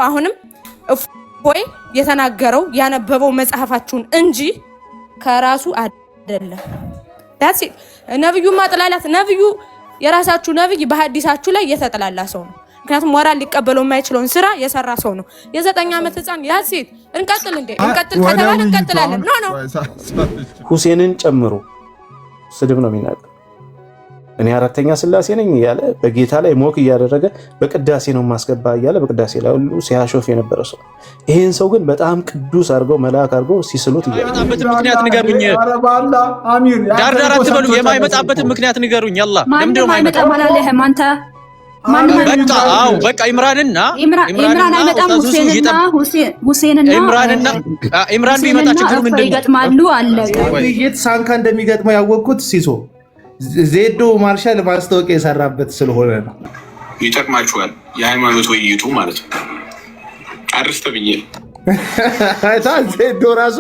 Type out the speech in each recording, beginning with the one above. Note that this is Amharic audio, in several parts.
አሁንም እፎይ የተናገረው ያነበበው መጽሐፋችሁን እንጂ ከራሱ አይደለም። ዳትስ ነብዩ ማጥላላት ነብዩ የራሳችሁ ነብይ በሐዲሳችሁ ላይ የተጠላላ ሰው ነው። ምክንያቱም ሞራል ሊቀበለው የማይችለውን ስራ የሰራ ሰው ነው። የ9 ዓመት ህፃን ያሲት እንቀጥል ከተባለ እንቀጥላለን። ኖ ሁሴንን ጨምሮ ስድብ ነው የሚናገር። እኔ አራተኛ ስላሴ ነኝ እያለ በጌታ ላይ ሞክ እያደረገ በቅዳሴ ነው ማስገባ እያለ በቅዳሴ ላይ ሁሉ ሲያሾፍ የነበረ ሰው። ይሄን ሰው ግን በጣም ቅዱስ አድርገው መልአክ አድርገው ሲስሉት የማይመጣበት ምክንያት ንገሩኝ። ዳርዳር አትበሉ። የማይመጣበት ምክንያት ንገሩኝ። አላህ ለምንድን ነው የማይመጣ? በቃ ኢምራንና አይመጣም። ሁሴንና ኢምራን ቢመጣ ችግሩ ምንድን ነው? ይገጥማሉ። አለቀ። ውይይት ሳንካ እንደሚገጥመው ያወቅኩት ሲሶ ዜዶ ማርሻል ማስታወቂያ የሰራበት ስለሆነ ነው። ይጠቅማችኋል። የሃይማኖት ውይይቱ ማለት ነው። አርስ ተብዬ አይታ ዜዶ ራሱ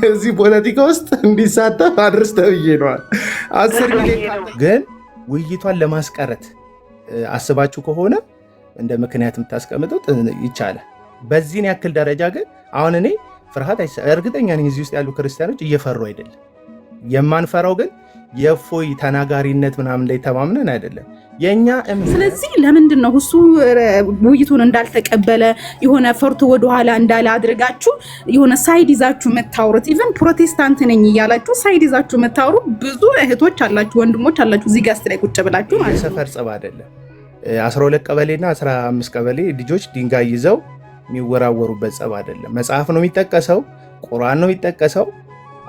እዚህ ፖለቲካ ውስጥ እንዲሳተፍ አድርስ ተብዬ ነዋል። 10 ግን ውይይቷን ለማስቀረት አስባችሁ ከሆነ እንደ ምክንያት የምታስቀምጡት ይቻላል። በዚህን ያክል ደረጃ ግን አሁን እኔ ፍርሃት እርግጠኛ ነኝ እዚህ ውስጥ ያሉ ክርስቲያኖች እየፈሩ አይደለም። የማንፈራው ግን የእፎይ ተናጋሪነት ምናምን ላይ ተማምነን አይደለም የኛ እምነት። ስለዚህ ለምንድን ነው እሱ ውይይቱን እንዳልተቀበለ የሆነ ፈርቶ ወደኋላ እንዳለ አድርጋችሁ የሆነ ሳይድ ይዛችሁ መታወሩት? ኢቨን ፕሮቴስታንት ነኝ እያላችሁ ሳይድ ይዛችሁ መታወሩ ብዙ እህቶች አላችሁ፣ ወንድሞች አላችሁ እዚህ ጋር ላይ ቁጭ ብላችሁ ማለት ነው። ሰፈር ጸብ አይደለም። 12 ቀበሌና 15 ቀበሌ ልጆች ድንጋይ ይዘው የሚወራወሩበት ጸብ አይደለም። መጽሐፍ ነው የሚጠቀሰው፣ ቁርአን ነው የሚጠቀሰው፣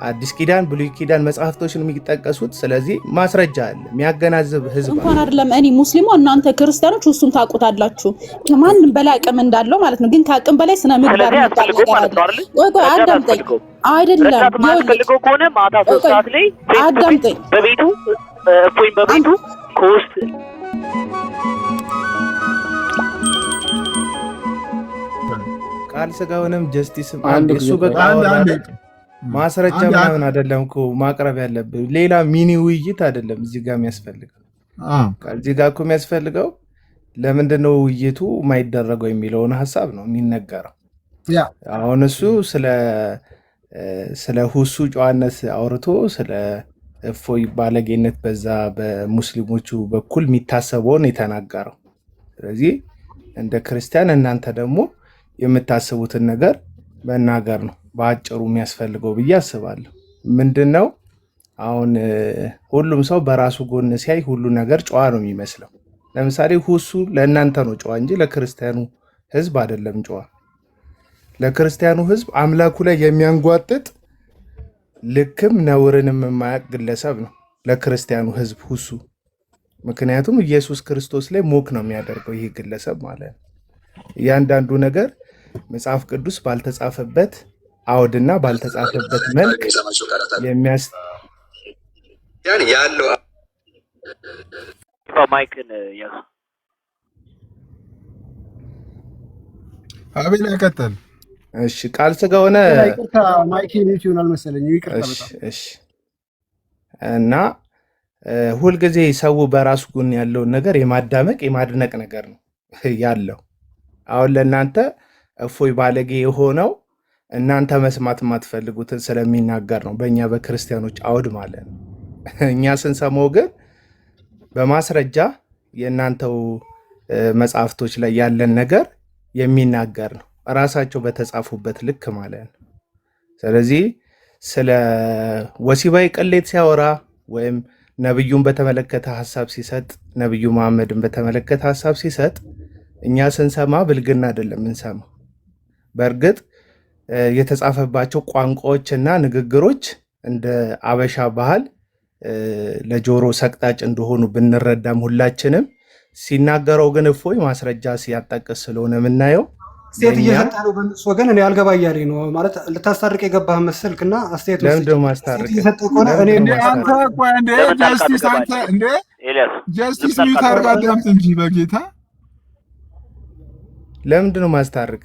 አዲስ ኪዳን ብሉይ ኪዳን መጽሐፍቶች ነው የሚጠቀሱት። ስለዚህ ማስረጃ አለ፣ የሚያገናዝብ ህዝብ እንኳን አይደለም እኔ ሙስሊሙ እናንተ ክርስቲያኖች እሱን ታውቁታላችሁ ከማንም በላይ አቅም እንዳለው ማለት ነው። ግን ከአቅም በላይ ስነ ምግባር የሚባል ነገር አለ። ቆይ አዳምጠኝ። አይደለም ፈልገው ከሆነ ማታ 3 ሰዓት ላይ አዳምጠኝ። በቤቱ እፎይን በቤቱ ኮስት ቃል ስጋውንም ጀስቲስም አንድ እሱ በቃ ማስረጃ ምናምን አይደለም እኮ ማቅረብ ያለብህ። ሌላ ሚኒ ውይይት አይደለም እዚህ ጋር የሚያስፈልገው። እዚህ ጋር እኮ የሚያስፈልገው ለምንድነው ውይይቱ የማይደረገው የሚለውን ሀሳብ ነው የሚነገረው። አሁን እሱ ስለ ሁሱ ጨዋነት አውርቶ ስለ እፎይ ባለጌነት በዛ በሙስሊሞቹ በኩል የሚታሰበውን የተናገረው። ስለዚህ እንደ ክርስቲያን እናንተ ደግሞ የምታስቡትን ነገር መናገር ነው በአጭሩ የሚያስፈልገው ብዬ አስባለሁ። ምንድነው አሁን ሁሉም ሰው በራሱ ጎን ሲያይ ሁሉ ነገር ጨዋ ነው የሚመስለው። ለምሳሌ ሁሱ ለእናንተ ነው ጨዋ እንጂ ለክርስቲያኑ ህዝብ አይደለም ጨዋ። ለክርስቲያኑ ህዝብ አምላኩ ላይ የሚያንጓጥጥ ልክም ነውርንም የማያውቅ ግለሰብ ነው ለክርስቲያኑ ህዝብ ሁሱ። ምክንያቱም ኢየሱስ ክርስቶስ ላይ ሞክ ነው የሚያደርገው ይህ ግለሰብ ማለት ነው። እያንዳንዱ ነገር መጽሐፍ ቅዱስ ባልተጻፈበት አውድና ባልተጻፈበት መልክ ያለው ማይክን ያዝ። አቤል ያቀጥል። እሺ ቃል ስጋ ሆነ ማይክ ኔት ይሆናል መሰለኝ። ይቅርታ በጣም እሺ። እና ሁልጊዜ ሰው በራሱ ጎን ያለውን ነገር የማዳመቅ የማድነቅ ነገር ነው ያለው። አሁን ለእናንተ እፎይ ባለጌ የሆነው እናንተ መስማት የማትፈልጉትን ስለሚናገር ነው፣ በእኛ በክርስቲያኖች አውድ ማለት ነው። እኛ ስንሰማው ግን በማስረጃ የእናንተው መጽሐፍቶች ላይ ያለን ነገር የሚናገር ነው፣ ራሳቸው በተጻፉበት ልክ ማለት ነው። ስለዚህ ስለ ወሲባዊ ቅሌት ሲያወራ ወይም ነብዩን በተመለከተ ሐሳብ ሲሰጥ፣ ነብዩ መሐመድን በተመለከተ ሐሳብ ሲሰጥ እኛ ስንሰማ ብልግና አይደለም እንሰማው። በእርግጥ የተጻፈባቸው ቋንቋዎችና ንግግሮች እንደ አበሻ ባህል ለጆሮ ሰቅጣጭ እንደሆኑ ብንረዳም ሁላችንም ሲናገረው ግን እፎይ ማስረጃ ሲያጣቅስ ስለሆነ የምናየው አስተያየት እየሰጠ ነው። በእነሱ ወገን እኔ አልገባ እያለኝ ነው ማለት ልታስታርቅ የገባህ መሰልክና አስተያየት ለምንድን ማስታርቅ አንተ ቆይ እንደ ጀስቲስ አንተ እንደ ጀስቲስ ሚታርጋ ደምት እንጂ በጌታ ለምንድን ማስታርቅ?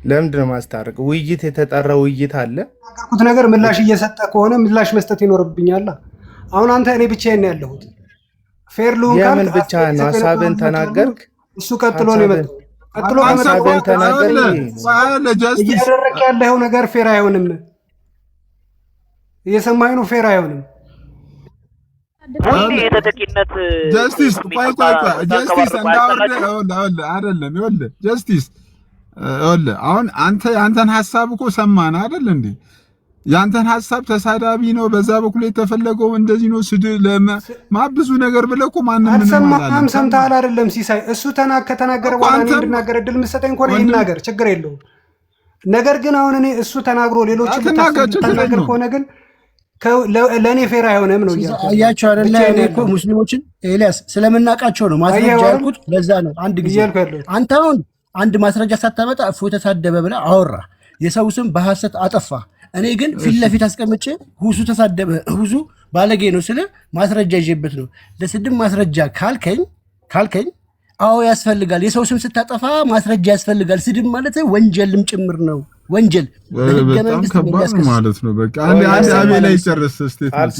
ለምንድን ማስታርቅ? ውይይት የተጠራ ውይይት አለ። ነገርኩት ነገር ምላሽ እየሰጠ ከሆነ ምላሽ መስጠት ይኖርብኛል። አሁን አንተ እኔ ብቻዬን ነው ያለሁት። ፌር ሉካን የምን ብቻ ነው? ሐሳብን ተናገርክ፣ እሱ ቀጥሎ ነው የመጣው። ቀጥሎ እያደረክ ያለው ነገር ፌር አይሆንም። እየሰማኸኝ ነው? ፌር አይሆንም። የተጠቂነት ጀስቲስ ጀስቲስ እንዳወርደ አይደለም። ይኸውልህ ጀስቲስ ይኸውልህ አሁን አንተን ሐሳብ እኮ ሰማን አይደል እንዴ? ያንተን ሐሳብ ተሳዳቢ ነው፣ በዛ በኩል የተፈለገው እንደዚህ ነው፣ ብዙ ነገር ብለህ እኮ ማንንም አልሰማህም። ሰምተሃል አይደለም ሲሳይ? እሱ ከተናገረ በኋላ እኔ እንድናገር እድል የምትሰጠኝ ከሆነ ይናገር፣ ችግር የለውም። ነገር ግን አሁን እኔ እሱ ተናግሮ ሌሎች ብታናገር ከሆነ ግን ለእኔ ፌር አይሆንም ነው እያቸው አይደለ? እኔ እኮ ሙስሊሞችን ኤልያስ ስለምናውቃቸው ነው ማስረጃ ያልኩት። ለዛ ነው አንድ ጊዜ አንተ አሁን አንድ ማስረጃ ሳታመጣ እፎይ ተሳደበ ብለህ አወራ፣ የሰው ስም በሐሰት አጠፋ። እኔ ግን ፊት ለፊት አስቀምጬ ሁሱ ተሳደበ፣ ሁሱ ባለጌ ነው ስለ ማስረጃ ይዤበት ነው። ለስድብ ማስረጃ ካልከኝ አዎ ያስፈልጋል። የሰው ስም ስታጠፋ ማስረጃ ያስፈልጋል። ስድብ ማለት ወንጀልም ጭምር ነው። ወንጀል በጣም ከባድ ማለት ነው። በቃ አንዴ አቤላ ይጨርስ ስቴት ቃል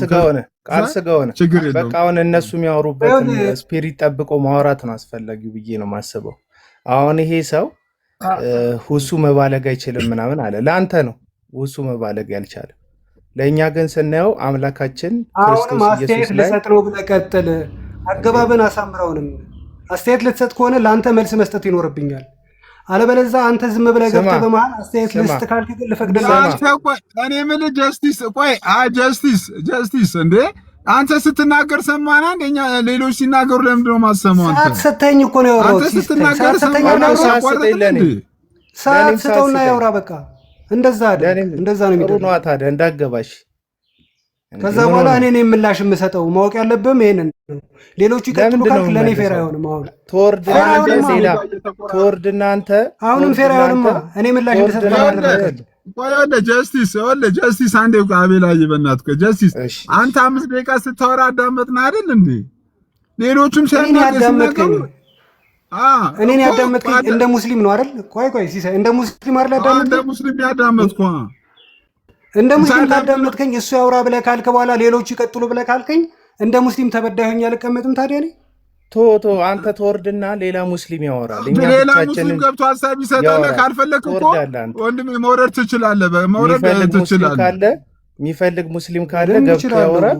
ስጋው ነው። በቃ አሁን እነሱ የሚያወሩበትን ስፒሪት ጠብቆ ማውራት ነው አስፈላጊው ብዬ ነው ማስበው። አሁን ይሄ ሰው ሁሱ መባለግ አይችልም ምናምን አለ። ለአንተ ነው ሁሱ መባለግ ያልቻለ። ለእኛ ግን ስናየው አምላካችን ክርስቶስ ኢየሱስ ላይ ልሰጥ ነው ብለህ ቀጥል። አገባብን አሳምረውንም አስተያየት ልትሰጥ ከሆነ ለአንተ መልስ መስጠት ይኖርብኛል። አለበለዚያ አንተ ዝም ብለህ ገብተህ በመሃል አስተያየት ልስጥ ካልክ ግን ልፈቅድልህ። እኔ የምልህ ጀስቲስ እንዴ አንተ ስትናገር ሰማና እንደኛ ሌሎች ሲናገሩ ለምንድን ነው የማሰማው? ሰዓት ሰተኝ እኮ ነው ያወራው። አንተ ስትናገር ሰዓት ስተውና ያውራ። በቃ እንደዛ አይደል? እንደዛ ነው የሚደረገው። ነው ታዲያ እንዳገባሽ። ከዛ በኋላ እኔ ነኝ ምላሽ የምሰጠው። ማወቅ ያለብህም ይሄንን ነው። ሌሎቹ ይቀጥሉ ካልክ ለኔ ፌር አይሆንም። አሁን ተወርድና አንተ አሁንም ፌር አይሆንም። እኔ ምላሽ እንድሰጥ ማለት ጀስቲስ አንዴ አቤላ በእናትህ ጀስቲስ አንተ 5 ደቂቃ ስታወራ አዳመጥን አይደል እንዴ? ሌሎችም እኔን ያዳመጥከኝ እንደ ሙስሊም ነው አይደል? ቆይ ሲሳይ እንደ ሙስሊም አይደል ያዳመጥከኝ? እንደ ሙስሊም ያዳመጥኩ እንደ ሙስሊም ካዳመጥከኝ እሱ ያውራ ብለህ ካልክ በኋላ ሌሎቹ ይቀጥሉ ብለህ ካልከኝ እንደ ሙስሊም ተበዳይ ሆኜ አልቀመጥም። ታዲያ እኔ ቶ አንተ ተወርድና ሌላ ሙስሊም ያወራል። ሌላ ሙስሊም ገብቶ ሀሳብ ይሰጣል። ካልፈለክ እኮ ወንድም መውረድ ትችላለህ። መውረድ ትችላለህ። የሚፈልግ ሙስሊም ካለ ገብቶ ያወራል።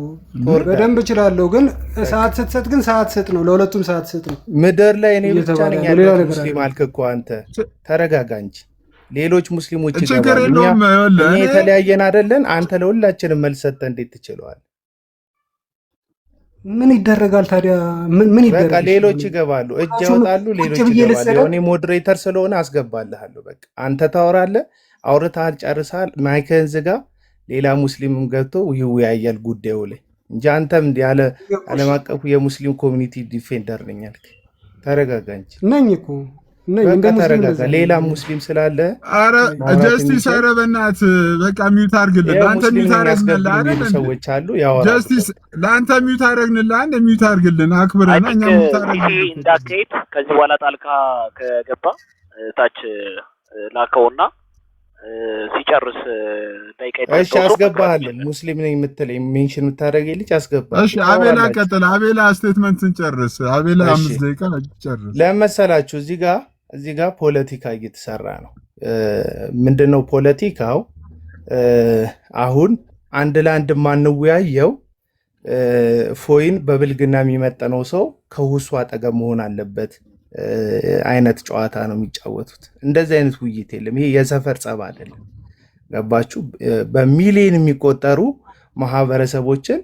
በደንብ እችላለሁ። ግን ሰዓት ስትሰጥ ግን ሰዓት ስጥ ነው። ለሁለቱም ሰዓት ስጥ ነው። ምድር ላይ እኔ ብቻ ነኝ ያለው ሙስሊም አልክ እኮ አንተ። ተረጋጋ እንጂ ሌሎች ሙስሊሞች ይገባሉ። እኛ የተለያየን አይደለን? አንተ ለሁላችንም መልስ ሰጥተህ እንዴት ትችለዋለህ? ምን ይደረጋል ታዲያ? ምን ይደረጋል? በቃ ሌሎች ይገባሉ፣ እጅ ያወጣሉ፣ ሌሎች ይገባሉ። እኔ ሞዴሬተር ስለሆነ አስገባልሃለሁ። በቃ አንተ ታወራለህ፣ አውርተሃል፣ ጨርሰሃል፣ ማይክህን ዝጋ። ሌላ ሙስሊምም ገብቶ ይወያያል ጉዳዩ ላይ እንጂ አንተም ያለ ዓለም አቀፉ የሙስሊም ኮሚኒቲ ዲፌንደር ነኝ አልክ። ተረጋጋ እንጂ ነኝ እኮ ተረጋጋ። ሌላ ሙስሊም ስላለ ኧረ ጀስቲስ ኧረ በእናትህ በቃ ሚውት አድርግልን። ለአንተ ሚውት አደረግንልህ አይደል? ሰዎች አሉ ያወራሉ። ጀስቲስ ለአንተ ሚውት አደረግንልህ አንድ ሚውት አድርግልን አክብረና እኛ ሚውት አደረግንልህ። እንዳትሄድ ከዚህ በኋላ ጣልቃ ከገባ ታች ላከውና ሲጨርስ እሺ አስገባሃለሁ። ሙስሊም ነኝ የምትለኝ ሜንሽን የምታደርገኝ ልጅ አስገባሃለሁ። እሺ አቤላ ቀጥል። አቤላ ስቴትመንትን ጨርስ። አቤላ 5 ደቂቃ ጨርስ። ለመሰላችሁ እዚህ ጋር ፖለቲካ እየተሰራ ነው። ምንድነው ፖለቲካው? አሁን አንድ ለአንድ ማንወያየው ፎይን በብልግና የሚመጠነው ሰው ከሁሱ አጠገብ መሆን አለበት አይነት ጨዋታ ነው የሚጫወቱት። እንደዚህ አይነት ውይይት የለም። ይሄ የሰፈር ጸብ አይደለም። ገባችሁ? በሚሊዮን የሚቆጠሩ ማህበረሰቦችን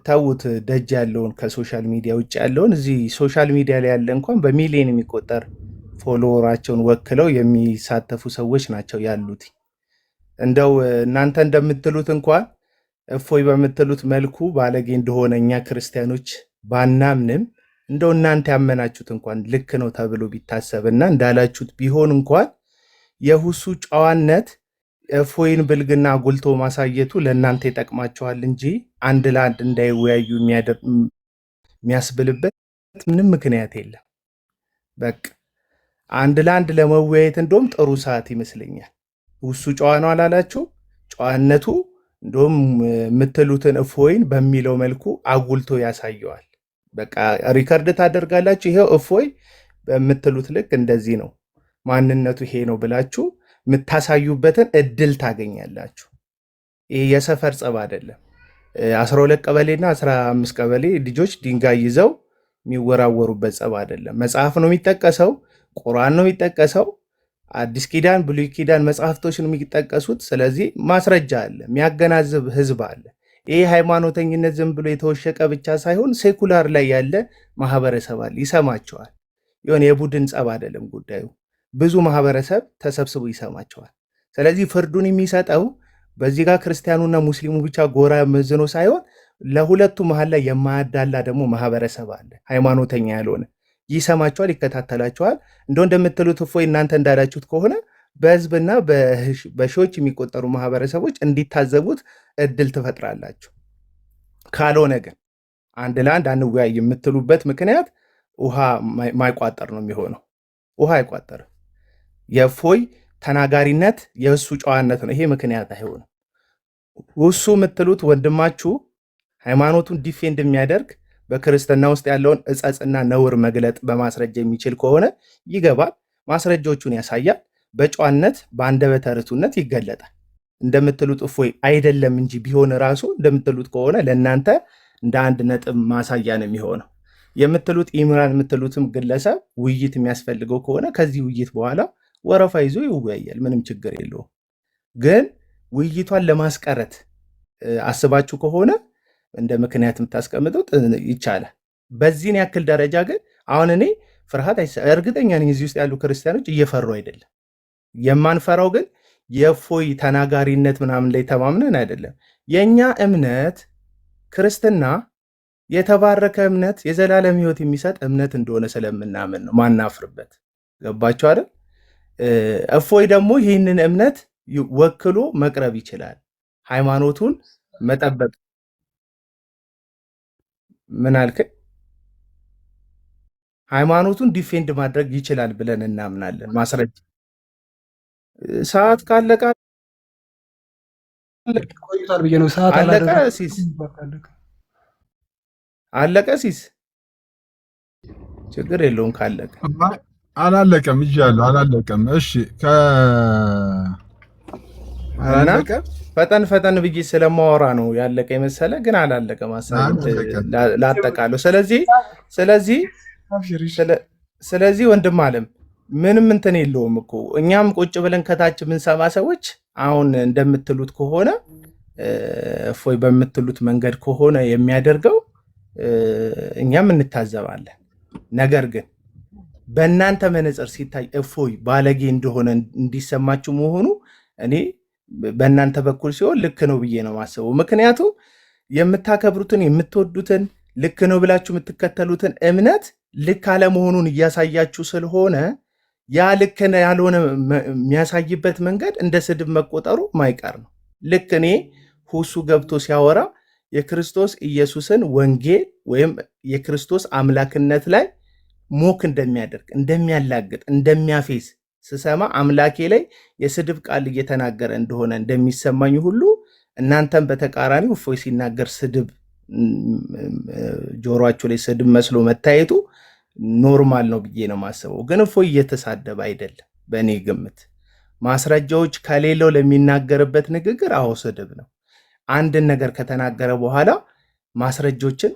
ተውት፣ ደጅ ያለውን ከሶሻል ሚዲያ ውጭ ያለውን እዚህ ሶሻል ሚዲያ ላይ ያለ እንኳን በሚሊዮን የሚቆጠር ፎሎወራቸውን ወክለው የሚሳተፉ ሰዎች ናቸው ያሉት። እንደው እናንተ እንደምትሉት እንኳን እፎይ በምትሉት መልኩ ባለጌ እንደሆነ እኛ ክርስቲያኖች ባናምንም እንደው እናንተ ያመናችሁት እንኳን ልክ ነው ተብሎ ቢታሰብና እንዳላችሁት ቢሆን እንኳን የሁሱ ጨዋነት እፎይን ብልግና ጉልቶ ማሳየቱ ለእናንተ ይጠቅማቸዋል እንጂ አንድ ለአንድ እንዳይወያዩ የሚያስብልበት ምንም ምክንያት የለም። በቃ አንድ ለአንድ ለመወያየት እንደውም ጥሩ ሰዓት ይመስለኛል። ሁሱ ጨዋ ነው አላላችሁ? ጨዋነቱ እንደውም የምትሉትን እፎይን በሚለው መልኩ አጉልቶ ያሳየዋል። በቃ ሪከርድ ታደርጋላችሁ። ይሄው እፎይ በምትሉት ልክ እንደዚህ ነው ማንነቱ ይሄ ነው ብላችሁ የምታሳዩበትን እድል ታገኛላችሁ። ይሄ የሰፈር ጸብ አይደለም። 12 ቀበሌና 15 ቀበሌ ልጆች ድንጋይ ይዘው የሚወራወሩበት ጸብ አይደለም። መጽሐፍ ነው የሚጠቀሰው፣ ቁርአን ነው የሚጠቀሰው፣ አዲስ ኪዳን ብሉይ ኪዳን መጽሐፍቶች ነው የሚጠቀሱት። ስለዚህ ማስረጃ አለ፣ የሚያገናዝብ ህዝብ አለ። ይህ ሃይማኖተኝነት ዝም ብሎ የተወሸቀ ብቻ ሳይሆን ሴኩላር ላይ ያለ ማህበረሰብ አለ፣ ይሰማቸዋል። የሆነ የቡድን ጸብ አይደለም ጉዳዩ፣ ብዙ ማህበረሰብ ተሰብስቦ ይሰማቸዋል። ስለዚህ ፍርዱን የሚሰጠው በዚህ ጋር ክርስቲያኑና ሙስሊሙ ብቻ ጎራ መዝኖ ሳይሆን ለሁለቱ መሀል ላይ የማያዳላ ደግሞ ማህበረሰብ አለ፣ ሃይማኖተኛ ያልሆነ ይሰማቸዋል፣ ይከታተላቸዋል። እንደምትሉት እፎይ እናንተ እንዳላችሁት ከሆነ በህዝብና በሺዎች የሚቆጠሩ ማህበረሰቦች እንዲታዘቡት እድል ትፈጥራላችሁ። ካልሆነ ግን አንድ ለአንድ አንወያይ የምትሉበት ምክንያት ውሃ ማይቋጠር ነው የሚሆነው። ውሃ አይቋጠርም። የእፎይ ተናጋሪነት የእሱ ጨዋነት ነው። ይሄ ምክንያት አይሆንም። እሱ የምትሉት ወንድማችሁ ሃይማኖቱን ዲፌንድ የሚያደርግ በክርስትና ውስጥ ያለውን እጸጽና ነውር መግለጥ በማስረጃ የሚችል ከሆነ ይገባል፣ ማስረጃዎቹን ያሳያል፣ በጨዋነት በአንደበተ ርቱዕነት ይገለጣል። እንደምትሉት እፎይ አይደለም እንጂ ቢሆን ራሱ እንደምትሉት ከሆነ ለእናንተ እንደ አንድ ነጥብ ማሳያ ነው የሚሆነው። የምትሉት ኢምራን የምትሉትም ግለሰብ ውይይት የሚያስፈልገው ከሆነ ከዚህ ውይይት በኋላ ወረፋ ይዞ ይወያያል፣ ምንም ችግር የለውም። ግን ውይይቷን ለማስቀረት አስባችሁ ከሆነ እንደ ምክንያት የምታስቀምጡት ይቻላል። በዚህን ያክል ደረጃ ግን አሁን እኔ ፍርሃት እርግጠኛ ነኝ እዚህ ውስጥ ያሉ ክርስቲያኖች እየፈሩ አይደለም። የማንፈራው ግን የእፎይ ተናጋሪነት ምናምን ላይ ተማምነን አይደለም። የእኛ እምነት ክርስትና የተባረከ እምነት፣ የዘላለም ሕይወት የሚሰጥ እምነት እንደሆነ ስለምናምን ነው ማናፍርበት። ገባችሁ አይደል? እፎይ ደግሞ ይህንን እምነት ወክሎ መቅረብ ይችላል፣ ሃይማኖቱን መጠበቅ። ምን አልከኝ? ሃይማኖቱን ዲፌንድ ማድረግ ይችላል ብለን እናምናለን። ማስረጃ ሰዓት ካለቀ ቆይቷል ብዬ ነው። ሰዓት አለቀ ሲስ አለቀ ሲስ ችግር የለውም ካለቀ። አላለቀም ይያለሁ አላለቀም። እሺ ፈጠን ፈጠን ብዬ ስለማወራ ነው ያለቀ የመሰለ፣ ግን አላለቀም። ላጠቃለሁ። ስለዚህ ወንድም አለም ምንም እንትን የለውም እኮ እኛም ቁጭ ብለን ከታች የምንሰማ ሰዎች አሁን እንደምትሉት ከሆነ እፎይ በምትሉት መንገድ ከሆነ የሚያደርገው እኛም እንታዘባለን። ነገር ግን በእናንተ መነጽር ሲታይ እፎይ ባለጌ እንደሆነ እንዲሰማችሁ መሆኑ እኔ በእናንተ በኩል ሲሆን ልክ ነው ብዬ ነው ማስበው። ምክንያቱም የምታከብሩትን የምትወዱትን ልክ ነው ብላችሁ የምትከተሉትን እምነት ልክ አለመሆኑን እያሳያችሁ ስለሆነ ያ ልክ ያልሆነ የሚያሳይበት መንገድ እንደ ስድብ መቆጠሩ ማይቀር ነው። ልክ እኔ ሁሱ ገብቶ ሲያወራ የክርስቶስ ኢየሱስን ወንጌል ወይም የክርስቶስ አምላክነት ላይ ሞክ እንደሚያደርግ፣ እንደሚያላግጥ፣ እንደሚያፌዝ ስሰማ አምላኬ ላይ የስድብ ቃል እየተናገረ እንደሆነ እንደሚሰማኝ ሁሉ እናንተም በተቃራኒው እፎይ ሲናገር ስድብ ጆሮአችሁ ላይ ስድብ መስሎ መታየቱ ኖርማል ነው ብዬ ነው ማስበው። ግን እፎይ እየተሳደበ አይደለም። በእኔ ግምት ማስረጃዎች ከሌለው ለሚናገርበት ንግግር አዎ ስድብ ነው። አንድን ነገር ከተናገረ በኋላ ማስረጃዎችን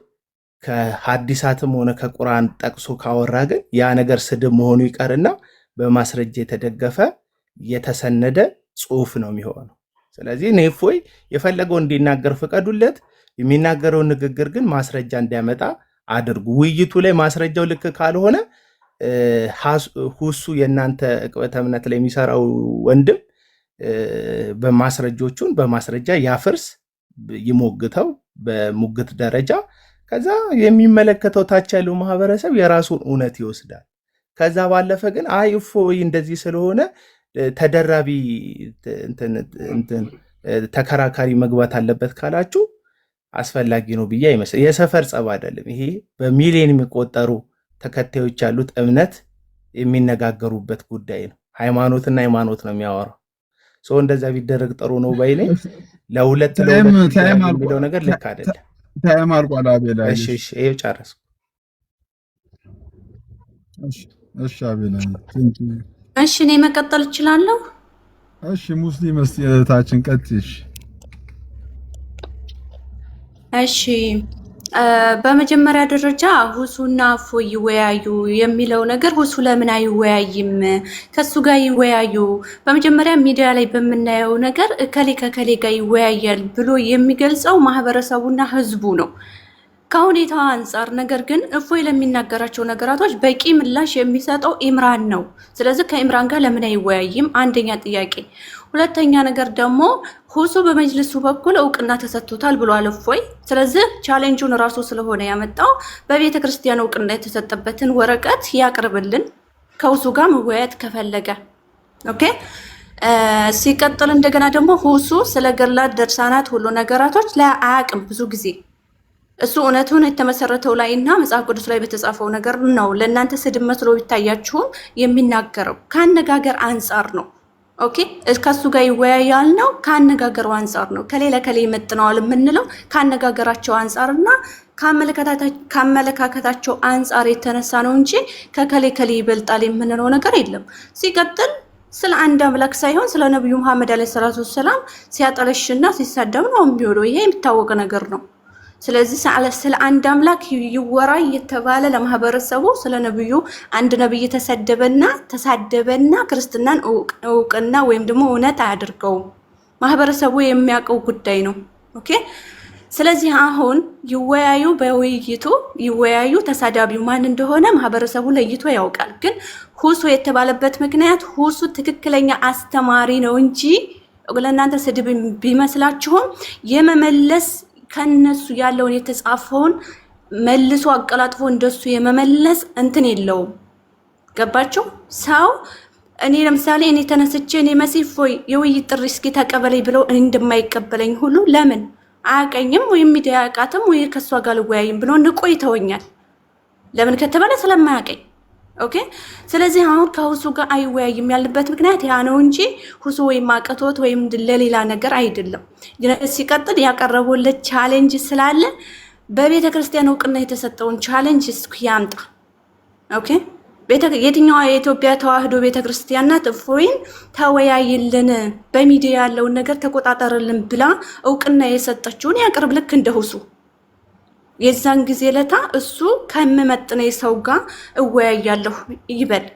ከሐዲሳትም ሆነ ከቁርአን ጠቅሶ ካወራ ግን ያ ነገር ስድብ መሆኑ ይቀርና በማስረጃ የተደገፈ የተሰነደ ጽሑፍ ነው የሚሆነው። ስለዚህ እኔ እፎይ የፈለገው እንዲናገር ፍቀዱለት። የሚናገረውን ንግግር ግን ማስረጃ እንዲያመጣ አድርጉ። ውይይቱ ላይ ማስረጃው ልክ ካልሆነ ሁሱ የእናንተ ዕቅበተ እምነት ላይ የሚሰራው ወንድም በማስረጆቹን በማስረጃ ያፍርስ፣ ይሞግተው በሙግት ደረጃ። ከዛ የሚመለከተው ታች ያለው ማህበረሰብ የራሱን እውነት ይወስዳል። ከዛ ባለፈ ግን አይ እፎይ እንደዚህ ስለሆነ ተደራቢ ተከራካሪ መግባት አለበት ካላችሁ አስፈላጊ ነው ብዬ አይመስል። የሰፈር ጸብ አይደለም ይሄ። በሚሊዮን የሚቆጠሩ ተከታዮች ያሉት እምነት የሚነጋገሩበት ጉዳይ ነው። ሃይማኖትና ሃይማኖት ነው የሚያወራው። ሰው እንደዛ ቢደረግ ጥሩ ነው ባይ ነኝ። ለሁለት የሚለው ነገር ልክ አይደለም። ታይም አልቋል። አቤላ እሺ ይኸው ጨረስኩ። እሺ አቤላ እሺ እኔ መቀጠል እችላለሁ? እሺ ሙስሊም እህታችን ቀጥሽ። እሺ በመጀመሪያ ደረጃ ሁሱና እፎይ ይወያዩ የሚለው ነገር ሁሱ ለምን አይወያይም? ከሱ ጋር ይወያዩ። በመጀመሪያ ሚዲያ ላይ በምናየው ነገር እከሌ ከከሌ ጋር ይወያያል ብሎ የሚገልጸው ማህበረሰቡና ህዝቡ ነው ከሁኔታው አንፃር። ነገር ግን እፎይ ለሚናገራቸው ነገራቶች በቂ ምላሽ የሚሰጠው ኢምራን ነው። ስለዚህ ከኢምራን ጋር ለምን አይወያይም? አንደኛ ጥያቄ። ሁለተኛ ነገር ደግሞ ሁሱ በመጅልሱ በኩል እውቅና ተሰጥቶታል ብሏል እፎይ። ስለዚህ ቻሌንጁን ራሱ ስለሆነ ያመጣው በቤተ ክርስቲያን እውቅና የተሰጠበትን ወረቀት ያቅርብልን ከሁሱ ጋር መወያየት ከፈለገ። ኦኬ። ሲቀጥል እንደገና ደግሞ ሁሱ ስለ ገድላት ድርሳናት ሁሉ ነገራቶች ላይ አያውቅም ብዙ ጊዜ እሱ እውነቱን የተመሰረተው ላይ እና መጽሐፍ ቅዱስ ላይ በተጻፈው ነገር ነው ለእናንተ ስድብ መስሎ ቢታያችሁም የሚናገረው ከአነጋገር አንጻር ነው። ኦኬ ከሱ ጋር ይወያያል ነው ከአነጋገሩ አንጻር ነው። ከሌላ ከሌ ይመጥነዋል የምንለው ከአነጋገራቸው አንጻርና ከአመለካከታቸው አንጻር የተነሳ ነው እንጂ ከከሌ ከሌ ይበልጣል የምንለው ነገር የለም። ሲቀጥል ስለ አንድ አምላክ ሳይሆን ስለ ነብዩ መሐመድ አለይሂ ሰላቱ ወሰላም ሲያጠለሽና ሲሳደብ ነው የሚውለው። ይሄ የሚታወቅ ነገር ነው። ስለዚህ ስለ አንድ አምላክ ይወራ እየተባለ ለማህበረሰቡ ስለ ነብዩ አንድ ነብይ ተሳደበና ክርስትናን እውቅና ወይም ደግሞ እውነት አያድርገው ማህበረሰቡ የሚያውቀው ጉዳይ ነው። ኦኬ። ስለዚህ አሁን ይወያዩ፣ በውይይቱ ይወያዩ። ተሳዳቢው ማን እንደሆነ ማህበረሰቡ ለይቶ ያውቃል። ግን ሁሱ የተባለበት ምክንያት ሁሱ ትክክለኛ አስተማሪ ነው እንጂ ለእናንተ ስድብ ቢመስላችሁም የመመለስ ከነሱ ያለውን የተጻፈውን መልሶ አቀላጥፎ እንደሱ የመመለስ እንትን የለውም። ገባችሁ? ሰው እኔ ለምሳሌ እኔ ተነስቼ እኔ መሲህ እፎይ የውይይት ጥሪ እስኪ ተቀበለኝ ብለው እንደማይቀበለኝ ሁሉ ለምን አያቀኝም ወይም ሚዲያ ያቃተም ወይ ከሷ ጋር ልወያይም ብሎ ንቆ ይተወኛል። ለምን ከተባለ ስለማያቀኝ። ኦኬ። ስለዚህ አሁን ከሁሱ ጋር አይወያይም ያልበት ምክንያት ያ ነው እንጂ ሁሱ ወይም አቀቶት ወይም ለሌላ ነገር አይደለም። ሲቀጥል ያቀረቡለት ቻሌንጅ ስላለ በቤተ ክርስቲያን እውቅና የተሰጠውን ቻሌንጅ እስኪ ያምጣ። ኦኬ። የትኛዋ የኢትዮጵያ ተዋህዶ ቤተ ክርስቲያን ናት እፎይን ተወያይልን በሚዲያ ያለውን ነገር ተቆጣጠርልን ብላ እውቅና የሰጠችውን ያቅርብ። ልክ እንደ ሁሱ የዛን ጊዜ ለታ እሱ ከመመጥነ ሰው ጋር እወያያለሁ ይበል።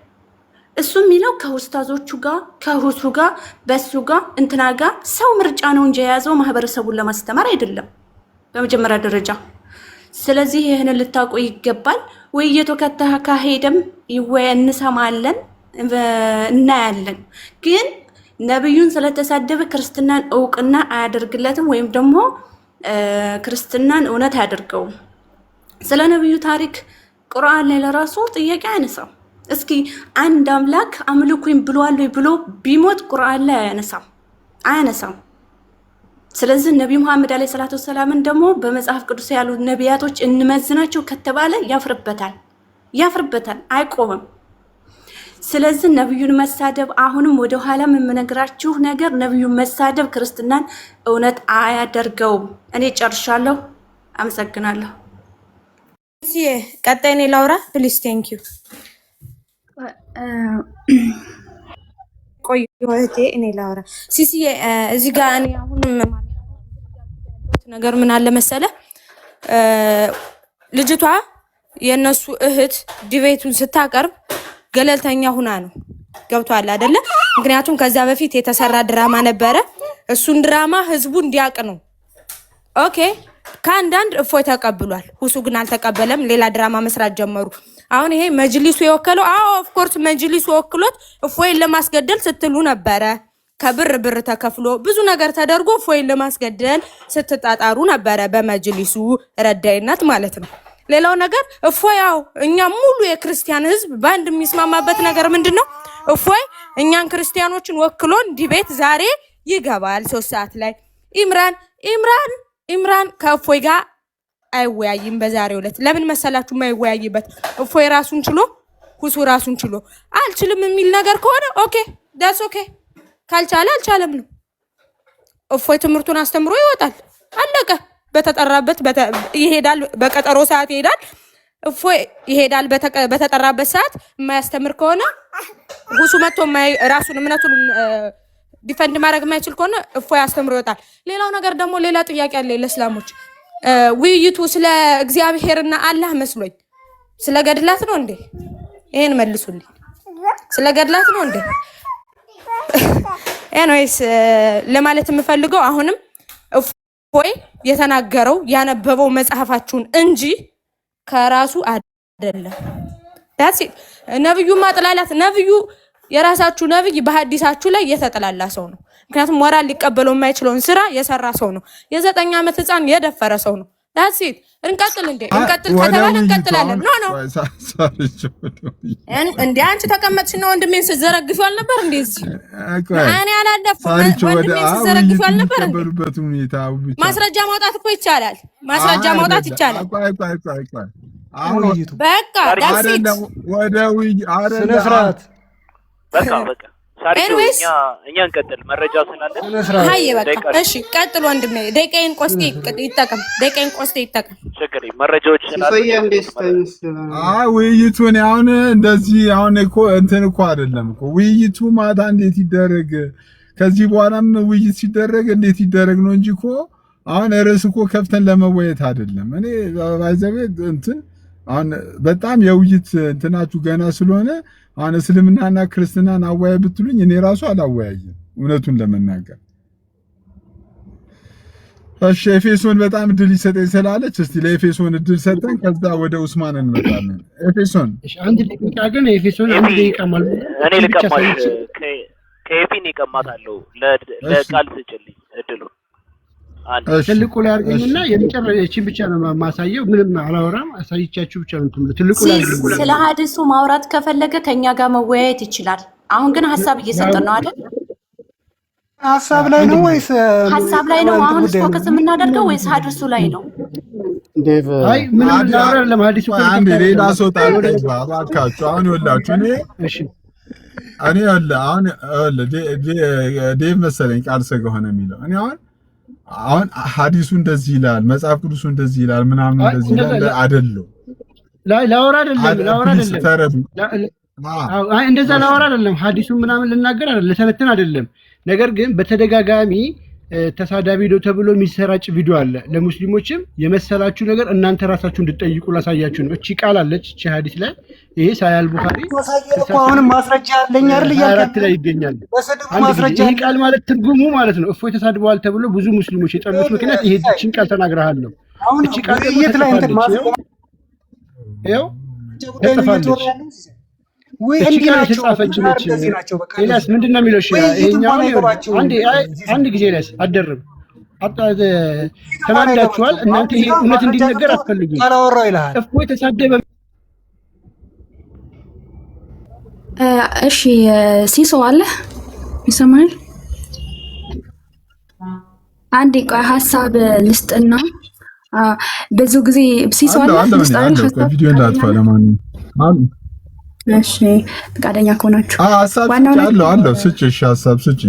እሱ የሚለው ከኡስታዞቹ ጋር ከሁሱ ጋር በሱ ጋር እንትና ጋር ሰው ምርጫ ነው እንጂ የያዘው ማህበረሰቡን ለማስተማር አይደለም በመጀመሪያ ደረጃ። ስለዚህ ይህን ልታውቁ ይገባል። ውይይቱ ከተካሄደም እንሰማለን እናያለን። ግን ነብዩን ስለተሳደበ ክርስትናን እውቅና አያደርግለትም ወይም ደግሞ ክርስትናን እውነት ያደርገው። ስለ ነብዩ ታሪክ ቁርአን ላይ ለራሱ ጥያቄ አያነሳም። እስኪ አንድ አምላክ አምልኩኝ ብሏል ወይ ብሎ ቢሞት ቁርአን ላይ አያነሳም። ስለዚህ ነብዩ መሐመድ አለይሂ ሰላቱ ወሰላምን ደግሞ በመጽሐፍ ቅዱስ ያሉ ነቢያቶች እንመዝናቸው ከተባለ ያፍርበታል፣ አይቆምም። ስለዚህ ነብዩን መሳደብ አሁንም ወደ ኋላም የምነግራችሁ ነገር ነብዩን መሳደብ ክርስትናን እውነት አያደርገውም። እኔ ጨርሻለሁ። አመሰግናለሁ። ቀጣይ እኔ ላውራ ፕሊዝ። ቴንክ ዩ። ቆይ ወህቴ እኔ ላውራ ሲሲዬ እዚህ ጋር እኔ አሁንም ነገር ምን አለ መሰለ ልጅቷ የነሱ እህት ዲቤቱን ስታቀርብ ገለልተኛ ሁና ነው። ገብቷል አይደለ? ምክንያቱም ከዛ በፊት የተሰራ ድራማ ነበረ። እሱን ድራማ ህዝቡ እንዲያውቅ ነው። ኦኬ። ከአንዳንድ እፎይ ተቀብሏል፣ ሁሱ ግን አልተቀበለም። ሌላ ድራማ መስራት ጀመሩ። አሁን ይሄ መጅሊሱ የወከለው ኦፍ ኮርስ መጅሊሱ ወክሎት እፎይን ለማስገደል ስትሉ ነበረ። ብር ተከፍሎ ብዙ ነገር ተደርጎ እፎይን ለማስገደል ስትጣጣሩ ነበረ፣ በመጅሊሱ ረዳይነት ማለት ነው። ሌላው ነገር እፎያው እኛ ሙሉ የክርስቲያን ህዝብ ባንድ የሚስማማበት ነገር ምንድነው? እፎይ እኛን ክርስቲያኖችን ወክሎን ዲቤት ዛሬ ይገባል 3 ሰዓት ላይ። ኢምራን ከእፎይ ጋር አይወያይም በዛሬው ዕለት። ለምን መሰላችሁ የማይወያይበት? እፎይ ራሱን ችሎ ሁሱ ራሱን ችሎ አልችልም የሚል ነገር ከሆነ ኦኬ ዳትስ ኦኬ። ካልቻለ አልቻለም ነው። እፎይ ትምህርቱን አስተምሮ ይወጣል፣ አለቀ። በተጠራበት ይሄዳል፣ በቀጠሮ ሰዓት ይሄዳል። እፎይ ይሄዳል በተጠራበት ሰዓት የማያስተምር ከሆነ ሁሱ መጥቶ ራሱን እምነቱን ዲፈንድ ማድረግ የማይችል ከሆነ እፎይ አስተምሮ ይወጣል። ሌላው ነገር ደግሞ ሌላ ጥያቄ አለ ለእስላሞች። ውይይቱ ስለ እግዚአብሔርና አላህ መስሎኝ ስለ ገድላት ነው እንዴ? ይሄን መልሱልኝ። ስለ ገድላት ነው እንዴ? ኤኒዌይስ ለማለት የምፈልገው አሁንም እፎይ የተናገረው ያነበበው መጽሐፋችሁን እንጂ ከራሱ አይደለም። ዳትስ ኢት። ነብዩ ማጥላላት ነብዩ የራሳችሁ ነብይ በሐዲሳችሁ ላይ የተጠላላ ሰው ነው። ምክንያቱም ሞራል ሊቀበለው የማይችለውን ስራ የሰራ ሰው ነው። የ9 ዓመት ህፃን የደፈረ ሰው ነው። ዳትስ ኢት። እንቀጥል እንዴ? እንቀጥል ከተባለ እንቀጥላለን። ኖ እንዴ አንቺ ተቀመጥሽ ነው ወንድሜን ስትዘረግፊው አልነበር እንዴ? እዚህ እኔ አላደፍኩም። ወንድሜን ስትዘረግፊው አልነበር እንዴ? ማስረጃ ማውጣት እኮ ይቻላል። ማስረጃ ማውጣት ይቻላል። በቃ ዳትስ ኢት። ወደ ስነ ስርዓት በቃ ኤኒዌይስ እኛ እንቀጥል። መረጃ ስላለ ሃይ በቃ እሺ፣ ቀጥል ወንድሜ። ደቂቃዬን ቆስጤ ይጠቀም። ችግር መረጃዎች ስላለ ውይይቱን አሁን እንደዚህ አሁን እኮ እንትን እኮ አይደለም እኮ ውይይቱ ማታ እንዴት ይደረግ፣ ከዚህ በኋላም ውይይት ሲደረግ እንዴት ይደረግ ነው እንጂ እኮ አሁን ርዕስ እኮ ከፍተን ለመወያየት አይደለም። እኔ ባይዘቤ እንትን አሁን በጣም የውይይት እንትናችሁ ገና ስለሆነ አሁን እስልምናና ክርስትናን አወያይ ብትሉኝ እኔ ራሱ አላወያይም እውነቱን ለመናገር። እሺ ኤፌሶን በጣም እድል ይሰጠኝ ስላለች እስቲ ለኤፌሶን እድል ሰጠን፣ ከዛ ወደ ኡስማን እንመጣለን። ኤፌሶን እሺ፣ አንድ ደቂቃ ግን ኤፌሶን አንድ ደቂቃ ማለት እኔ ልቀማሽ ከኤፊን ይቀማታለሁ። ለቃል ስጭልኝ እድሉ ትልቁ ላይ አድርገኝና የመጨረሻችን ብቻ ነው ማሳየው። ምንም አላወራም፣ አሳይቻችሁ ብቻ ነው ትልቁ ላይ አድርገኝ። ስለ ሐዲሱ ማውራት ከፈለገ ከኛ ጋር መወያየት ይችላል። አሁን ግን ሀሳብ እየሰጠን ነው አይደል? ሀሳብ ላይ ነው ወይስ ሀሳብ ላይ ነው? አሁን ፎከስ የምናደርገው ወይስ ሐዲሱ ላይ ነው? አይ ምንም ላወራ ለሐዲሱ አንዴ ሌላ ሰው ታልቀባ አባካችሁ። አሁን ይኸውላችሁ እኔ አሁን ዴቭ መሰለኝ ቃል ሰገ ሆነ የሚለው እኔ አሁን ሐዲሱ እንደዚህ ይላል፣ መጽሐፍ ቅዱሱ እንደዚህ ይላል፣ ምናምን እንደዚህ ይላል አይደለም። ላወራ አይደለም እንደዛ ላወራ አይደለም። ሐዲሱን ምናምን ልናገር አይደለም፣ ለተነተን አይደለም። ነገር ግን በተደጋጋሚ ተሳዳቢ ነው ተብሎ የሚሰራጭ ቪዲዮ አለ። ለሙስሊሞችም የመሰላችሁ ነገር እናንተ ራሳችሁ እንድትጠይቁ ላሳያችሁ ነው። እቺ ቃል አለች እቺ ሐዲስ ላይ ይሄ ሳያል ቡኻሪ አሁንም ማስረጃ አለኝ አይደል? ያያራት ላይ ይገኛል። ይሄ ቃል ማለት ትርጉሙ ማለት ነው እፎይ ተሳድበዋል ተብሎ ብዙ ሙስሊሞች የጠሉት ምክንያት ይሄ እቺን ቃል ተናግረሃል ነው። እቺ ቃል የት ላይ እንትን ይኸው ተጻፈች ወይ እንዲህ ናቸው። ኤልያስ ምንድን ነው የሚለው? ይሄኛው አንድ ጊዜ ኤልያስ አደረም ተናዳችኋል እናንተ። ይሄ እውነት እንዲነገር አትፈልጉም። አላወራው ይላል እፎይ ተሳደበ። እሺ ሲሶ አለ ይሰማል? አንዴ ቆይ ሀሳብ ልስጥና ብዙ ጊዜ ሲሶ አለ ቪዲዮ እንዳትፋ ለማንኛውም እሺ ፈቃደኛ ከሆናችሁ አለው ስጭ ሀሳብ ስጭ።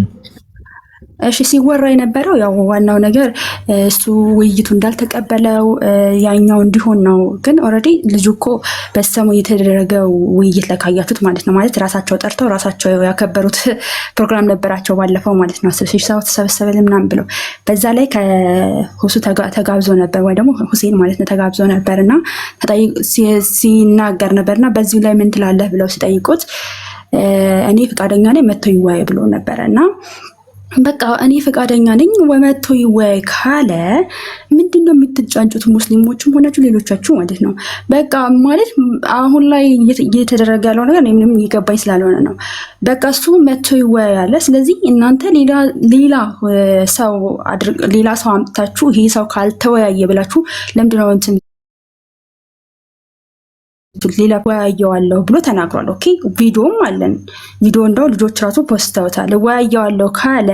እሺ ሲወራ የነበረው ያው ዋናው ነገር እሱ ውይይቱ እንዳልተቀበለው ያኛው እንዲሆን ነው። ግን ኦልሬዲ ልጁ እኮ በሰሙ የተደረገው ውይይት ላይ ካያችሁት ማለት ነው ማለት ራሳቸው ጠርተው ራሳቸው ያከበሩት ፕሮግራም ነበራቸው ባለፈው ማለት ነው። 10,000 ሰው ተሰበሰበልን ምናምን ብለው በዛ ላይ ከሁሱ ተጋብዞ ነበር ወይ ደግሞ ሁሴን ማለት ነው ተጋብዞ ነበርና ሲናገር ነበርና በዚህ ላይ ምን ትላለህ ብለው ሲጠይቁት እኔ ፈቃደኛ ነኝ መጥቶ ይወያይ ብሎ ነበርና በቃ እኔ ፈቃደኛ ነኝ ወመቶ ይወያይ ካለ ምንድነው የምትጫንጩት? ሙስሊሞችም ሆናችሁ ሌሎቻችሁ ማለት ነው። በቃ ማለት አሁን ላይ እየተደረገ ያለው ነገር ምንም እየገባኝ ስላልሆነ ነው። በቃ እሱ መቶ ይወያይ አለ። ስለዚህ እናንተ ሌላ ሰው አምጥታችሁ ይሄ ሰው ካልተወያየ ብላችሁ ለምንድነው እንትን ሌላ ወያየዋለሁ ብሎ ተናግሯል። ኦኬ ቪዲዮም አለን። ቪዲዮ እንደው ልጆች ራሱ ፖስተውታል። ወያየዋለሁ ካለ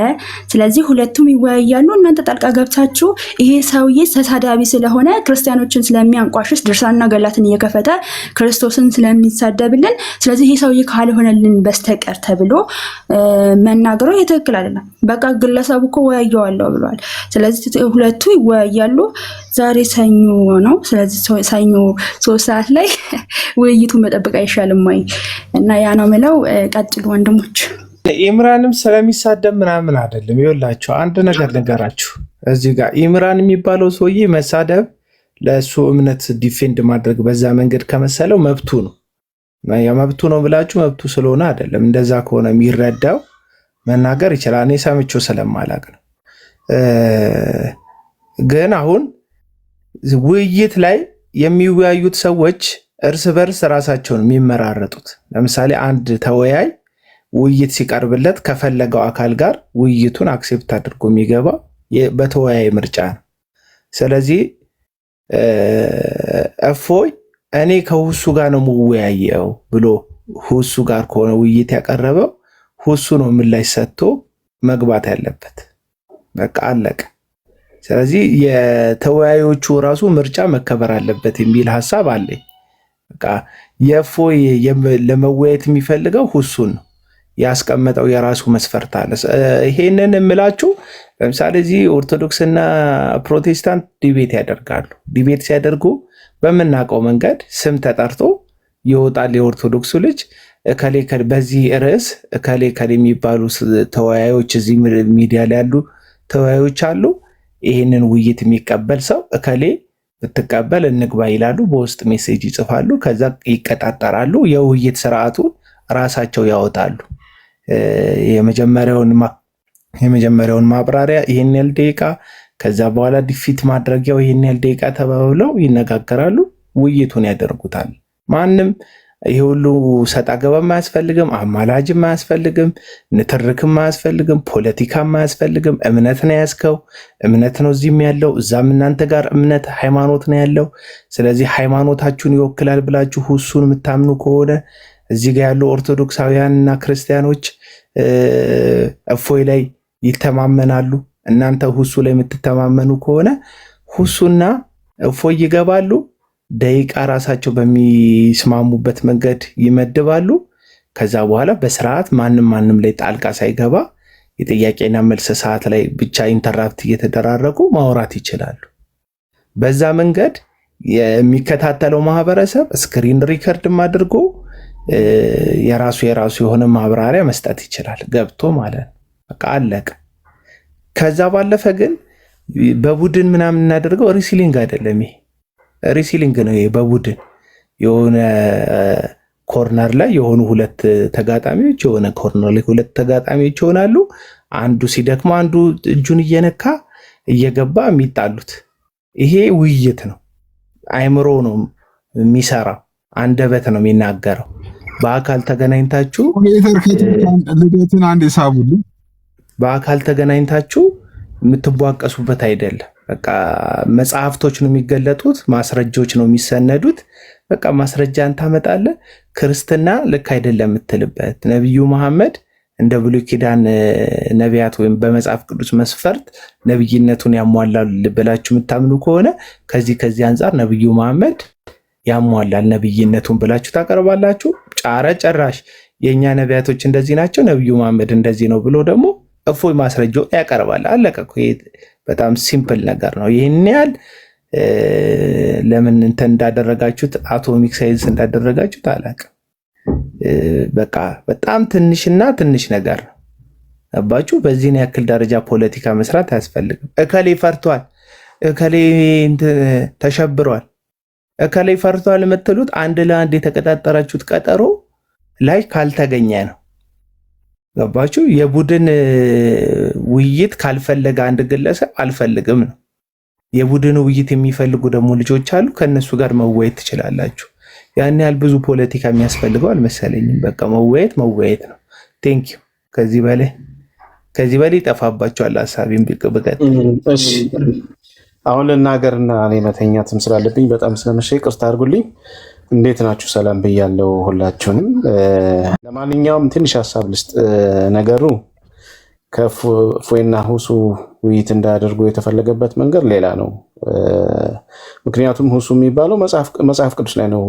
ስለዚህ ሁለቱም ይወያያሉ። እናንተ ጣልቃ ገብታችሁ ይሄ ሰውዬ ተሳዳቢ ስለሆነ ክርስቲያኖችን ስለሚያንቋሽሽ ድርሳንና ገላትን እየከፈተ ክርስቶስን ስለሚሳደብልን ስለዚህ ይሄ ሰውዬ ካልሆነልን በስተቀር ተብሎ መናገሩ ትክክል አይደለም። በቃ ግለሰቡ እኮ ወያየዋለሁ ብሏል። ስለዚህ ሁለቱ ይወያያሉ። ዛሬ ሰኞ ነው። ስለዚህ ሰኞ 3 ሰዓት ላይ ውይይቱ መጠበቅ አይሻልም ወይ? እና ያ ነው ምለው። ቀጥሉ ወንድሞች። ኢምራንም ስለሚሳደብ ምናምን አይደለም። ይኸውላችሁ አንድ ነገር ልንገራችሁ። እዚህ ጋር ኢምራን የሚባለው ሰውዬ መሳደብ ለእሱ እምነት ዲፌንድ ማድረግ በዛ መንገድ ከመሰለው መብቱ ነው። መብቱ ነው ብላችሁ መብቱ ስለሆነ አይደለም። እንደዛ ከሆነ የሚረዳው መናገር ይችላል። እኔ ሰምቼው ስለማላቅ ነው። ግን አሁን ውይይት ላይ የሚወያዩት ሰዎች እርስ በርስ ራሳቸውን የሚመራረጡት። ለምሳሌ አንድ ተወያይ ውይይት ሲቀርብለት ከፈለገው አካል ጋር ውይይቱን አክሴፕት አድርጎ የሚገባ በተወያይ ምርጫ ነው። ስለዚህ እፎይ እኔ ከሁሱ ጋር ነው የምወያየው ብሎ ሁሱ ጋር ከሆነ ውይይት ያቀረበው ሁሱ ነው ምላሽ ሰጥቶ መግባት ያለበት። በቃ አለቀ። ስለዚህ የተወያዮቹ ራሱ ምርጫ መከበር አለበት የሚል ሐሳብ አለኝ። በቃ የእፎይ ለመወያየት የሚፈልገው ሁሱን ነው ያስቀመጠው የራሱ መስፈርት አለ። ይሄንን የምላችሁ ለምሳሌ እዚህ ኦርቶዶክስና ፕሮቴስታንት ዲቤት ያደርጋሉ። ዲቤት ሲያደርጉ በምናውቀው መንገድ ስም ተጠርቶ ይወጣል። የኦርቶዶክሱ ልጅ እከሌ በዚህ ርዕስ እከሌ የሚባሉ ተወያዮች እዚህ ሚዲያ ላይ ያሉ ተወያዮች አሉ። ይህንን ውይይት የሚቀበል ሰው እከሌ ብትቀበል እንግባ ይላሉ። በውስጥ ሜሴጅ ይጽፋሉ። ከዛ ይቀጣጠራሉ። የውይይት ስርዓቱን ራሳቸው ያወጣሉ። የመጀመሪያውን ማብራሪያ ይህን ያህል ደቂቃ፣ ከዛ በኋላ ዲፊት ማድረጊያው ይህን ያህል ደቂቃ ተባብለው ይነጋገራሉ። ውይይቱን ያደርጉታል። ማንም ይህ ሁሉ ሰጣ ገባም አያስፈልግም፣ አማላጅም አያስፈልግም፣ ንትርክም አያስፈልግም፣ ፖለቲካም አያስፈልግም። እምነት ነው ያዝከው፣ እምነት ነው እዚህም ያለው እዛም እናንተ ጋር እምነት ሃይማኖት ነው ያለው። ስለዚህ ሃይማኖታችሁን ይወክላል ብላችሁ ሁሱን የምታምኑ ከሆነ እዚህ ጋር ያሉ ኦርቶዶክሳውያን እና ክርስቲያኖች እፎይ ላይ ይተማመናሉ። እናንተ ሁሱ ላይ የምትተማመኑ ከሆነ ሁሱና እፎይ ይገባሉ። ደቂቃ ራሳቸው በሚስማሙበት መንገድ ይመድባሉ። ከዛ በኋላ በስርዓት ማንም ላይ ጣልቃ ሳይገባ የጥያቄና መልስ ሰዓት ላይ ብቻ ኢንተራፕት እየተደራረጉ ማውራት ይችላሉ። በዛ መንገድ የሚከታተለው ማህበረሰብ ስክሪን ሪከርድም አድርጎ የራሱ የሆነ ማብራሪያ መስጠት ይችላል፣ ገብቶ ማለት ነው። በቃ አለቀ። ከዛ ባለፈ ግን በቡድን ምናምን እናደርገው ሪሲሊንግ አይደለም። ይሄ ሪሲሊንግ ነው። ይሄ በቡድን የሆነ ኮርነር ላይ የሆኑ ሁለት ተጋጣሚዎች የሆነ ኮርነር ላይ ሁለት ተጋጣሚዎች ይሆናሉ። አንዱ ሲደክማ አንዱ እጁን እየነካ እየገባ የሚጣሉት። ይሄ ውይይት ነው። አይምሮ ነው የሚሰራው፣ አንደበት ነው የሚናገረው። በአካል ተገናኝታችሁ ልደትን አንድ ሳቡልኝ በአካል ተገናኝታችሁ የምትቧቀሱበት አይደለም። በቃ መጽሐፍቶች ነው የሚገለጡት፣ ማስረጃዎች ነው የሚሰነዱት። በቃ ማስረጃን ታመጣለህ። ክርስትና ልክ አይደለም የምትልበት ነቢዩ መሐመድ እንደ ብሉይ ኪዳን ነቢያት ወይም በመጽሐፍ ቅዱስ መስፈርት ነብይነቱን ያሟላል ብላችሁ የምታምኑ ከሆነ ከዚህ አንጻር ነቢዩ መሐመድ ያሟላል ነብይነቱን ብላችሁ ታቀርባላችሁ። ጫረ ጨራሽ የኛ ነቢያቶች እንደዚህ ናቸው፣ ነቢዩ መሐመድ እንደዚህ ነው ብሎ ደግሞ እፎይ ማስረጃው ያቀርባል። አለቀ እኮ። በጣም ሲምፕል ነገር ነው። ይህን ያህል ለምን እንትን እንዳደረጋችሁት አቶሚክ ሳይንስ እንዳደረጋችሁት አላውቅም። በቃ በጣም ትንሽና ትንሽ ነገር ነው። አባችሁ በዚህን ያክል ደረጃ ፖለቲካ መስራት አያስፈልግም። እከሌ ፈርቷል፣ እከሌ ተሸብሯል፣ እከሌ ፈርቷል የምትሉት አንድ ለአንድ የተቀጣጠራችሁት ቀጠሮ ላይ ካልተገኘ ነው። ገባችሁ? የቡድን ውይይት ካልፈለገ አንድ ግለሰብ አልፈልግም ነው። የቡድን ውይይት የሚፈልጉ ደግሞ ልጆች አሉ። ከነሱ ጋር መወያየት ትችላላችሁ። ያን ያህል ብዙ ፖለቲካ የሚያስፈልገው አልመሰለኝም። በቃ መወያየት ነው። ቴንክ ዩ። ከዚህ በላይ ይጠፋባቸዋል። ሀሳቤን ብቀጥ እሺ፣ አሁን ልናገርና እኔ መተኛትም ስላለብኝ በጣም ስለመሸ ይቅርታ አድርጉልኝ። እንዴት ናችሁ? ሰላም ብያለሁ ሁላችሁንም። ለማንኛውም ትንሽ ሀሳብ ልስጥ። ነገሩ ከእፎይና ሁሱ ውይይት እንዳያደርጉ የተፈለገበት መንገድ ሌላ ነው። ምክንያቱም ሁሱ የሚባለው መጽሐፍ ቅዱስ ላይ ነው፣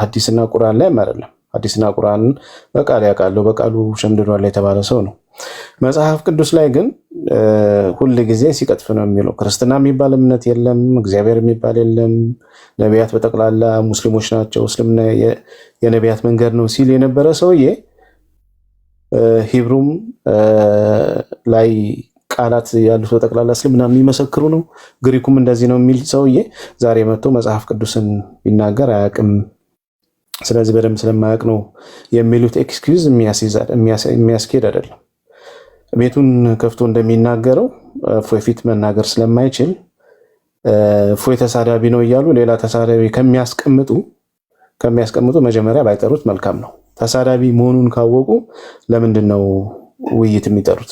ሐዲስና ቁርአን ላይ አይደለም። ሐዲስና ቁርአን በቃል ያውቃለሁ በቃሉ ሸምድዷል የተባለ ሰው ነው። መጽሐፍ ቅዱስ ላይ ግን ሁል ጊዜ ሲቀጥፍ ነው የሚለው። ክርስትና የሚባል እምነት የለም፣ እግዚአብሔር የሚባል የለም፣ ነቢያት በጠቅላላ ሙስሊሞች ናቸው፣ እስልምና የነቢያት መንገድ ነው ሲል የነበረ ሰውዬ ሂብሩም ላይ ቃላት ያሉት በጠቅላላ እስልምና የሚመሰክሩ ነው፣ ግሪኩም እንደዚህ ነው የሚል ሰውዬ ዛሬ መጥቶ መጽሐፍ ቅዱስን ቢናገር አያውቅም፣ ስለዚህ በደንብ ስለማያውቅ ነው የሚሉት ኤክስኪውዝ የሚያስኬድ አይደለም። ቤቱን ከፍቶ እንደሚናገረው እፎይ ፊት መናገር ስለማይችል እፎይ ተሳዳቢ ነው እያሉ ሌላ ተሳዳቢ ከሚያስቀምጡ መጀመሪያ ባይጠሩት መልካም ነው። ተሳዳቢ መሆኑን ካወቁ ለምንድን ነው ውይይት የሚጠሩት?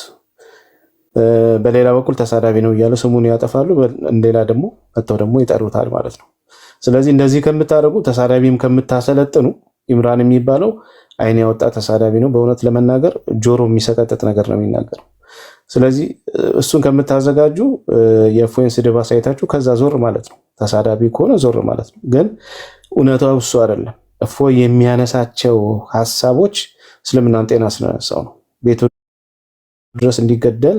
በሌላ በኩል ተሳዳቢ ነው እያሉ ስሙን ያጠፋሉ፣ ሌላ ደግሞ መጥተው ደግሞ ይጠሩታል ማለት ነው። ስለዚህ እንደዚህ ከምታደርጉ ተሳዳቢም ከምታሰለጥኑ፣ ኢምራን የሚባለው አይን ያወጣ ተሳዳቢ ነው። በእውነት ለመናገር ጆሮ የሚሰቀጥጥ ነገር ነው የሚናገረው። ስለዚህ እሱን ከምታዘጋጁ የእፎይን ስድብ አሳይታችሁ ከዛ ዞር ማለት ነው። ተሳዳቢ ከሆነ ዞር ማለት ነው። ግን እውነታው እሱ አይደለም። እፎይ የሚያነሳቸው ሀሳቦች እስልምናን ጤና ስለነሳው ነው። ቤቱ ድረስ እንዲገደል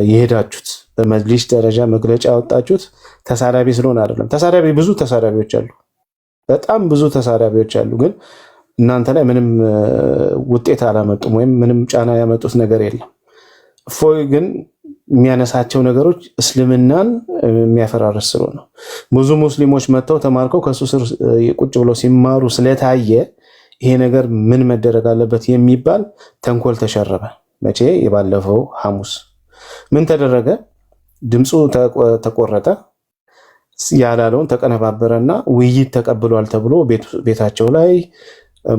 የሄዳችሁት በመጅሊስ ደረጃ መግለጫ ያወጣችሁት ተሳዳቢ ስለሆነ አይደለም። ተሳዳቢ ብዙ ተሳዳቢዎች አሉ፣ በጣም ብዙ ተሳዳቢዎች አሉ። ግን እናንተ ላይ ምንም ውጤት አላመጡም ወይም ምንም ጫና ያመጡት ነገር የለም። እፎይ ግን የሚያነሳቸው ነገሮች እስልምናን የሚያፈራርስ ስለሆነ ብዙ ሙስሊሞች መጥተው ተማርከው ከሱ ስር ቁጭ ብለው ሲማሩ ስለታየ ይሄ ነገር ምን መደረግ አለበት የሚባል ተንኮል ተሸረበ። መቼ? የባለፈው ሐሙስ ምን ተደረገ? ድምፁ ተቆረጠ፣ ያላለውን ተቀነባበረና ውይይት ተቀብሏል ተብሎ ቤታቸው ላይ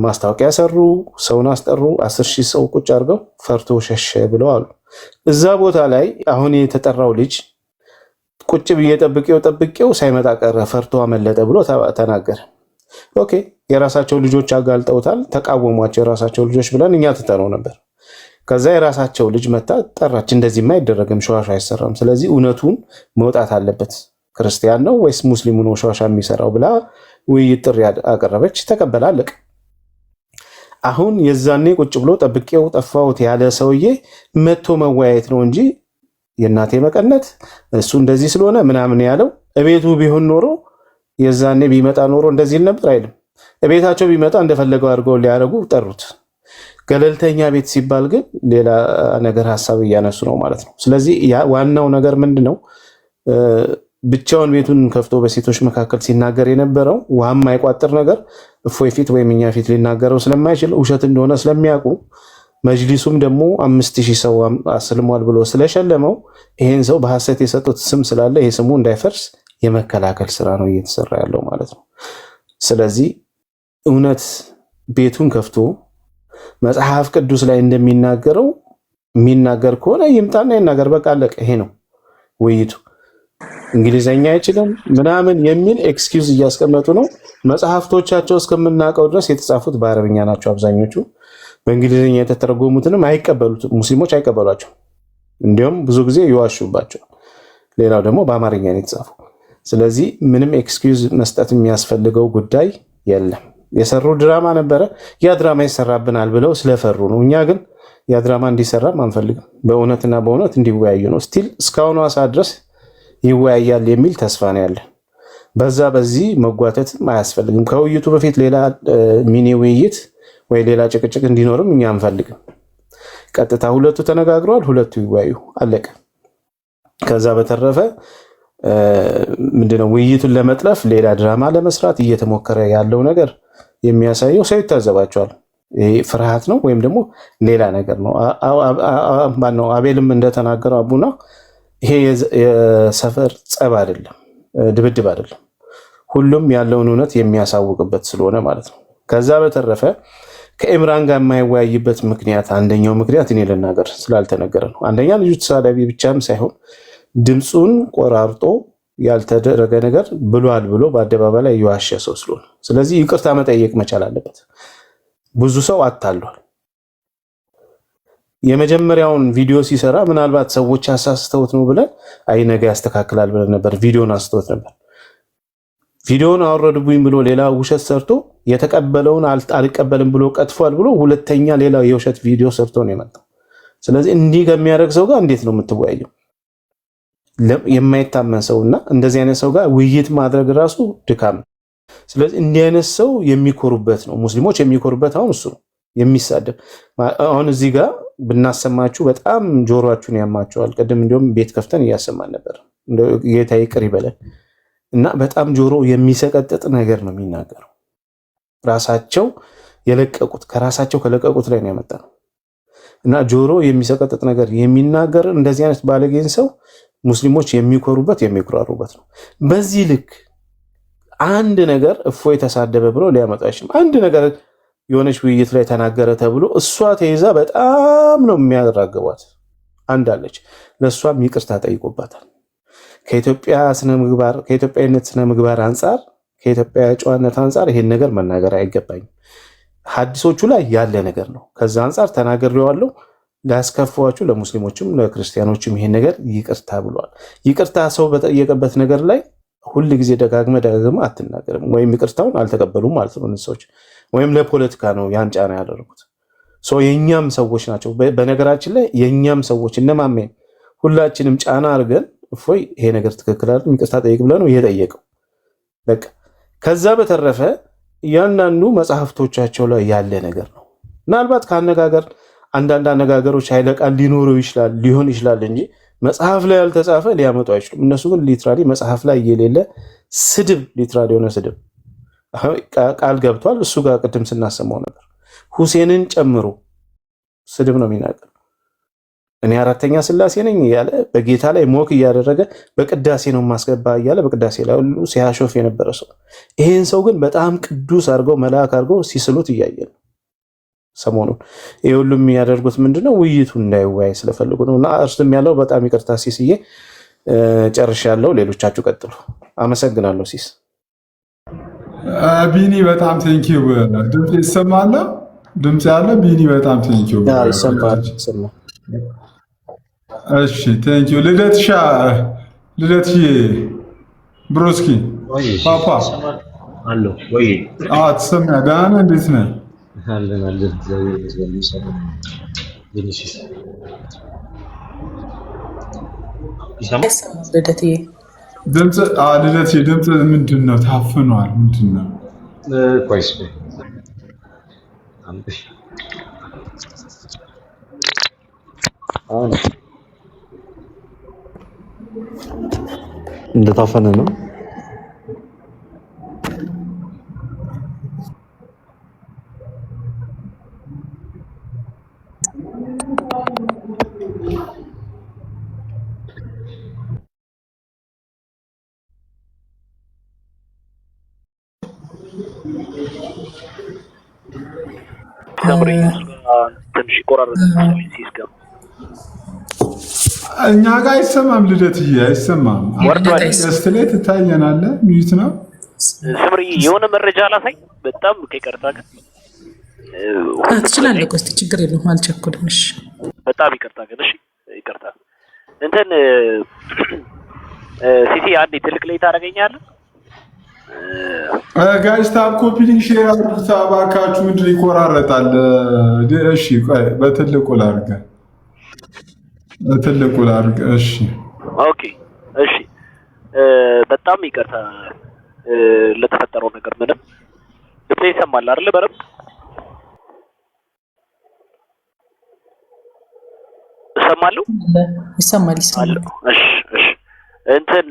ማስታወቂያ ሰሩ፣ ሰውን አስጠሩ። 10,000 ሰው ቁጭ አድርገው ፈርቶ ሸሸ ብለው አሉ። እዛ ቦታ ላይ አሁን የተጠራው ልጅ ቁጭ ብዬ ጠብቄው ሳይመጣ ቀረ፣ ፈርቶ አመለጠ ብሎ ተናገረ። ኦኬ፣ የራሳቸው ልጆች አጋልጠውታል፣ ተቃወሟቸው። የራሳቸው ልጆች ብለን እኛ ትተነው ነበር። ከዛ የራሳቸው ልጅ መታ ጠራች። እንደዚህማ አይደረግም፣ ሸዋሻ አይሰራም። ስለዚህ እውነቱን መውጣት አለበት። ክርስቲያን ነው ወይስ ሙስሊሙ ነው ሸዋሻ የሚሰራው ብላ ውይይት ጥሪ አቀረበች። ተቀበለ፣ አለቀ። አሁን የዛኔ ቁጭ ብሎ ጠብቄው ጠፋሁት ያለ ሰውዬ መጥቶ መወያየት ነው እንጂ የእናቴ መቀነት እሱ እንደዚህ ስለሆነ ምናምን ያለው እቤቱ ቢሆን ኖሮ የዛኔ ቢመጣ ኖሮ እንደዚህ ነበር አይልም። እቤታቸው ቢመጣ እንደፈለገው አድርገው ሊያደርጉ ጠሩት። ገለልተኛ ቤት ሲባል ግን ሌላ ነገር ሀሳብ እያነሱ ነው ማለት ነው። ስለዚህ ዋናው ነገር ምንድነው? ብቻውን ቤቱን ከፍቶ በሴቶች መካከል ሲናገር የነበረው ውሃ የማይቋጥር ነገር እፎይ ፊት ወይም እኛ ፊት ሊናገረው ስለማይችል ውሸት እንደሆነ ስለሚያውቁ መጅሊሱም ደግሞ 5,000 ሰው አስልሟል ብሎ ስለሸለመው ይሄን ሰው በሐሰት የሰጡት ስም ስላለ ይሄ ስሙ እንዳይፈርስ የመከላከል ስራ ነው እየተሰራ ያለው ማለት ነው። ስለዚህ እውነት ቤቱን ከፍቶ መጽሐፍ ቅዱስ ላይ እንደሚናገረው የሚናገር ከሆነ ይምጣና ይናገር። በቃ አለቀ። ይሄ ነው ውይይቱ። እንግሊዘኛ አይችልም ምናምን የሚል ኤክስኪውዝ እያስቀመጡ ነው። መጽሐፍቶቻቸው እስከምናውቀው ድረስ የተጻፉት በአረብኛ ናቸው አብዛኞቹ። በእንግሊዝኛ የተተረጎሙትንም አይቀበሉትም፣ ሙስሊሞች አይቀበሏቸው። እንዲሁም ብዙ ጊዜ ይዋሹባቸው። ሌላው ደግሞ በአማርኛ ነው የተጻፉ። ስለዚህ ምንም ኤክስኪውዝ መስጠት የሚያስፈልገው ጉዳይ የለም። የሰሩ ድራማ ነበረ፣ ያ ድራማ ይሰራብናል ብለው ስለፈሩ ነው። እኛ ግን ያ ድራማ እንዲሰራም አንፈልግም። በእውነትና በእውነት እንዲወያዩ ነው። ስቲል እስካሁኑ ሰዓት ድረስ ይወያያል የሚል ተስፋ ነው ያለን። በዚህ መጓተትም አያስፈልግም። ከውይይቱ በፊት ሌላ ሚኒ ውይይት ወይ ሌላ ጭቅጭቅ እንዲኖርም እኛ አንፈልግም። ቀጥታ ሁለቱ ተነጋግረዋል፣ ሁለቱ ይወያዩ፣ አለቀ። ከዛ በተረፈ ምንድነው ውይይቱን ለመጥለፍ ሌላ ድራማ ለመስራት እየተሞከረ ያለው ነገር የሚያሳየው ሰው ይታዘባቸዋል። ይሄ ፍርሃት ነው ወይም ደግሞ ሌላ ነገር ነው። ማነው አቤልም እንደተናገረው አቡና ይሄ የሰፈር ጸብ አይደለም፣ ድብድብ አይደለም። ሁሉም ያለውን እውነት የሚያሳውቅበት ስለሆነ ማለት ነው። ከዛ በተረፈ ከኢምራን ጋር የማይወያይበት ምክንያት አንደኛው ምክንያት እኔ ልናገር ስላልተነገረ ነው። አንደኛ ልጁ ተሳዳቢ ብቻም ሳይሆን ድምፁን ቆራርጦ ያልተደረገ ነገር ብሏል ብሎ በአደባባይ ላይ የዋሸ ሰው ስለሆነ፣ ስለዚህ ይቅርታ መጠየቅ መቻል አለበት። ብዙ ሰው አታሏል። የመጀመሪያውን ቪዲዮ ሲሰራ ምናልባት ሰዎች አሳስተውት ነው ብለን አይ ነገ ያስተካክላል ብለን ነበር። ቪዲዮን አስተውት ነበር። ቪዲዮን አወረዱብኝ ብሎ ሌላ ውሸት ሰርቶ የተቀበለውን አልቀበልም ብሎ ቀጥፏል ብሎ ሁለተኛ ሌላ የውሸት ቪዲዮ ሰርቶ ነው የመጣው። ስለዚህ እንዲህ ከሚያደርግ ሰው ጋር እንዴት ነው የምትወያየው? የማይታመን ሰውና እንደዚህ አይነት ሰው ጋር ውይይት ማድረግ ራሱ ድካም። ስለዚህ እንዲህ አይነት ሰው የሚኮሩበት ነው፣ ሙስሊሞች የሚኮሩበት አሁን እሱ ነው። የሚሳደብ አሁን እዚህ ጋር ብናሰማችሁ በጣም ጆሮአችሁን ያማችኋል። ቅድም እንዲሁም ቤት ከፍተን እያሰማን ነበር። ጌታ ይቅር ይበለን እና በጣም ጆሮ የሚሰቀጥጥ ነገር ነው የሚናገረው። ራሳቸው የለቀቁት ከራሳቸው ከለቀቁት ላይ ነው ያመጣነው እና ጆሮ የሚሰቀጥጥ ነገር የሚናገር እንደዚህ አይነት ባለጌን ሰው ሙስሊሞች የሚኮሩበት የሚኩራሩበት ነው። በዚህ ልክ አንድ ነገር እፎይ ተሳደበ ብሎ ሊያመጣ አይችልም። አንድ ነገር የሆነች ውይይት ላይ ተናገረ ተብሎ እሷ ተይዛ በጣም ነው የሚያራግቧት። አንዳለች ለእሷም ይቅርታ ጠይቆባታል። ከኢትዮጵያ ስነ ምግባር ከኢትዮጵያዊነት ስነ ምግባር አንጻር ከኢትዮጵያ ጨዋነት አንጻር ይሄን ነገር መናገር አይገባኝም። ሐዲሶቹ ላይ ያለ ነገር ነው። ከዛ አንጻር ተናግሬዋለሁ። ላስከፋችሁ ለሙስሊሞችም ለክርስቲያኖችም ይሄን ነገር ይቅርታ ብሏል። ይቅርታ ሰው በጠየቀበት ነገር ላይ ሁል ጊዜ ደጋግመ አትናገርም። ወይም ይቅርታውን አልተቀበሉም ማለት ነው ሰዎች፣ ወይም ለፖለቲካ ነው ያን ጫና ያደረጉት። የኛም ሰዎች ናቸው። በነገራችን ላይ የኛም ሰዎች እነማሜ ሁላችንም ጫና አድርገን እፎይ ይሄ ነገር ትክክል አይደለም ይቅርታ ጠይቅ ብለ ነው የጠየቀው። በቃ ከዛ በተረፈ እያንዳንዱ መጽሐፍቶቻቸው ላይ ያለ ነገር ነው። ምናልባት ከአነጋገር አንዳንድ አነጋገሮች ኃይለ ቃል ሊኖረው ይችላል ሊሆን ይችላል እንጂ መጽሐፍ ላይ ያልተጻፈ ሊያመጡ አይችሉም። እነሱ ግን ሊትራሊ መጽሐፍ ላይ የሌለ ስድብ፣ ሊትራሊ የሆነ ስድብ ቃል ገብቷል። እሱ ጋር ቅድም ስናሰማው ነበር። ሁሴንን ጨምሮ ስድብ ነው የሚናገር። እኔ አራተኛ ስላሴ ነኝ እያለ በጌታ ላይ ሞክ እያደረገ በቅዳሴ ነው ማስገባ እያለ በቅዳሴ ላይ ሁሉ ሲያሾፍ የነበረ ሰው። ይሄን ሰው ግን በጣም ቅዱስ አድርገው መልአክ አድርገው ሲስሉት እያየን ሰሞኑን። ይሄ ሁሉ የሚያደርጉት ምንድነው? ውይይቱ እንዳይወያይ ስለፈልጉ ነው። እና እርሱም ያለው በጣም ይቅርታ ሲስዬ ጨርሻለሁ። ሌሎቻችሁ ቀጥሉ። አመሰግናለሁ። ሲስ ቢኒ በጣም ቴንኪው። ድምጽ ይሰማል? ድምጽ ያለ ቢኒ በጣም ቴንኪው። ይሰማል። እሺ ቴንኪው። ልደትሽ ብሮስኪ ፓፓ አሎ ወይ ትሰማ? ደህና ነህ? እንዴት ነህ? ድምፅ ምንድን ነው? ታፍኗል። ምንድን ነው? እንደታፈነ ነው። ትንሽ ይቆራረጣል ሲስገባ እኛ ጋር አይሰማም። ልደትዬ አይሰማም። ገስት ላይ ትታየናለህ። ሚዩት ነው። ስምሪ የሆነ መረጃ ላሳይ። በጣም ከይቅርታ ግን ትችላለህ። ቆስቲ ችግር የለውም አልቸኩልም። እሺ በጣም ይቅርታ ግን እሺ ይቅርታ። እንትን ሲሲ አንዴ ትልቅ ላይ ታደርገኛለህ። ጋይስ ታፕ ኮፒ ሊንክ ሼር አድርጉት እባካችሁ። ምንድን ይቆራረጣል? እሺ ቆይ በትልቁ ላድርግ። እሺ ኦኬ እሺ። በጣም ይቅርታ ለተፈጠረው ነገር። ምንም ድምጼ ይሰማል አይደል? በረም ይሰማል። እሺ እንትን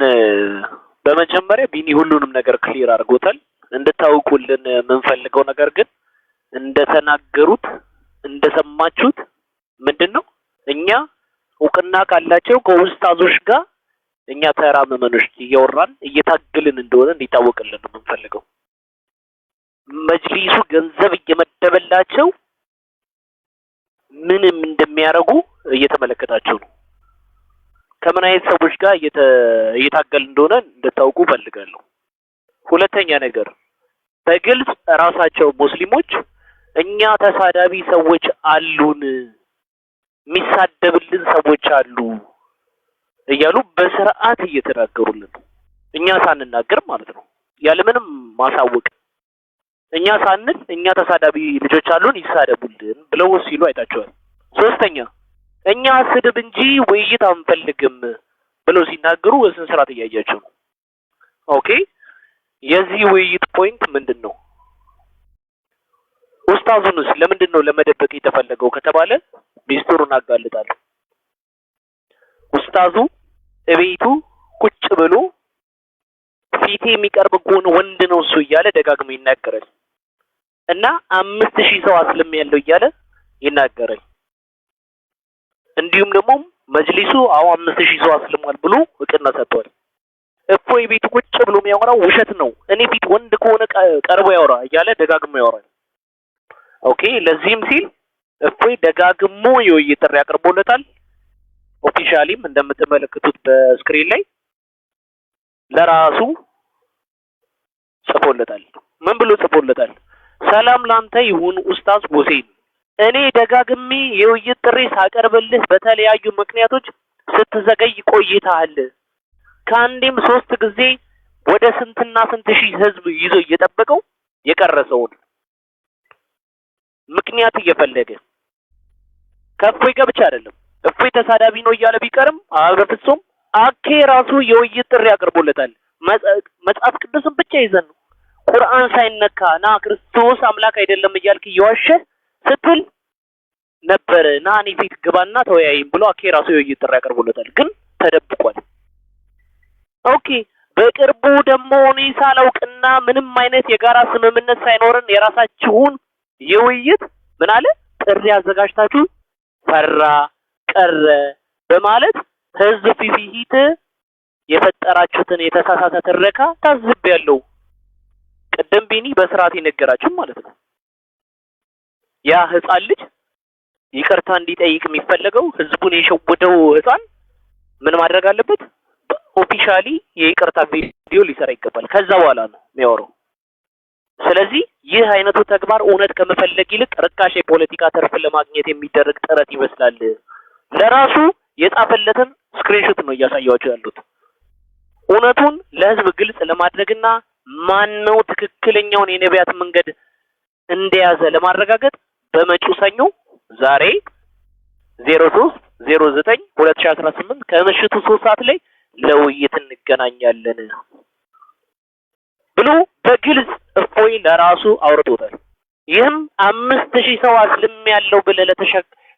በመጀመሪያ ቢኒ ሁሉንም ነገር ክሊር አድርጎታል። እንድታውቁልን የምንፈልገው ነገር ግን እንደተናገሩት እንደሰማችሁት ምንድነው እኛ እውቅና ካላቸው ከኡስታዞች ጋር እኛ ተራ መመኖች እያወራን እየታገልን እንደሆነ እንዲታወቅልን ነው የምንፈልገው። መጅሊሱ ገንዘብ እየመደበላቸው ምንም እንደሚያደርጉ እየተመለከታቸው ነው። ከምን አይነት ሰዎች ጋር እየታገል እንደሆነ እንድታውቁ ፈልጋለሁ። ሁለተኛ ነገር በግልጽ ራሳቸው ሙስሊሞች እኛ ተሳዳቢ ሰዎች አሉን፣ የሚሳደብልን ሰዎች አሉ እያሉ በስርዓት እየተናገሩልን እኛ ሳንናገር ማለት ነው፣ ያለምንም ማሳወቅ እኛ ሳንል እኛ ተሳዳቢ ልጆች አሉን ይሳደቡልን ብለው ሲሉ አይታቸዋል። ሶስተኛ እኛ ስድብ እንጂ ውይይት አንፈልግም ብለው ሲናገሩ በስነ ስርዓት እያያቸው ነው። ኦኬ የዚህ ውይይት ፖይንት ምንድነው? ኡስታዙንስ ለምንድነው ለመደበቅ የተፈለገው ከተባለ ሚስጥሩን አጋልጣለሁ። ኡስታዙ እቤቱ ቁጭ ብሎ ፊቴ የሚቀርብ ከሆነ ወንድ ነው እሱ እያለ ደጋግሞ ይናገራል እና 5000 ሰው አስልም ያለው እያለ ይናገራል። እንዲሁም ደግሞ መጅሊሱ 5000 ሰው አስልሟል ብሎ እቅና ሰጥቷል። እፎይ ቤቱ ቁጭ ብሎ የሚያወራው ውሸት ነው፣ እኔ ፊት ወንድ ከሆነ ቀርቦ ያወራ እያለ ደጋግሞ ያወራል። ኦኬ ለዚህም ሲል እፎይ ደጋግሞ የውይይት ጥሪ አቅርቦለታል። ኦፊሻሊም እንደምትመለከቱት በስክሪን ላይ ለራሱ ጽፎለታል። ምን ብሎ ጽፎለታል? ሰላም ላንተ ይሁን ኡስታዝ ሁሴን፣ እኔ ደጋግሜ የውይይት ጥሪ ሳቀርብልህ በተለያዩ ምክንያቶች ስትዘገይ ቆይተሃል። ከአንዴም 3 ጊዜ ወደ ስንትና ስንት ሺህ ህዝብ ይዞ እየጠበቀው የቀረሰውን ምክንያት እየፈለገ ከእፎይ ጋር ብቻ አይደለም እፎይ ተሳዳቢ ነው እያለ ቢቀርም በፍጹም አኬ ራሱ የውይይት ጥሪ አቅርቦለታል። መጽሐፍ ቅዱስን ብቻ ይዘን ነው ቁርአን ሳይነካ ና ክርስቶስ አምላክ አይደለም እያልክ እየዋሸ ስትል ነበር። ና እኔ ፊት ግባና ተወያይም ብሎ አኬ ራሱ የውይይት ጥሪ አቅርቦለታል፣ ግን ተደብቋል። ኦኬ በቅርቡ ደግሞ እኔ ሳላውቅና ምንም አይነት የጋራ ስምምነት ሳይኖርን የራሳችሁን የውይይት ምን አለ ጥሪ አዘጋጅታችሁ ፈራ ቀረ በማለት ህዝብ ፊት የፈጠራችሁትን የተሳሳተ ትረካ ታዝቤያለሁ። ቅድም ቢኒ በስርዓት የነገራችሁ ማለት ነው። ያ ህፃን ልጅ ይቅርታ እንዲጠይቅ የሚፈለገው ህዝቡን የሸወደው ህፃን ምን ማድረግ አለበት? ኦፊሻሊ የይቅርታ ቪዲዮ ሊሰራ ይገባል። ከዛ በኋላ ነው የሚያወራው። ስለዚህ ይህ አይነቱ ተግባር እውነት ከመፈለግ ይልቅ ርካሽ የፖለቲካ ትርፍ ለማግኘት የሚደረግ ጥረት ይመስላል። ለራሱ የጻፈለትን ስክሪንሾት ነው እያሳያቸው ያሉት። እውነቱን ለህዝብ ግልጽ ለማድረግና ማነው ትክክለኛውን የነቢያት መንገድ እንደያዘ ለማረጋገጥ በመጪው ሰኞ ዛሬ 03/09/2018 ከምሽቱ 3 ሰዓት ላይ ለውይይት እንገናኛለን ብሎ በግልጽ እፎይ ለራሱ አውርዶታል። ይህም 5000 ሰው አስልም ያለው ብለህ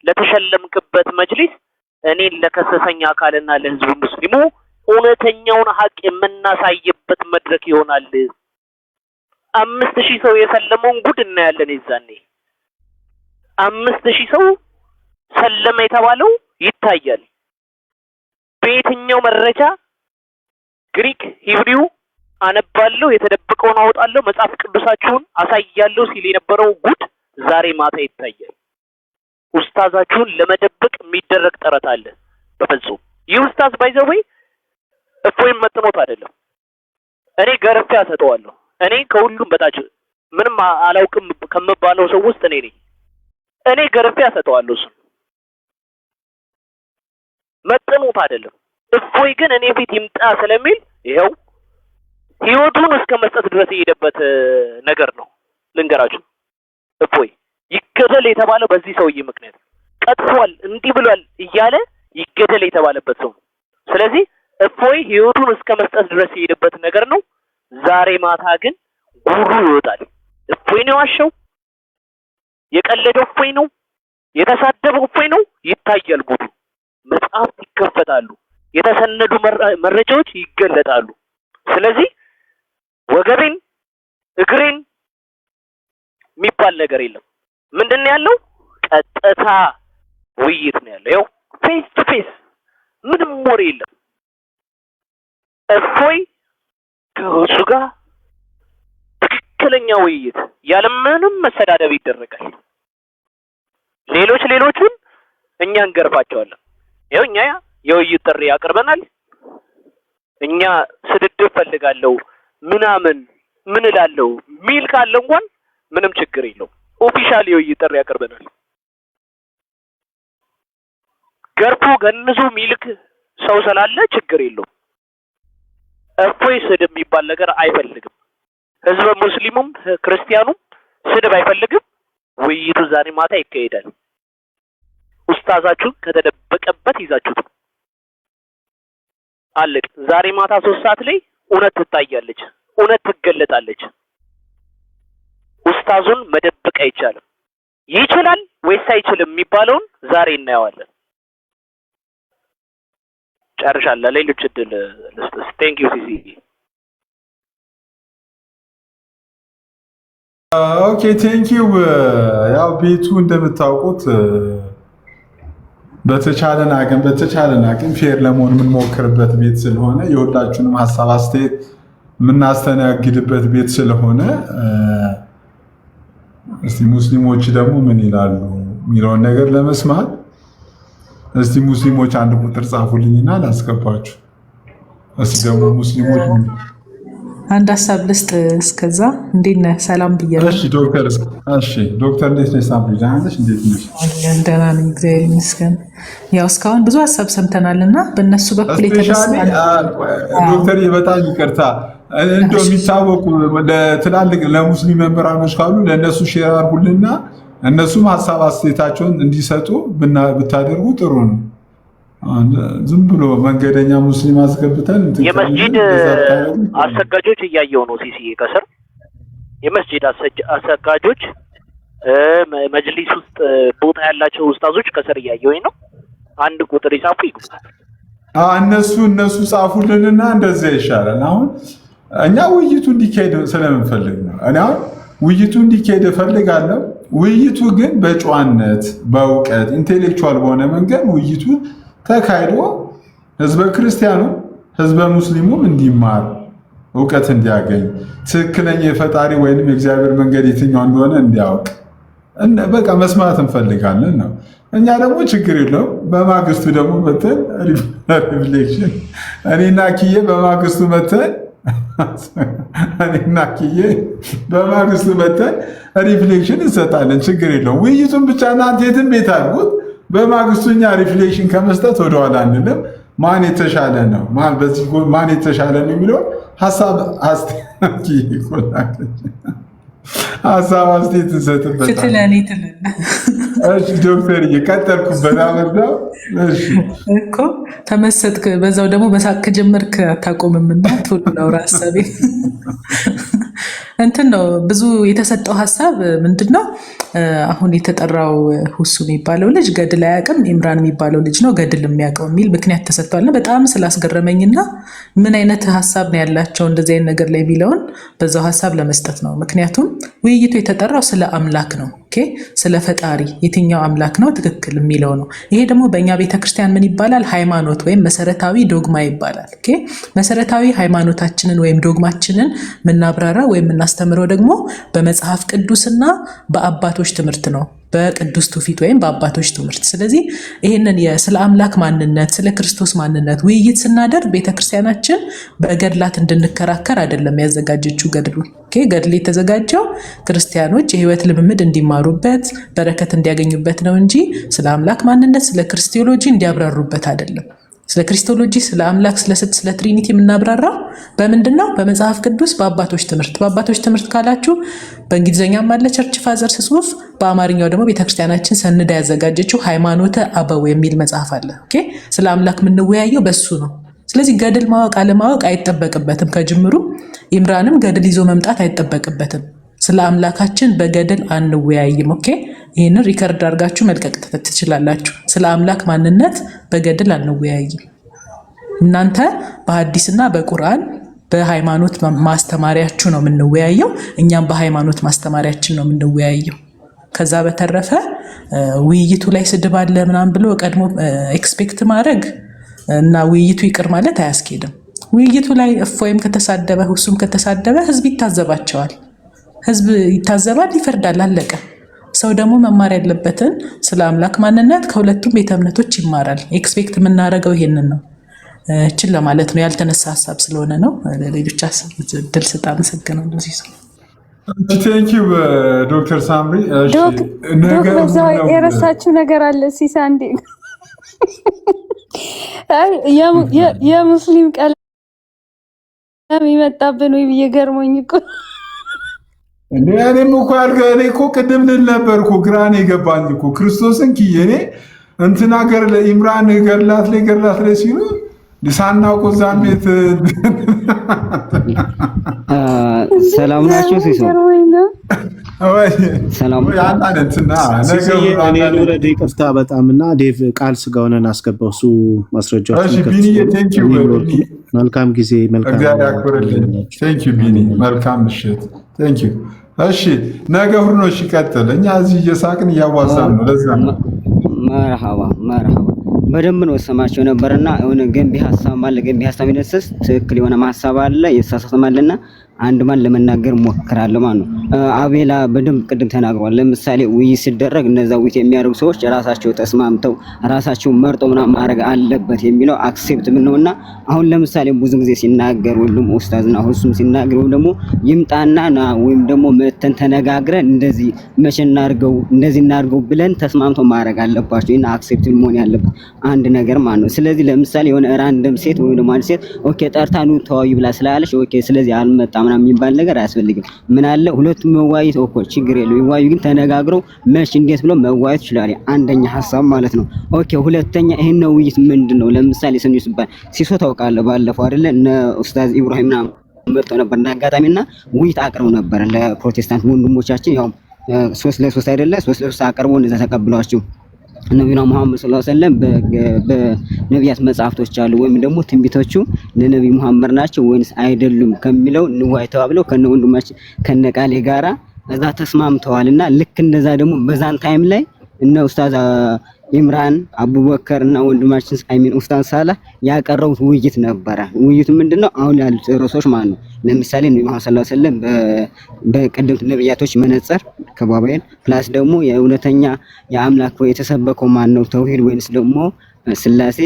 ለተሸለምክበት መጅሊስ እኔን ለከሰሰኛ አካልና ለህዝቡ ሙስሊሙ እውነተኛውን ሀቅ የምናሳይበት መድረክ ይሆናል። 5000 ሰው የሰለመውን ጉድ እናያለን። ይዛኔ 5000 ሰው ሰለመ የተባለው ይታያል። በየትኛው መረጃ ግሪክ ሂብሪው አነባለሁ የተደበቀውን አወጣለሁ መጽሐፍ ቅዱሳችሁን አሳያለሁ ሲል የነበረው ጉድ ዛሬ ማታ ይታያል። ኡስታዛችሁን ለመደበቅ የሚደረግ ጥረት አለ። በፍጹም ይህ ኡስታዝ ባይዘዌ እፎይም መጥኖት አይደለም። እኔ ገርፌ አሰጠዋለሁ። እኔ ከሁሉም በታች ምንም አላውቅም ከመባለው ሰው ውስጥ እኔ ነኝ። እኔ ገርፌ አሰጠዋለሁ። እሱ መጥኖት አይደለም። እፎይ ግን እኔ ፊት ይምጣ ስለሚል ይሄው ህይወቱን እስከ መስጠት ድረስ የሄደበት ነገር ነው። ልንገራችሁ፣ እፎይ ይገደል የተባለው በዚህ ሰውዬ ምክንያት ቀጥፏል፣ እንዲህ ብሏል እያለ ይገደል የተባለበት ሰው። ስለዚህ እፎይ ህይወቱን እስከ መስጠት ድረስ የሄደበት ነገር ነው። ዛሬ ማታ ግን ጉሩ ይወጣል። እፎይ ነው ዋሸው፣ የቀለደው እፎይ ነው፣ የተሳደበው እፎይ ነው። ይታያል ጉዱ። መጽሐፍት ይከፈታሉ፣ የተሰነዱ መረጃዎች ይገለጣሉ። ስለዚህ ወገቤን እግሬን የሚባል ነገር የለም። ምንድነው ያለው? ቀጥታ ውይይት ነው ያለው። ያው ፌስ ቱ ፌስ ምንም ወሬ የለም። እፎይ ከእሱ ጋር ትክክለኛ ውይይት ያለምንም መሰዳደብ ይደረጋል። ሌሎቹን እኛ እንገርፋቸዋለን። ያው እኛ የውይይት ጥሪ አቅርበናል። እኛ ስድድብ ፈልጋለሁ ምናምን ምን እላለሁ ሚል ካለ እንኳን ምንም ችግር የለው። ኦፊሻሊ የውይይት ጥሪ አቅርበናል። ገርፎ ገንዞ ሚልክ ሰው ስላለ ችግር የለው። እፎይ ስድብ የሚባል ነገር አይፈልግም። ህዝበ ሙስሊሙም ክርስቲያኑም ስድብ አይፈልግም። ውይይቱ ዛሬ ማታ ይካሄዳል። ኡስታዛችሁን ከተደበቀበት ይዛችሁት አለቅ። ዛሬ ማታ 3 ሰዓት ላይ እውነት ትታያለች፣ እውነት ትገለጣለች። ኡስታዙን መደበቅ አይቻልም። ይችላል ወይስ አይችልም የሚባለውን ዛሬ እናየዋለን። ጨርሻለሁ። ሌሎች እድል ልስጥስ። ቴንክ ዩ ሲሲ። ኦኬ ቴንክ ዩ። ያው ቤቱ እንደምታውቁት በተቻለን አቅም ፌር ለመሆን የምንሞክርበት ቤት ስለሆነ የሁላችሁንም ሀሳብ አስተያየት የምናስተናግድበት ቤት ስለሆነ እስቲ ሙስሊሞች ደግሞ ምን ይላሉ የሚለውን ነገር ለመስማት እስቲ ሙስሊሞች አንድ ቁጥር ጻፉልኝና ላስገባችሁ። እስቲ ደግሞ ሙስሊሞች አንድ ሀሳብ ልስጥ። እስከዛ እንዴት ነህ? ሰላም ብያለሁ። እሺ ዶክተር። እሺ ዶክተር እንዴት ነሽ? ሳምሪ ጃንሽ እንዴት ነሽ? ደህና ነኝ እግዚአብሔር ይመስገን። ያው እስካሁን ብዙ ሀሳብ ሰምተናልና በእነሱ በኩል የተነሳ ዶክተር በጣም ይቅርታ እንደው የሚታወቁ ለትላልቅ ለሙስሊም መምህራኖች ካሉ ለእነሱ ሼር አድርጉልና እነሱም ሀሳብ አስተያየታቸውን እንዲሰጡ ብታደርጉ ጥሩ ነው። ዝም ብሎ መንገደኛ ሙስሊም አስገብተን የመስጂድ አሰጋጆች እያየው ነው። ሲሲ ከስር የመስጂድ አሰጋጆች መጅሊስ ውስጥ ቦታ ያላቸው ኡስታዞች ከስር እያየውኝ ነው። አንድ ቁጥር ይጻፉ ይጉታል። እነሱ ጻፉልንና እንደዚያ ይሻላል። አሁን እኛ ውይይቱ እንዲካሄድ ስለምንፈልግ ነው። እኔ አሁን ውይይቱ እንዲካሄድ እፈልጋለሁ። ውይይቱ ግን በጨዋነት በእውቀት ኢንቴሌክቹዋል በሆነ መንገድ ውይይቱ ተካሂዶ ህዝበ ክርስቲያኑ ህዝበ ሙስሊሙም እንዲማር እውቀት እንዲያገኝ ትክክለኛ የፈጣሪ ወይንም የእግዚአብሔር መንገድ የትኛው እንደሆነ እንዲያውቅ በቃ መስማት እንፈልጋለን ነው። እኛ ደግሞ ችግር የለውም። በማግስቱ ደግሞ መተን ሪፍሌክሽን እኔና ኪዬ በማግስቱ መተን ሪፍሌክሽን እንሰጣለን። ችግር የለውም። ውይይቱን ብቻ እናንተ የትም ቤት አድርጉት። በማግስቱ እኛ ሪፍሌክሽን ከመስጠት ወደኋላ አንልም። ማን የተሻለ ነው ማን የተሻለ ነው የሚለው ሀሳብ አስተያየት እንሰጥበታለን። ዶክተር እየቀጠልኩበት አመጣው እኮ ተመሰጥክ። በዛው ደግሞ መሳቅ ከጀመርክ አታቆምምና ቶሎ ነው ሀሳቤ እንትን ነው። ብዙ የተሰጠው ሀሳብ ምንድን ነው? አሁን የተጠራው ሁሱ የሚባለው ልጅ ገድል አያውቅም፣ ኢምራን የሚባለው ልጅ ነው ገድል የሚያውቀው የሚል ምክንያት ተሰጥቷልና በጣም ስላስገረመኝና ምን አይነት ሀሳብ ነው ያላቸው እንደዚህ አይነት ነገር ላይ የሚለውን በዛው ሀሳብ ለመስጠት ነው። ምክንያቱም ውይይቱ የተጠራው ስለ አምላክ ነው። ስለ ፈጣሪ የትኛው አምላክ ነው ትክክል የሚለው ነው። ይሄ ደግሞ በእኛ ቤተክርስቲያን ምን ይባላል? ሃይማኖት ወይም መሰረታዊ ዶግማ ይባላል። መሰረታዊ ሃይማኖታችንን ወይም ዶግማችንን የምናብራራው ወይም የምናስተምረው ደግሞ በመጽሐፍ ቅዱስና በአባቶች ትምህርት ነው፣ በቅዱስ ትውፊት ወይም በአባቶች ትምህርት። ስለዚህ ይህንን ስለ አምላክ ማንነት ስለ ክርስቶስ ማንነት ውይይት ስናደርግ ቤተክርስቲያናችን በገድላት እንድንከራከር አይደለም ያዘጋጀችው። ገድል የተዘጋጀው ክርስቲያኖች የህይወት ልምምድ እንዲማሩበት በረከት እንዲያገኙበት ነው እንጂ ስለ አምላክ ማንነት ስለ ክርስቶሎጂ እንዲያብራሩበት አይደለም። ስለ ክርስቶሎጂ ስለ አምላክ ስለ ትሪኒቲ የምናብራራው በምንድን ነው? በመጽሐፍ ቅዱስ በአባቶች ትምህርት። በአባቶች ትምህርት ካላችሁ በእንግሊዝኛም አለ ቸርች ፋዘርስ ጽሑፍ፣ በአማርኛው ደግሞ ቤተክርስቲያናችን ሰንዳ ያዘጋጀችው ሃይማኖተ አበው የሚል መጽሐፍ አለ። ስለ አምላክ የምንወያየው በሱ ነው። ስለዚህ ገድል ማወቅ አለማወቅ አይጠበቅበትም። ከጅምሩ ኢምራንም ገድል ይዞ መምጣት አይጠበቅበትም። ስለ አምላካችን በገድል አንወያይም። ይህንን ሪከርድ አድርጋችሁ መልቀቅ ትችላላችሁ። ስለ አምላክ ማንነት በገድል አንወያይም። እናንተ በሐዲስና በቁርአን በሃይማኖት ማስተማሪያችሁ ነው የምንወያየው፣ እኛም በሃይማኖት ማስተማሪያችን ነው የምንወያየው። ከዛ በተረፈ ውይይቱ ላይ ስድብ አለ ምናምን ብሎ ቀድሞ ኤክስፔክት ማድረግ እና ውይይቱ ይቅር ማለት አያስኬድም። ውይይቱ ላይ እፎይም ከተሳደበ ሁሱም ከተሳደበ ህዝብ ይታዘባቸዋል። ህዝብ ይታዘባል፣ ይፈርዳል፣ አለቀ። ሰው ደግሞ መማር ያለበትን ስለ አምላክ ማንነት ከሁለቱም ቤተ እምነቶች ይማራል። ኤክስፔክት የምናደርገው ይሄንን ነው። እችን ለማለት ነው። ያልተነሳ ሀሳብ ስለሆነ ነው። ለሌሎች ሀሳብ ድል ስጥ። አመሰግናለሁ። ቴንኪው ዶክተር ሳምሪ። የረሳችው ነገር አለ ሲሳ እንዴ የሙስሊም ቀለም ይመጣብን ወይ ብዬ ገርሞኝ እኮ እኔም እኮ እኔ እኮ ቅድም ልል ነበር እኮ ግራኔ የገባኝ እኮ ክርስቶስን ክዬ እኔ እንትና ኢምራን ገድላት ላይ ሲሉ ሳናውቀው እዛም ቤት ሰላም ናቸው ሲሱ እኔ ልውረድ ይቅርታ በጣም እና ዴቭ ቃል ስጋ ሆነን አስገባው እሱ ማስረጃዎች መልካም ጊዜ መልካም ምሽት። እሺ ነገ እሑድ ነው። እሺ ቀጥል። እኛ እዚህ እየሳቅን እያዋሳን ነው። ለዛ መርሐባ በደንብ ነው ሰማቸው ነበርና የሆነ ገንቢ ሀሳብ አለ። ገንቢ ሀሳብ ይነስስ ትክክል የሆነ ሀሳብ አለ። የተሳሳተማልና አንድ ማን ለመናገር ሞክራለሁ ማለት ነው። አቤላ በደንብ ቅድም ተናግሯል። ለምሳሌ ውይይት ሲደረግ እነዛ ውይይት የሚያደርጉ ሰዎች ራሳቸው ተስማምተው ራሳቸው መርጠው ምናምን ማድረግ አለበት የሚለው አክሴፕት ምን ነውና አሁን ለምሳሌ ብዙ ጊዜ ሲናገር ሁሉም ኡስታዝና ሁሱም ሲናገር ወይም ደግሞ ይምጣና ወይም ደግሞ መተን ተነጋግረን እንደዚህ መቼ እናድርገው እንደዚህ እናድርገው ብለን ተስማምተው ማድረግ አለባቸው። እና አክሴፕት መሆን ያለበት አንድ ነገር ማለት ነው። ስለዚህ ለምሳሌ የሆነ ራንደም ሴት ወይም ደግሞ አንድ ሴት ኦኬ ጠርታኑ ተዋዩ ብላ ስላለች ኦኬ ስለዚህ አልመጣም ምናምን የሚባል ነገር አያስፈልግም። ምን አለ ሁለቱም መዋየት ኦኬ ችግር የለው ይዋዩ፣ ግን ተነጋግረው መች እንዴት ብሎ መዋየት ይችላል። አንደኛ ሀሳብ ማለት ነው። ኦኬ ሁለተኛ ይሄን ነው ውይይት ምንድነው? ለምሳሌ ሰኞ ሲባል ሲሶ ታውቃለህ፣ ባለፈው አይደለ እነ ኡስታዝ ኢብራሂምና መጥተው ነበር እና አጋጣሚና ውይይት አቅርበው ነበር ለፕሮቴስታንት ወንድሞቻችን ያው 3 አይደለ 3 አቅርበው እንደዛ ተቀብሏቸው ነብዩና መሐመድ ሰለላሁ ዐለይሂ ወሰለም በነቢያት መጽሐፍቶች አሉ ወይም ደግሞ ትንቢቶቹ ለነብዩ መሐመድ ናቸው ወይስ አይደሉም ከሚለው ንዋይ ተባብለው ከነ ወንድማችን ከነቃሌ ጋራ እዛ ተስማምተዋልና ልክ እንደዛ ደግሞ በዛን ታይም ላይ እነ ኡስታዝ ኢምራን አቡበከር እና ወንድማችን ኡስታዝ ሳላህ ያቀረቡት ውይይት ነበረ። ውይይቱ ምንድነው? አሁን ያሉት ርዕሶች ማለት ነው። ለምሳሌ ነብዩ መሐመድ ሰለላሁ ዐለይሂ ወሰለም በቀደምት ነብያቶች መነጽር ከባባይን ፕላስ ደግሞ የእውነተኛ የአምላክ የተሰበከው ማን ነው ተውሂድ ወይንስ ደግሞ ስላሴ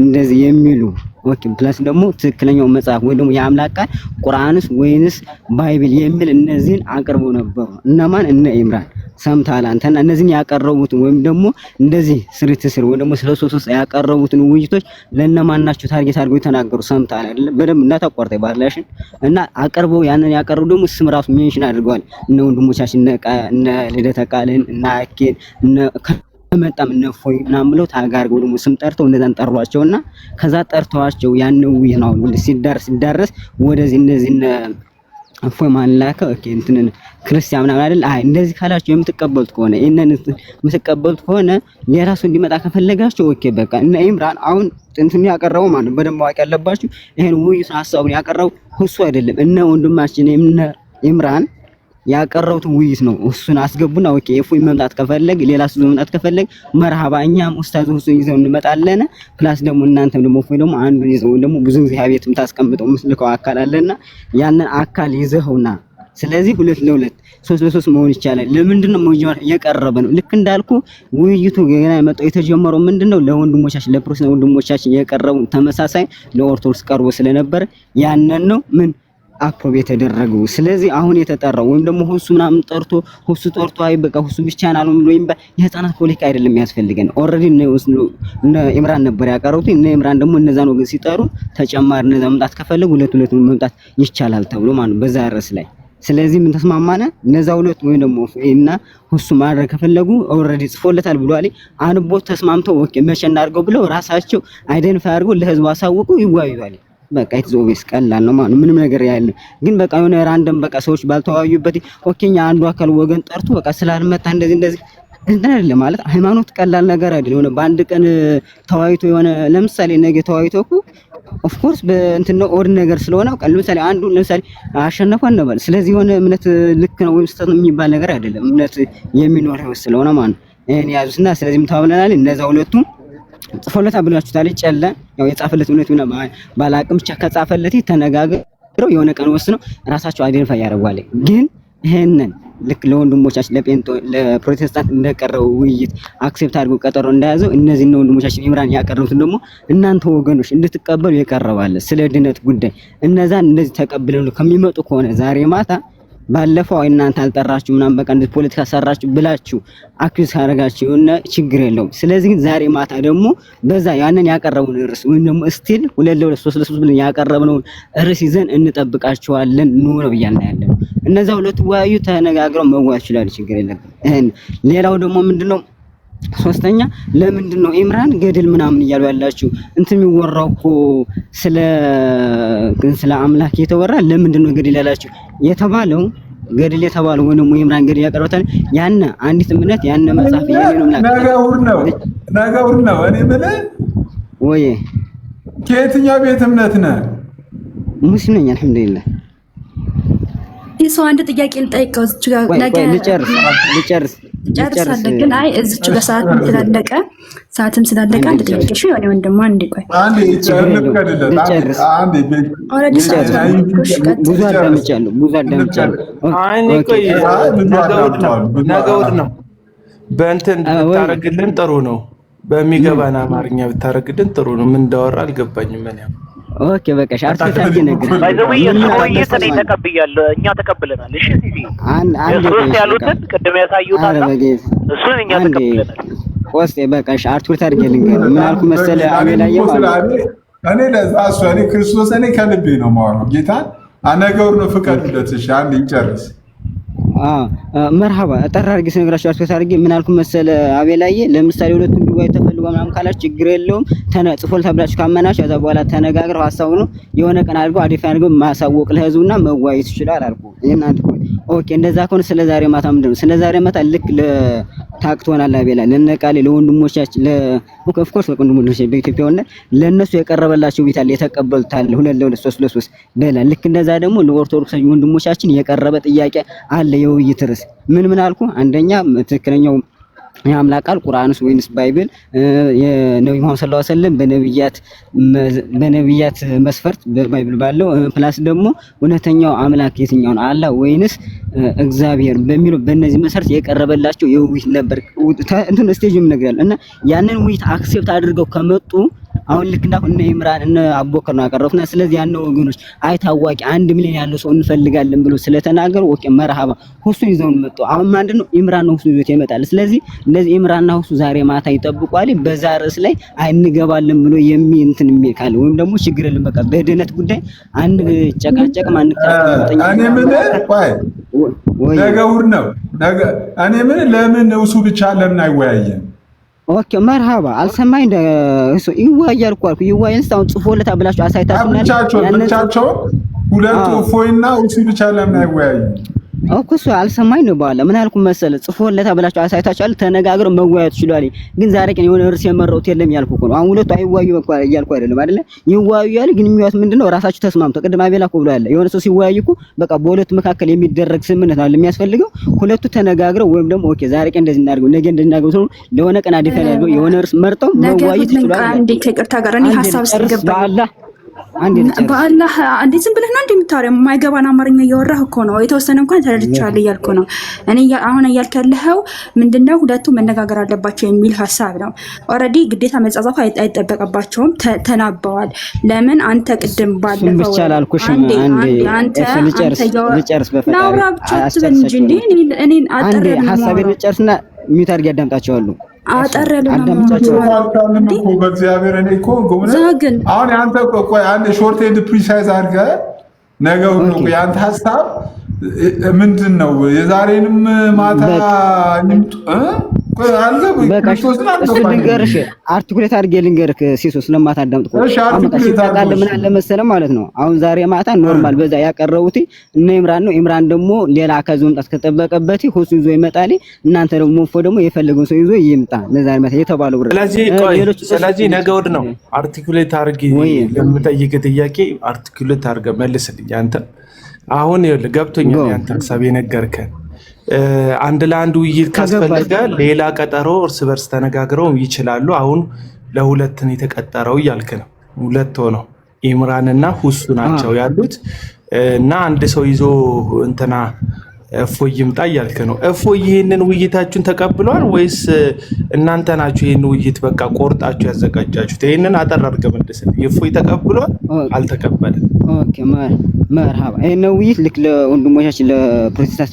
እንደዚህ የሚሉ ኦኬ ፕላስ ደግሞ ትክክለኛው መጽሐፍ ወይ ደግሞ የአምላክ ቃል ቁርአንስ ወይንስ ባይብል የሚል እነዚህን አቅርበው ነበሩ። እነማን? እነ ኢምራን ሰምታል አንተና እነዚህን ያቀረቡት ወይም ደግሞ እንደዚህ ስርትስር ወይ ደግሞ ስለሶስት ያቀረቡትን ውይይቶች ለነማን ናቸው ታርጌት አድርገው የተናገሩ ሰምታል አይደል? በደንብ እንዳታቋርጠኝ ባላሽን እና አቀርበው ያንን ያቀረቡ ደግሞ ስም ራሱ ሜንሽን አድርገዋል። እነ ወንድሞቻችን እነ ልደተ ቃልን እና አኬን እነ መጣም እነፎይ ምናምን ብለው ታጋርገው ደግሞ ስም ጠርተው እንደዛን ጠሯቸውና ከዛ ጠርተዋቸው ያንን ውይይት ነው ሲዳረስ ወደዚህ እነዚህ እፎይ ማንላከ ኦኬ እንትን ክርስቲያን ምናምን አይደል? አይ እንደዚህ ካላችሁ የምትቀበሉት ከሆነ እነን የምትቀበሉት ከሆነ ለራሱ እንዲመጣ ከፈለጋችሁ ኦኬ በቃ እነ ኢምራን አሁን እንትን ያቀረበው ማለት ነው። በደንብ ማወቅ ያለባችሁ ይሄን ውይይት ሐሳቡን ያቀረበው እሱ አይደለም እነ ወንድማችን እነ ኢምራን ያቀረቡት ውይይት ነው። እሱን አስገቡና ኦኬ እፎይ መምጣት ከፈለግ ሌላ ሰው መምጣት ከፈለግ መርሃባ እኛም ኡስታዝ ሁሴን ይዘው እንመጣለን። ፕላስ ደግሞ እናንተም ደግሞ እፎይ ደግሞ አንዱ ይዘው ደግሞ ብዙ ጊዜ ሀቤትም ታስቀምጠው ምስልከው አካል አለና ያንን አካል ይዘውና ስለዚህ 2 ለ2 3 ለ3 መሆን ይቻላል። ለምንድነው መጀመር የቀረበ ነው። ልክ እንዳልኩ ውይይቱ ገና የመጣው የተጀመረው ምንድነው ለወንድሞቻችን ለፕሮቴስታንት ወንድሞቻችን የቀረቡ ተመሳሳይ ለኦርቶዶክስ ቀርቦ ስለነበር ያንን ነው ምን አፕሮቭ የተደረገው። ስለዚህ አሁን የተጠራው ወይም ደግሞ ሁሱ ምናምን ጠርቶ አይ በቃ ሁሱ ብቻ ነው ወይም የህፃናት ፖለቲካ አይደለም ያስፈልገን። ኦሬዲ እነ ኢምራን ነበር ያቀረቡት። እነ ኢምራን ደግሞ እነዛ ነው ግን ሲጠሩ ተጨማሪ እነዛ መምጣት ከፈለጉ ሁለቱን መምጣት ይቻላል ተብሎ ማለት በዛ ርዕስ ላይ። ስለዚህ ምን ተስማማነ? እነዛ ሁለት ወይም ደግሞ እና ሁሱ ማድረግ ከፈለጉ ኦሬዲ ጽፎለታል ብሏል። አንቦ ተስማምተው ኦኬ መቼ እናድርገው ብለው ራሳቸው አይደንቲፋይ አድርገው ለህዝቡ አሳውቁ ይዋዩታል። በቃ ኢትዞቤስ ቀላል ነው ማለት ምንም ነገር ያለ ግን በቃ የሆነ ራንደም በቃ ሰዎች ባልተዋዩበት ኦኬኛ አንዱ አካል ወገን ጠርቶ በቃ ስላልመጣ እንደዚህ እንትን አይደለም ማለት ሃይማኖት ቀላል ነገር አይደለም። የሆነ በአንድ ቀን ተዋይቶ የሆነ ለምሳሌ ነገ ተዋይቶ እኮ ኦፍ ኮርስ በእንትን ነው ኦድ ነገር ስለሆነ በቃ ለምሳሌ አንዱ ለምሳሌ አሸነፈን ነው። ስለዚህ የሆነ እምነት ልክ ነው ወይም ስህተት የሚባል ነገር አይደለም። እምነት የሚኖር ህይወት ስለሆነ ማለት እኔ ያዙስና ስለዚህ ተባብለናል። እነዛ ሁለቱም ጽፎለታ ብላችሁታል። ጨለ ያው የጻፈለት እውነት ነው ባላቅም ብቻ ከጻፈለት ተነጋግረው የሆነ ቀን ወስነው ራሳቸው አይደንቲፋይ ያደርጋሉ። ግን ይሄንን ልክ ለወንድሞቻችን ለፕሮቴስታንት እንደቀረው ውይይት አክሴፕት አድርገው ቀጠሮ እንደያዘው እነዚህ ነው ወንድሞቻችን ኢምራን ያቀረቡት ደግሞ እናንተ ወገኖች እንድትቀበሉ የቀረባለ ስለ ድነት ጉዳይ እነዛን እንደዚህ ተቀብለው ከሚመጡ ከሆነ ዛሬ ማታ ባለፈው እናንተ አልጠራችሁ ምናምን በቃ እንደ ፖለቲካ ሰራችሁ ብላችሁ አክዩዝ ካረጋችሁና ችግር የለውም። ስለዚህ ዛሬ ማታ ደግሞ በዛ ያንን ያቀረቡን ርዕስ ወይም ደግሞ ስቲል 2 ብለን ያቀረብነው ርዕስ ይዘን እንጠብቃችኋለን ነው ብያለሁ ያለው። እነዛ ሁለቱ ወያዩ ተነጋግረው መዋል ይችላል፣ ችግር የለም። ሌላው ደግሞ ምንድነው ሶስተኛ ለምንድነው ኢምራን ገድል ምናምን እያሉ ያላችሁ እንትን የሚወራው እኮ ስለ አምላክ የተወራ ለምንድነው ገድል ያላችሁ የተባለው? ገድል የተባለው ወይ ደግሞ ኢምራን ገድል ያቀርበታል ያነ አንዲት እምነት ያነ መጽሐፍ የኔው ነገውር ነው። እኔ ብለህ ወይ ከየትኛው ቤት እምነት ነህ? ሙስሊም ነኝ አልሐምዱሊላህ። ሰው አንድ ጥያቄ ልጠይቀው እዚህ ጋር ነገ ልጨርስ ግን አይ እዚች ጋር ሰዓትም ስላለቀ አንድ ጥያቄ እሺ የሆነ ወንድማ አንዴ ቆይ ብዙ አዳምጫለሁ አይኔ ቆይ ነገውድ ነው በእንትን ብታረግልን ጥሩ ነው በሚገባን አማርኛ ብታረግልን ጥሩ ነው ምን እንዳወራ አልገባኝም እኔ ኦኬ በቃ ሻርት ታርጌ ነገር ባይዘው የሶይት ነው ተቀብያለሁ እኛ ተቀብለናል። እሺ ሲሲ አንድ ያሉትን ቅድም ያሳዩት አለ እሱን እኛ ተቀብለናል። ወስቴ በቃ ሻርት ታርጌ ልንገር ምን አልኩ መሰለ አቤላዬ እኔ ለዛ እሱ እኔ ክርስቶስ እኔ ከልቤ ነው ማወራው ጌታን አነገር ነው ፍቀድለት። እሺ አንድ ይጨርስ። መርሃባ አጠር አድርጌ ስነግራችሁ አስፈት አድርጌ ምን አልኩ መሰለ አቤላዬ ለምሳሌ ሁለቱም ዱባይ ተፈልጎ ምናምን ካላችሁ ችግር የለውም ተነጽፎል ተብላችሁ ካመናችሁ ከዛ በኋላ ተነጋግረው ሐሳቡ ነው የሆነ ቀን አድርገው አዲፋ አድርገው ማሳወቅ ለህዝቡና መዋየት ይችላል አልኩ። እናንተ ኦኬ እንደዛ ከሆነ ስለዛሬ ማታ ምንድነው ስለዛሬ ማታ ልክ ለታክቶናል አቤላ ለነቃሌ ለወንድሞቻችን ኦፍ ኮርስ ወንድሞች በኢትዮጵያ ሆነ ለነሱ የቀረበላቸው ቢታል የተቀበሉታል 2 በላ ልክ እንደዛ ደግሞ ለኦርቶዶክስ ወንድሞቻችን የቀረበ ጥያቄ አለ የውይይት ርዕስ ምን አልኩ? አንደኛ ትክክለኛው የአምላክ ቃል ቁርአንስ ወይንስ ባይብል የነብዩ መሐመድ ሰለላሁ ዐለይሂ ወሰለም በነብያት መስፈርት በባይብል ባለው ፕላስ ደግሞ እውነተኛው አምላክ የትኛው ነው አላህ ወይንስ እግዚአብሔር በሚለው በእነዚህ መሰረት የቀረበላቸው የውይይት ነበር እንትን ስቴጅም ነግራል እና ያንን ውይይት አክሴፕት አድርገው ከመጡ አሁን ልክ እንዳው እነ ኢምራን እነ አቦከር ነው ያቀረቡትና ስለዚህ ያለው ወገኖች አይታዋቂ 1 ሚሊዮን ያለው ሰው እንፈልጋለን ብሎ ስለተናገሩ ኦኬ መርሃባ ሁሱን ይዘውን መጡ። አሁን ምንድነው ኢምራን ነው ሁሱ ይዞት ይመጣል። ስለዚህ እነዚህ ኢምራንና ሁሱ ዛሬ ማታ ይጠብቋል በዛ ርዕስ ላይ አይንገባለን ብሎ እንትን የሚል ካለ ወይም ደግሞ ችግር የለም በቃ በድነት ጉዳይ አንድ ጨቃጨቅ ማን ከረጠኝ እኔ ምን ወይ ነገውር ነው ነገ እኔ ምን ለምን ሁሱ ብቻ ለምን አይወያየን? ኦኬ መርሃባ አልሰማኝ እሱ ይዋያል እኮ ይዋያል ሳውን ጽፎለት አብላችሁ አሳይታችሁናል ብቻቸው ሁለቱ ፎይና ሁሱ ብቻ ለምን አይወያየን? እኮ አልሰማኝ ነው በኋላ ምን አልኩ መሰለ ጽፎለት አብላችሁ አሳይታችኋል ተነጋግረው መዋያት ይችላል። ግን ዛሬ ቀን የሆነ ርዕስ የመረውት የለም ያልኩ እኮ ነው። አሁን ሁለቱ አይዋዩ እያልኩ አይደለም አይደለ ይዋያል። ግን የሚያዩት ምንድነው ራሳችሁ ተስማምተው ቅድም አቤላ እኮ ብሏል የሆነ ሰው ሲዋዩ እኮ በቃ በሁለቱ መካከል የሚደረግ ስምምነት አለ የሚያስፈልገው ሁለቱ ተነጋግረው ወይም ደግሞ ኦኬ ዛሬ ቀን እንደዚህ እናድርገው ነገ እንደናገው ሰው ለሆነ ቀን አዲስ ያደርገው የሆነ ርዕስ መርጠው መዋየት ይችላል። አንዴ ከቅርታ ጋር እኔ ሐሳብ ስለገባ በአላህ አንዴ ዝም ብለህ ነው እንደምታወራው የማይገባን አማርኛ እያወራህ እኮ ነው። የተወሰነ እንኳን ተረድቻለሁ እያልኩ ነው። እኔ አሁን እያልክ ያለኸው ምንድነው ሁለቱ መነጋገር አለባቸው የሚል ሐሳብ ነው። ኦልሬዲ ግዴታ መጻጻፍ አይጠበቅባቸውም ተናበዋል። ለምን አንተ ቅድም ባለፈው አንተ ልጨርስ በፈጣሪ ናውራ ብቻ ትበል እንጂ እኔ አጠር ሐሳቤን ልጨርስና ሚውት አድርጌ አዳምጣቸዋለሁ። አጠር ያለ ነው በእግዚአብሔር እኔ እኮ አሁን አንተ ቆይ አንድ ሾርት ኤንድ ፕሪሳይዝ አድርገህ ነገው ነው ያንተ ሐሳብ ምንድን ነው? የዛሬንም ማታ ልንገርሽ አርቲኩሌት አድርጌ ልንገርህ ሲሶ ስለማታዳምጥ ምን አለ መሰለህ ማለት ነው። አሁን ዛሬ ማታ ኖርማል በዛ ያቀረቡት እነ ኢምራን ነው። ኢምራን ደግሞ ሌላ ከዚህ መምጣት ከተጠበቀበት ሁሱ ይዞ ይመጣል። እናንተ ደግሞ ሞፎ ደግሞ የፈለገውን ሰው ይዞ ይምጣ። ለዛሬ ማታ የተባለው ብር ስለዚህ ነገ ወድ ነው አርቲኩሌት አድርጌ ለምጠይቅ ጥያቄ አርቲኩሌት አድርገህ መልስልኝ። አንተ አሁን ይኸውልህ ገብቶኛል ያንተ ሐሳብ የነገርከን አንድ ለአንድ ውይይት ካስፈለገ ሌላ ቀጠሮ እርስ በርስ ተነጋግረው ይችላሉ። አሁን ለሁለት ነው የተቀጠረው እያልክ ነው። ሁለት ሆነው ኢምራንና ሁሱ ናቸው ያሉት እና አንድ ሰው ይዞ እንትና እፎይ ይምጣ እያልክ ነው። እፎይ ይህንን ውይይታችሁን ተቀብሏል ወይስ እናንተ ናችሁ ይህን ውይይት በቃ ቆርጣችሁ ያዘጋጃችሁት? ይህንን አጠር አድርገህ መልስልኝ። እፎይ ተቀብሏል አልተቀበለም? ኦኬ መርሃባ። ይሄን ውይይት ልክ ለወንድሞቻችን ለፕሮቴስታንት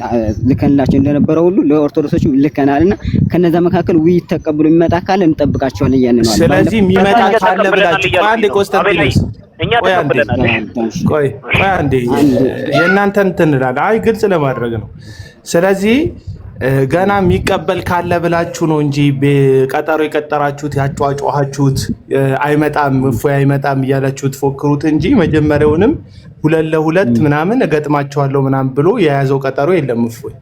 ልከንላቸው እንደነበረው ሁሉ ለኦርቶዶክሶችም ልከናልና ከነዛ መካከል ውይይት ተቀብሎ የሚመጣ ካለ እንጠብቃቸዋለን እያልን ነው። ስለዚህ የሚመጣ ካለ ብላችሁ አንዴ ኮንስታንቲኖስ ቆይ አንዴ የእናንተን እንትን እንላለን። አይ ግልጽ ለማድረግ ነው። ስለዚህ ገና የሚቀበል ካለ ብላችሁ ነው እንጂ ቀጠሮ የቀጠራችሁት ያጫጫኋችሁት አይመጣም እፎይ አይመጣም እያላችሁ ትፎክሩት እንጂ መጀመሪያውንም 2-2 ምናምን እገጥማቸዋለሁ ምናምን ብሎ የያዘው ቀጠሮ የለም። እፎይ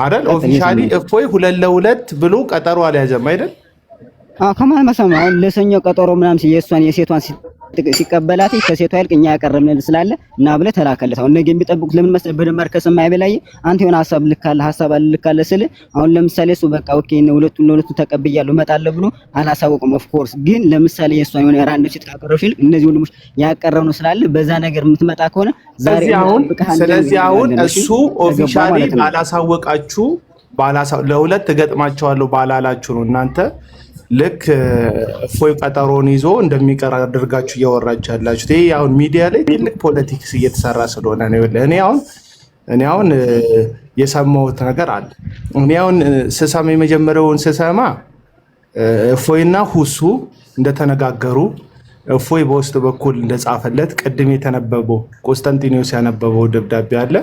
አይደል? ኦፊሻሊ እፎይ 2-2 ብሎ ቀጠሮ አልያዘም አይደል? ከማን መሰማ ለሰኞ ቀጠሮ ምናምን የሴቷን ሲቀበላት ከሴቷ ይልቅ እኛ ያቀረብነል ስላለ እና ብለ ተላከለት። አሁን ነገ የሚጠብቁት ለምን መሰለህ? በደማር ከሰማይ በላይ አንተ የሆነ ሐሳብ ልካለ ስለ አሁን ለምሳሌ እሱ በቃ ኦኬ ነው ሁለቱን ተቀብያለሁ እመጣለሁ ብሎ አላሳወቀም። ኦፍ ኮርስ ግን ለምሳሌ የሷን የሆነ ራንድ ሲት ካቀረብሽ ይልቅ እነዚህ ወንድሞች ያቀረብነው ስላለ በዛ ነገር የምትመጣ ከሆነ ዛሬ ስለዚህ አሁን እሱ ኦፊሻሊ ባላሳወቃችሁ ለሁለት ገጥማቸዋለሁ ባላላችሁ ነው እናንተ ልክ እፎይ ቀጠሮን ይዞ እንደሚቀር አድርጋችሁ እያወራችሁ ያላችሁት። ይሄ አሁን ሚዲያ ላይ ትልቅ ፖለቲክስ እየተሰራ ስለሆነ ነው። እኔ አሁን የሰማሁት ነገር አለ። እኔ አሁን ስሰማ የመጀመሪያውን ስሰማ እፎይና ሁሱ እንደተነጋገሩ እፎይ በውስጥ በኩል እንደጻፈለት ቅድም የተነበበው ኮንስታንቲኖስ ያነበበው ደብዳቤ አለ።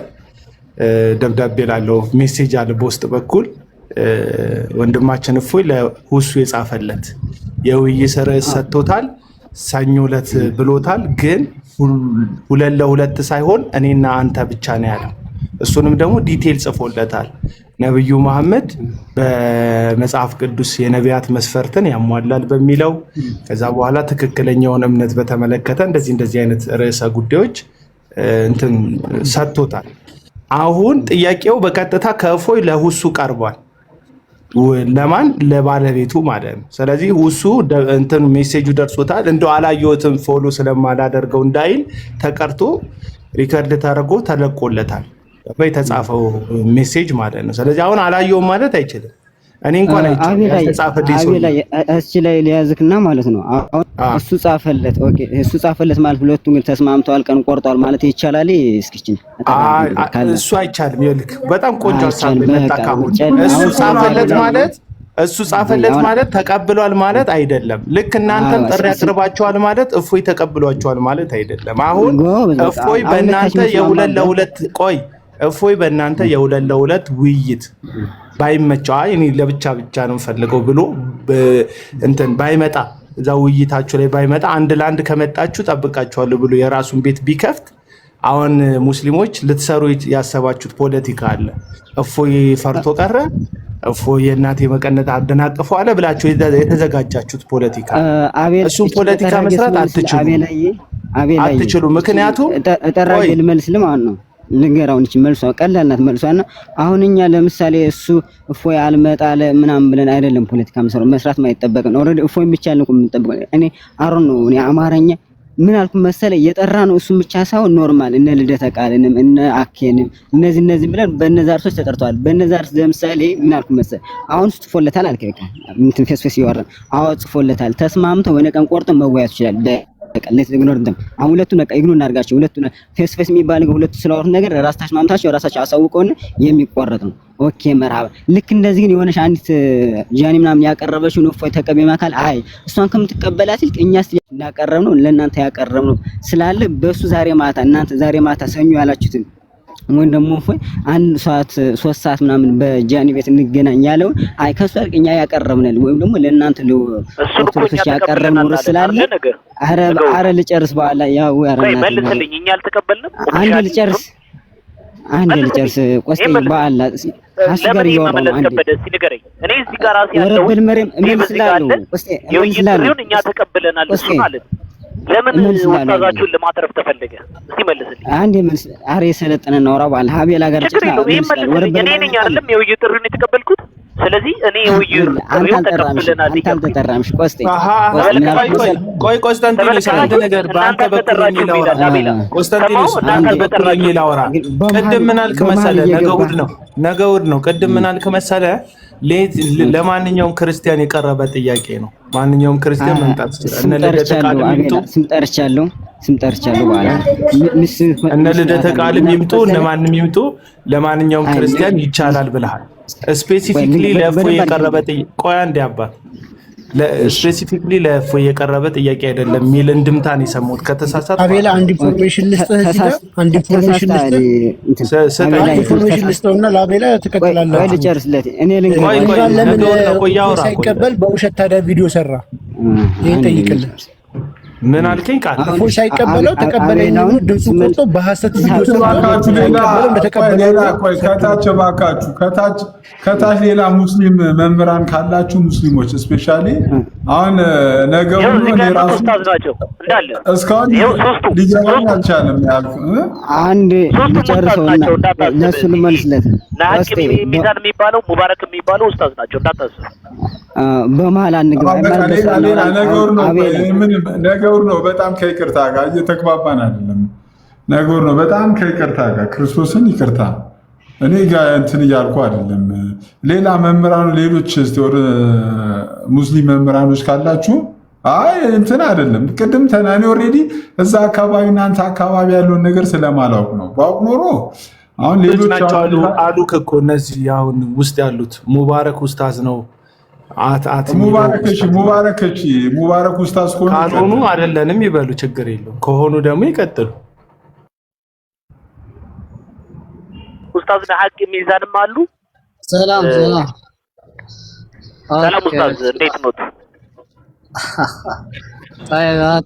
ደብዳቤ ላለው ሜሴጅ አለ በውስጥ በኩል ወንድማችን እፎይ ለሁሱ የጻፈለት የውይይት ርዕስ ሰጥቶታል። ሰኞ ዕለት ብሎታል። ግን 2-2 ሳይሆን እኔና አንተ ብቻ ነው ያለው። እሱንም ደግሞ ዲቴል ጽፎለታል። ነብዩ መሐመድ በመጽሐፍ ቅዱስ የነቢያት መስፈርትን ያሟላል በሚለው ከዛ በኋላ ትክክለኛውን እምነት በተመለከተ እንደዚህ አይነት ርዕሰ ጉዳዮች እንትን ሰጥቶታል። አሁን ጥያቄው በቀጥታ ከእፎይ ለሁሱ ቀርቧል። ለማን? ለባለቤቱ ማለት ነው። ስለዚህ ሁሱ እንትን ሜሴጁ ደርሶታል። እንደው አላየሁትም ፎሎ ስለማላደርገው እንዳይል ተቀርቶ ሪከርድ ተደርጎ ተለቆለታል የተጻፈው ሜሴጅ ማለት ነው። ስለዚህ አሁን አላየሁም ማለት አይችልም። እኔ እንኳን እሱ ላይ ሊያዝክና ማለት ነው። አሁን እሱ ጻፈለት። ኦኬ እሱ ጻፈለት ማለት ሁለቱም ግን ተስማምተዋል፣ ቀን ቆርጠዋል ማለት ይቻላል። እስኪችን እሱ አይቻልም። ይልክ በጣም ቆንጆ ሐሳብ መጣካሁን እሱ ጻፈለት ማለት ተቀብሏል ማለት አይደለም። ልክ እናንተም ጥሪ አቅርባችኋል ማለት እፎይ ተቀብሏችኋል ማለት አይደለም። አሁን እፎይ በእናንተ የ2-2 ውይይት ባይመቸው እኔ ለብቻ ነው ፈልገው ብሎ እንትን ባይመጣ እዛ ውይይታችሁ ላይ ባይመጣ አንድ ለአንድ ከመጣችሁ ጠብቃችኋለሁ ብሎ የራሱን ቤት ቢከፍት አሁን ሙስሊሞች ልትሰሩ ያሰባችሁት ፖለቲካ አለ። እፎይ ፈርቶ ቀረ፣ እፎይ የእናቴ መቀነት አደናቅፈው አለ ብላችሁ የተዘጋጃችሁት ፖለቲካ እሱ ፖለቲካ መስራት አትችሉም። ምክንያቱም ተጠራገ ልመልስ ለማን ነው ልንገራውን እቺ መልሷ ቀላል ናት። መልሷና አሁን እኛ ለምሳሌ እሱ እፎይ አልመጣለ ምናምን ብለን አይደለም ፖለቲካ መስራት ማይጠበቅ ነው። ኦሬዲ እፎይ ብቻ ነው የምንጠብቀው። እኔ አሮን ነው እኔ አማርኛ ምን አልኩ መሰለ የጠራ ነው እሱ ብቻ ሳይሆን ኖርማል እነ ልደተ ቃልንም እነ አኬንም እነዚህ ብለን በእነዛ እርሶች ተጠርተዋል። በእነዛ እርስ ለምሳሌ ምን አልኩ መሰለ አሁን ጽፎለታል አልከካ እንትን ፌስፌስ ይወራል። አዎ ጽፎለታል። ተስማምተው ወነ ቀን ቆርጦ መወያየት ይችላል። ለቀለት ኢግኖር እንደም አሁን ሁለቱ ነቃ ኢግኖር እናርጋቸው። ሁለቱ ፌስ የሚባል ሁለቱ ስለወሩት ነገር ራሳቸው ማምታቸው ራሳቸው አሳውቀውና የሚቆረጥ ነው። ኦኬ መርሃባ። ልክ እንደዚህ ግን የሆነሽ አንዲት ጃኒ ምናምን ያቀረበችው ነው እፎይ ተቀበይ ማካል አይ እሷን ከምትቀበላት ይልቅ እኛስ ያቀረብነው ለእናንተ ያቀረብነው ስላለ በሱ ዛሬ ማታ ሰኞ ያላችሁትን ወይም ደግሞ እፎይ 3 ሰዓት ምናምን በጃኒ ቤት እንገናኝ ያለው አይ ከሱ እኛ ያቀረብነል ወይም ደግሞ ለእናንተ ለኦርቶዶክስ ያቀረብነው ስላለ አረ ልጨርስ በኋላ ያው ያረና መልስልኝ። እኛ አልተቀበልንም። አንድ ልጨርስ ቆስጤ በኋላ አስገር ይወራው አንድ ንገረኝ። እኔ እዚህ ጋር ራሴ ያለው ወረበል መሪም እመልስላለሁ። ቆስጤ እመልስላለሁ። እኛ ተቀበለናል እሱ ማለት ለምን ወጣዛችሁን ለማትረፍ ተፈለገ? እስቲ መልስልኝ። አንዴ መልስ። አሬ ሰለጠነ ነው አውራ ባል ሀቤላ ጋር ጭታ እኔ ነኝ አይደለም የውይይት ጥሪውን የተቀበልኩት። ስለዚህ እኔ የውይይት ጥሪውን ተቀብለናል። አልተጠራምሽ። ቆይ ቆስጠንጢኖስ አንድ ነገር በአንተ በኩል የሚላውራ ቆስጠንጢኖስ አንተ በኩል የሚላውራ ቅድም ምን አልክ መሰለህ? ነገ እሑድ ነው። ቅድም ምን አልክ መሰለህ? ለማንኛውም ክርስቲያን የቀረበ ጥያቄ ነው። ማንኛውም ክርስቲያን መምጣት ይችላል። እነ ልደተ ቃልም ይምጡ፣ ስም ጠርቻለሁ በኋላ እነ ልደተ ቃልም ይምጡ፣ እነ ማንም ይምጡ፣ ለማንኛውም ክርስቲያን ይቻላል ብለሃል። ስፔሲፊክሊ ለእፎይ የቀረበ ቆይ አንዴ አባት ስፔሲፊክሊ ለእፎይ የቀረበ ጥያቄ አይደለም የሚል እንድምታን የሰሙት። ከተሳሳት አቤላ አንድ ኢንፎርሜሽን ልስጥህ እዚህ ጋር አንድ ኢንፎርሜሽን ልስጥህና ለአቤላ ትቀጥላለህ። ልጨርስለት እኔ ሳይቀበል በውሸት ታዲያ ቪዲዮ ሰራ። ይሄን ጠይቅልህ። ምን አልከኝ? ቃል እፎይ ሳይቀበለው ተቀበለኝ ነው ድምፁ ቆርጦ በሐሰት ቪዲዮ ሰራ። ከታች ሌላ ሙስሊም መምህራን ካላችሁ ሙስሊሞች ስፔሻሊ አሁን ነገሩ ነው ራሱ እስካሁን ሊገባኝ አልቻለም። ያልኩ አንድ ልጨርሰውና ለሱ ልመልስለት። ናቂ ሚዛን የሚባለው ሙባረክ የሚባለው ኡስታዝ ናቸው እንዳታስብ። በመሀል አንግባ ሌላ ነገሩ ነው። በጣም ከይቅርታ ጋር እየተግባባን አይደለም። ነገሩ ነው በጣም ከይቅርታ ጋር ክርስቶስን ይቅርታ እኔ ጋር እንትን እያልኩ አይደለም። ሌላ መምህራኑ ሌሎች ሙስሊም መምህራኖች ካላችሁ አይ እንትን አይደለም። ቅድም ተናኒ ኦሬዲ እዛ አካባቢ እናንተ አካባቢ ያለውን ነገር ስለማላውቅ ነው። ባውቅ ኖሮ አሁን ሌሎች ናቸው አሉ እኮ እነዚህ አሁን ውስጥ ያሉት ሙባረክ ኡስታዝ ነው ሙባረክ ኡስታዝ ካልሆኑ አይደለንም ይበሉ፣ ችግር የለውም። ከሆኑ ደግሞ ይቀጥሉ። ኡስታዝ ናቂ ሚዛንም አሉ። ሰላም ኡስታዝ እንዴት ነው?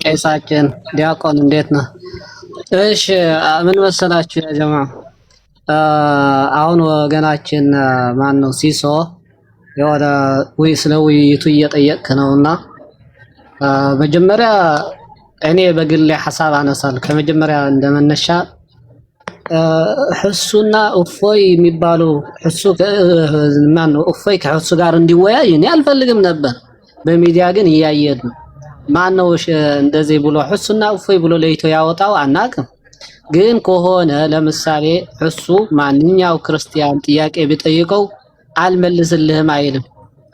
ቄሳችን ዲያቆን እንዴት ነው? እሺ ምን መሰላችሁ ያ ጀማ፣ አሁን ወገናችን ማን ነው ሲሶ የወደ ስለ ውይይቱ እየጠየቅክ ነውና መጀመሪያ እኔ በግሌ ሐሳብ አነሳለሁ። ከመጀመሪያ እንደመነሻ ሕሱና እፎይ የሚባሉ ሕሱ ማን ነው እፎይ ከሕሱ ጋር እንዲወያይ እኔ አልፈልግም ነበር። በሚዲያ ግን እያየን ነው። ማን ነው እንደዚህ ብሎ ሕሱና እፎይ ብሎ ለይቶ ያወጣው አናውቅም። ግን ከሆነ ለምሳሌ ሕሱ ማንኛው ክርስቲያን ጥያቄ ቢጠይቀው አልመልስልህም አይልም።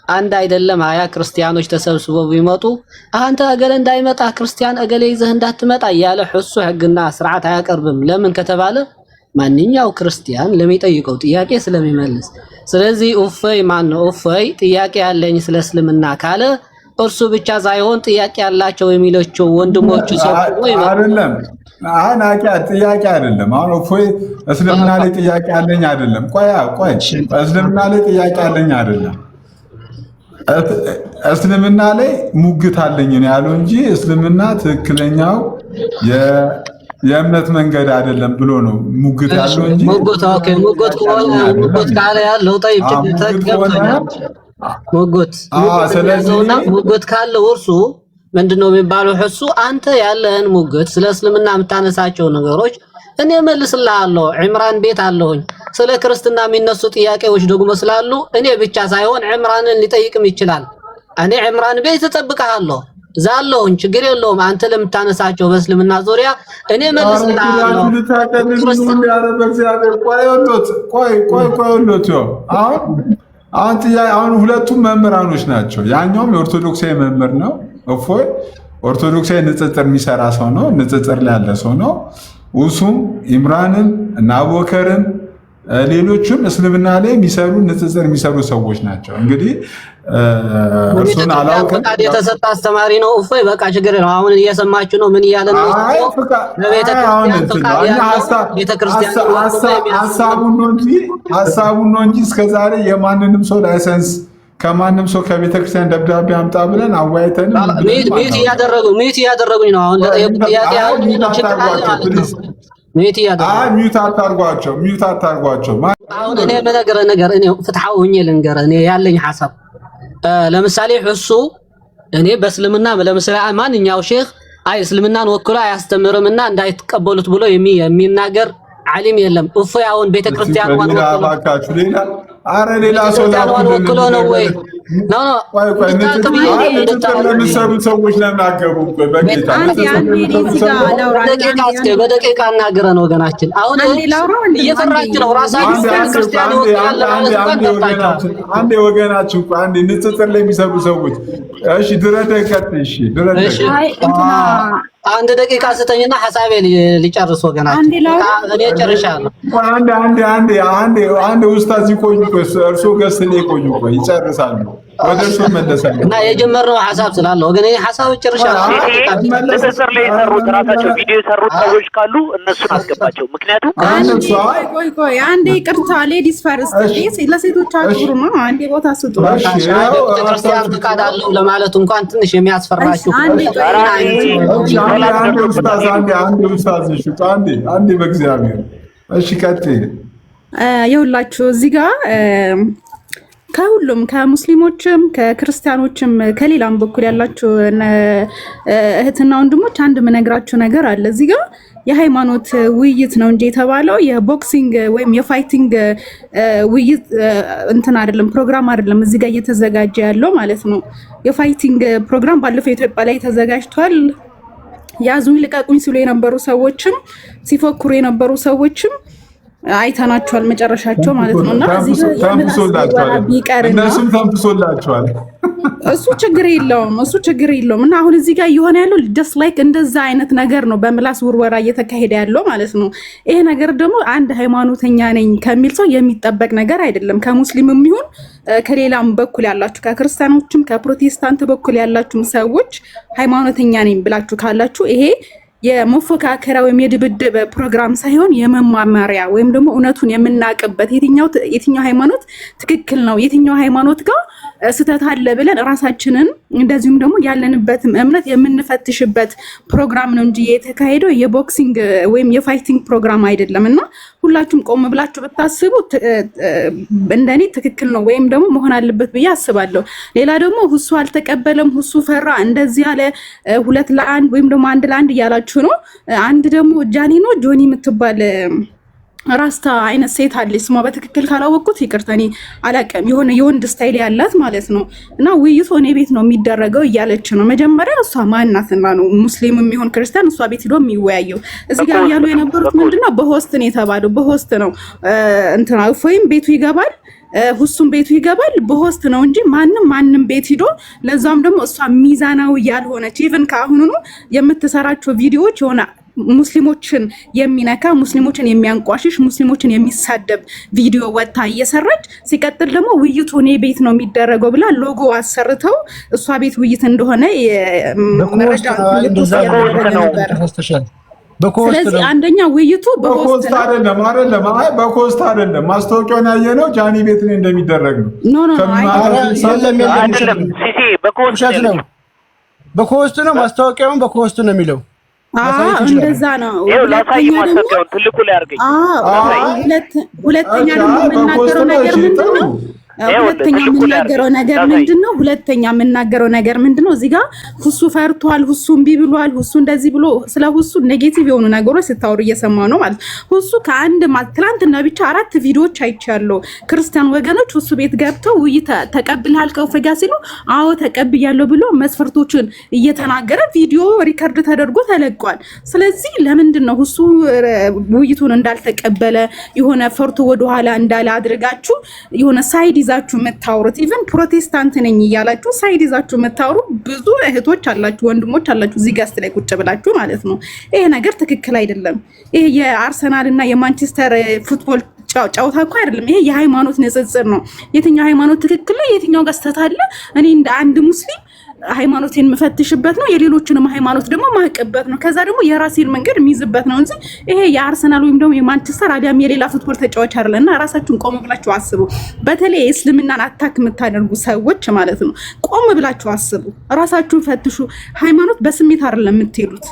አንድ አይደለም 20 ክርስቲያኖች ተሰብስበው ቢመጡ አንተ እገሌ እንዳይመጣ ክርስቲያን እገሌ ይዘህ እንዳትመጣ እያለ ሕሱ ህግና ስርዓት አያቀርብም። ለምን ከተባለ ማንኛው ክርስቲያን ለሚጠይቀው ጥያቄ ስለሚመልስ። ስለዚህ እፎይ ማን ነው እፎይ ጥያቄ ያለኝ ስለ እስልምና ካለ እርሱ ብቻ ሳይሆን ጥያቄ ያላቸው የሚለቸው ወንድሞቹ ሰው አይደለም። አሁን ጥያቄ አይደለም። አሁን እፎይ እስልምና ላይ ጥያቄ ያለኝ አይደለም። ቆይ እስልምና ላይ ጥያቄ ያለኝ አይደለም። እስልምና ላይ ሙግት አለኝ ነው ያለው እንጂ እስልምና ትክክለኛው የእምነት መንገድ አይደለም ብሎ ነው ሙግት ያለው እንጂ ሙግት ካለ ያለው ሙግት ካለው እርሱ ምንድነው የሚባለው? ሕሱ አንተ ያለህን ሙግት ስለ እስልምና የምታነሳቸው ነገሮች እኔ መልስልሃለሁ። ዒምራን ቤት አለሁኝ። ስለ ክርስትና የሚነሱ ጥያቄዎች ደግሞ ስላሉ እኔ ብቻ ሳይሆን ዒምራንን ሊጠይቅም ይችላል። እኔ ዒምራን ቤት እጠብቅሃለሁ ዛለሁኝ፣ ችግር የለውም። አንተ ለምታነሳቸው በእስልምና ዙሪያ እኔ መልስልሃለሁ። አሁን ሁለቱም መምህራኖች ናቸው። ያኛውም የኦርቶዶክሳዊ መምህር ነው እፎይ ኦርቶዶክሳዊ ንጽጽር የሚሰራ ሰው ነው። ንጽጽር ላይ ያለ ሰው ነው። እሱም ኢምራንም እና አቡበከርም ሌሎችም እስልምና ላይ የሚሰሩ ንጽጽር የሚሰሩ ሰዎች ናቸው። እንግዲህ እርሱን አላውቅም። ፈቃድ የተሰጠ አስተማሪ ነው እፎይ። በቃ ችግር ነው። አሁን እየሰማችሁ ነው። ምን እያለ ነው? ሀሳቡን ነው እንጂ እስከዛሬ የማንንም ሰው ላይሰንስ ከማንም ሰው ከቤተክርስቲያን ደብዳቤ አምጣ ብለን አዋይተን ሚት እያደረጉኝ ነው። አሁን ለጠየቁት ጥያቄ ሚዩት አታርጓቸው። አሁን እኔ በነገር ነገር እኔ ፍትሐዊ ሆኜ ልንገርህ፣ እኔ ያለኝ ሐሳብ ለምሳሌ ሕሱ እኔ በእስልምና ለምሳሌ ማንኛው ሼህ አይ እስልምናን ወክሎ አያስተምርምና እንዳይተቀበሉት ብሎ የሚናገር ዓሊም የለም። እፎይ አሁን ቤተክርስቲያን ዋን ሌላ ሰው ወክሎ ነው ወይ? ለሚሰሩ ሰዎች ለምናገሩ በደቂቃ እናገረን ወገናችን። አሁን እየፈራች ነው ራሳችሁ ክርስቲያን ወክላለ ማለት ነው። አንዴ ወገናችሁ አንዴ ንጽጽር ላይ የሚሰሩ ሰዎች እሺ፣ ድረደቀት እሺ፣ ድረደቀት አንድ ደቂቃ ስተኝና ሐሳቤ ሊጨርስ ወገናችን። እኔ ጨርሻለሁ። አንድ ኡስታዝ ይቆዩ፣ እርሶ ገስል ይቆዩ፣ ይጨርሳሉ። ወደ እርሶ መለሳለሁ እና የጀመርነው ሐሳብ ስላለ ወገኔ ሐሳብ ጨርሻለሁ። ንጽጽር ላይ የሰሩት ራሳቸው ቪዲዮ የሰሩት ሰዎች ካሉ እነሱን አስገባቸው። ምክንያቱም ቆይ አንዴ ይቅርታ፣ ሌዲስ ፈርስት ለሴቶች አክብሩ ነው። አንዴ ቦታ ስጡ። ክርስቲያን ፍቃድ አለው ለማለት እንኳን ትንሽ የሚያስፈራችሁ አንዴ በእግዚአብሔር እሺ፣ ቀጥይ። ይኸውላችሁ እዚህ ጋር ከሁሉም ከሙስሊሞችም ከክርስቲያኖችም ከሌላም በኩል ያላችሁ እህትና ወንድሞች አንድ የምነግራችሁ ነገር አለ። እዚህ ጋር የሃይማኖት ውይይት ነው እንጂ የተባለው የቦክሲንግ ወይም የፋይቲንግ ውይይት እንትን አይደለም፣ ፕሮግራም አይደለም። እዚህ ጋር እየተዘጋጀ ያለው ማለት ነው። የፋይቲንግ ፕሮግራም ባለፈው ኢትዮጵያ ላይ ተዘጋጅቷል። ያዙኝ ልቀቁኝ ሲሉ የነበሩ ሰዎችም ሲፎክሩ የነበሩ ሰዎችም አይተናቸዋል መጨረሻቸው ማለት ነውና እዚህ እነሱም ተንፍሶላቸዋል። እሱ ችግር የለውም እና አሁን እዚህ ጋር እየሆነ ያለው ጀስት ላይክ እንደዛ አይነት ነገር ነው፣ በምላስ ውርወራ እየተካሄደ ያለው ማለት ነው። ይሄ ነገር ደግሞ አንድ ሃይማኖተኛ ነኝ ከሚል ሰው የሚጠበቅ ነገር አይደለም። ከሙስሊምም ይሁን ከሌላም በኩል ያላችሁ ከክርስቲያኖችም ከፕሮቴስታንት በኩል ያላችሁም ሰዎች ሃይማኖተኛ ነኝ ብላችሁ ካላችሁ ይሄ የመፎካከሪያ ወይም የድብድብ ፕሮግራም ሳይሆን የመማማሪያ ወይም ደግሞ እውነቱን የምናውቅበት የትኛው ሃይማኖት ትክክል ነው፣ የትኛው ሃይማኖት ጋር ስህተት አለ ብለን ራሳችንን እንደዚሁም ደግሞ ያለንበትም እምነት የምንፈትሽበት ፕሮግራም ነው እንጂ የተካሄደው የቦክሲንግ ወይም የፋይቲንግ ፕሮግራም አይደለም። እና ሁላችሁም ቆም ብላችሁ ብታስቡ እንደኔ ትክክል ነው ወይም ደግሞ መሆን አለበት ብዬ አስባለሁ። ሌላ ደግሞ ሁሱ አልተቀበለም፣ ሁሱ ፈራ፣ እንደዚህ ያለ 2-1 ወይም ደግሞ 1-1 እያላችሁ ነው። አንድ ደግሞ ጃኒ ነው ጆኒ የምትባል ራስታ አይነት ሴት አለች። ስሟ በትክክል ካላወቅኩት ይቅርታ፣ እኔ አላውቅም። የሆነ የወንድ ስታይል ያላት ማለት ነው። እና ውይይቱ እኔ ቤት ነው የሚደረገው እያለች ነው። መጀመሪያ እሷ ማናትና ነው ሙስሊም የሚሆን ክርስቲያን እሷ ቤት ሄዶ የሚወያየው። እዚህ ጋር ያሉ የነበሩት ምንድነው በሆስት ነው የተባለው። በሆስት ነው እንትና እፎይም ቤቱ ይገባል፣ ሁሱም ቤቱ ይገባል። በሆስት ነው እንጂ ማንም ቤት ሂዶ ለዛም ደግሞ እሷ ሚዛናዊ ያልሆነች ኢቭን ከአሁኑ የምትሰራቸው ቪዲዮዎች የሆነ ሙስሊሞችን የሚነካ ሙስሊሞችን የሚያንቋሽሽ ሙስሊሞችን የሚሳደብ ቪዲዮ ወጣ እየሰራች ሲቀጥል ደግሞ ውይይቱ እኔ ቤት ነው የሚደረገው ብላ ሎጎ አሰርተው እሷ ቤት ውይይት እንደሆነ መረጃ ስለዚህ አንደኛ ውይይቱ በኮስት አይደለም ማስታወቂያውን ያየነው ጃኒ ቤት ላይ እንደሚደረግ ነው። በኮስት ነው ማስታወቂያውን በኮስት ነው የሚለው እንደዛ ነው። ሁለተኛ ደግሞ የምናገረው ነገር ምንድን ነው? ሁለተኛ የምናገረው ነገር ምንድነው? እዚህ ጋር ሁሱ ፈርቷል፣ ሁሱ እምቢ ብሏል፣ ሁሱ እንደዚህ ብሎ ስለ ሁሱ ኔጌቲቭ የሆኑ ነገሮች ስታወሩ እየሰማሁ ነው ማለት። ሁሱ ከአንድ ትላንትና ብቻ 4 ቪዲዮዎች አይቻለሁ። ክርስቲያን ወገኖች ሁሱ ቤት ገብተው ውይይት ተቀብልሃል ከውፈጋ ሲሉ አዎ ተቀብያለሁ ብሎ መስፈርቶችን እየተናገረ ቪዲዮ ሪከርድ ተደርጎ ተለቋል። ስለዚህ ለምንድን ነው ሁሱ ውይይቱን እንዳልተቀበለ የሆነ ፈርቶ ወደኋላ እንዳለ አድርጋችሁ የሆነ ሳይድ ይዛችሁ የምታወሩት? ኢቭን ፕሮቴስታንት ነኝ እያላችሁ ሳይድ ይዛችሁ የምታወሩ ብዙ እህቶች አላችሁ፣ ወንድሞች አላችሁ እዚህ ጋር ላይ ቁጭ ብላችሁ ማለት ነው። ይሄ ነገር ትክክል አይደለም። ይሄ የአርሰናል እና የማንቸስተር ፉትቦል ጨዋታ እኮ አይደለም። ይሄ የሃይማኖት ንጽጽር ነው። የትኛው ሃይማኖት ትክክል ነው፣ የትኛው ጋር ስህተት አለ? እኔ እንደ አንድ ሙስሊም ሃይማኖቴን የምፈትሽበት ነው፣ የሌሎችንም ሃይማኖት ደግሞ ማቅበት ነው። ከዛ ደግሞ የራሴን መንገድ የሚይዝበት ነው እንጂ ይሄ የአርሰናል ወይም ደግሞ የማንቸስተር አዲያም የሌላ ፉትቦል ተጫዋች አይደለም። እና ራሳችሁን ቆም ብላችሁ አስቡ። በተለይ እስልምናን አታክ የምታደርጉ ሰዎች ማለት ነው፣ ቆም ብላችሁ አስቡ፣ ራሳችሁን ፈትሹ። ሃይማኖት በስሜት አይደለም የምትሄዱት።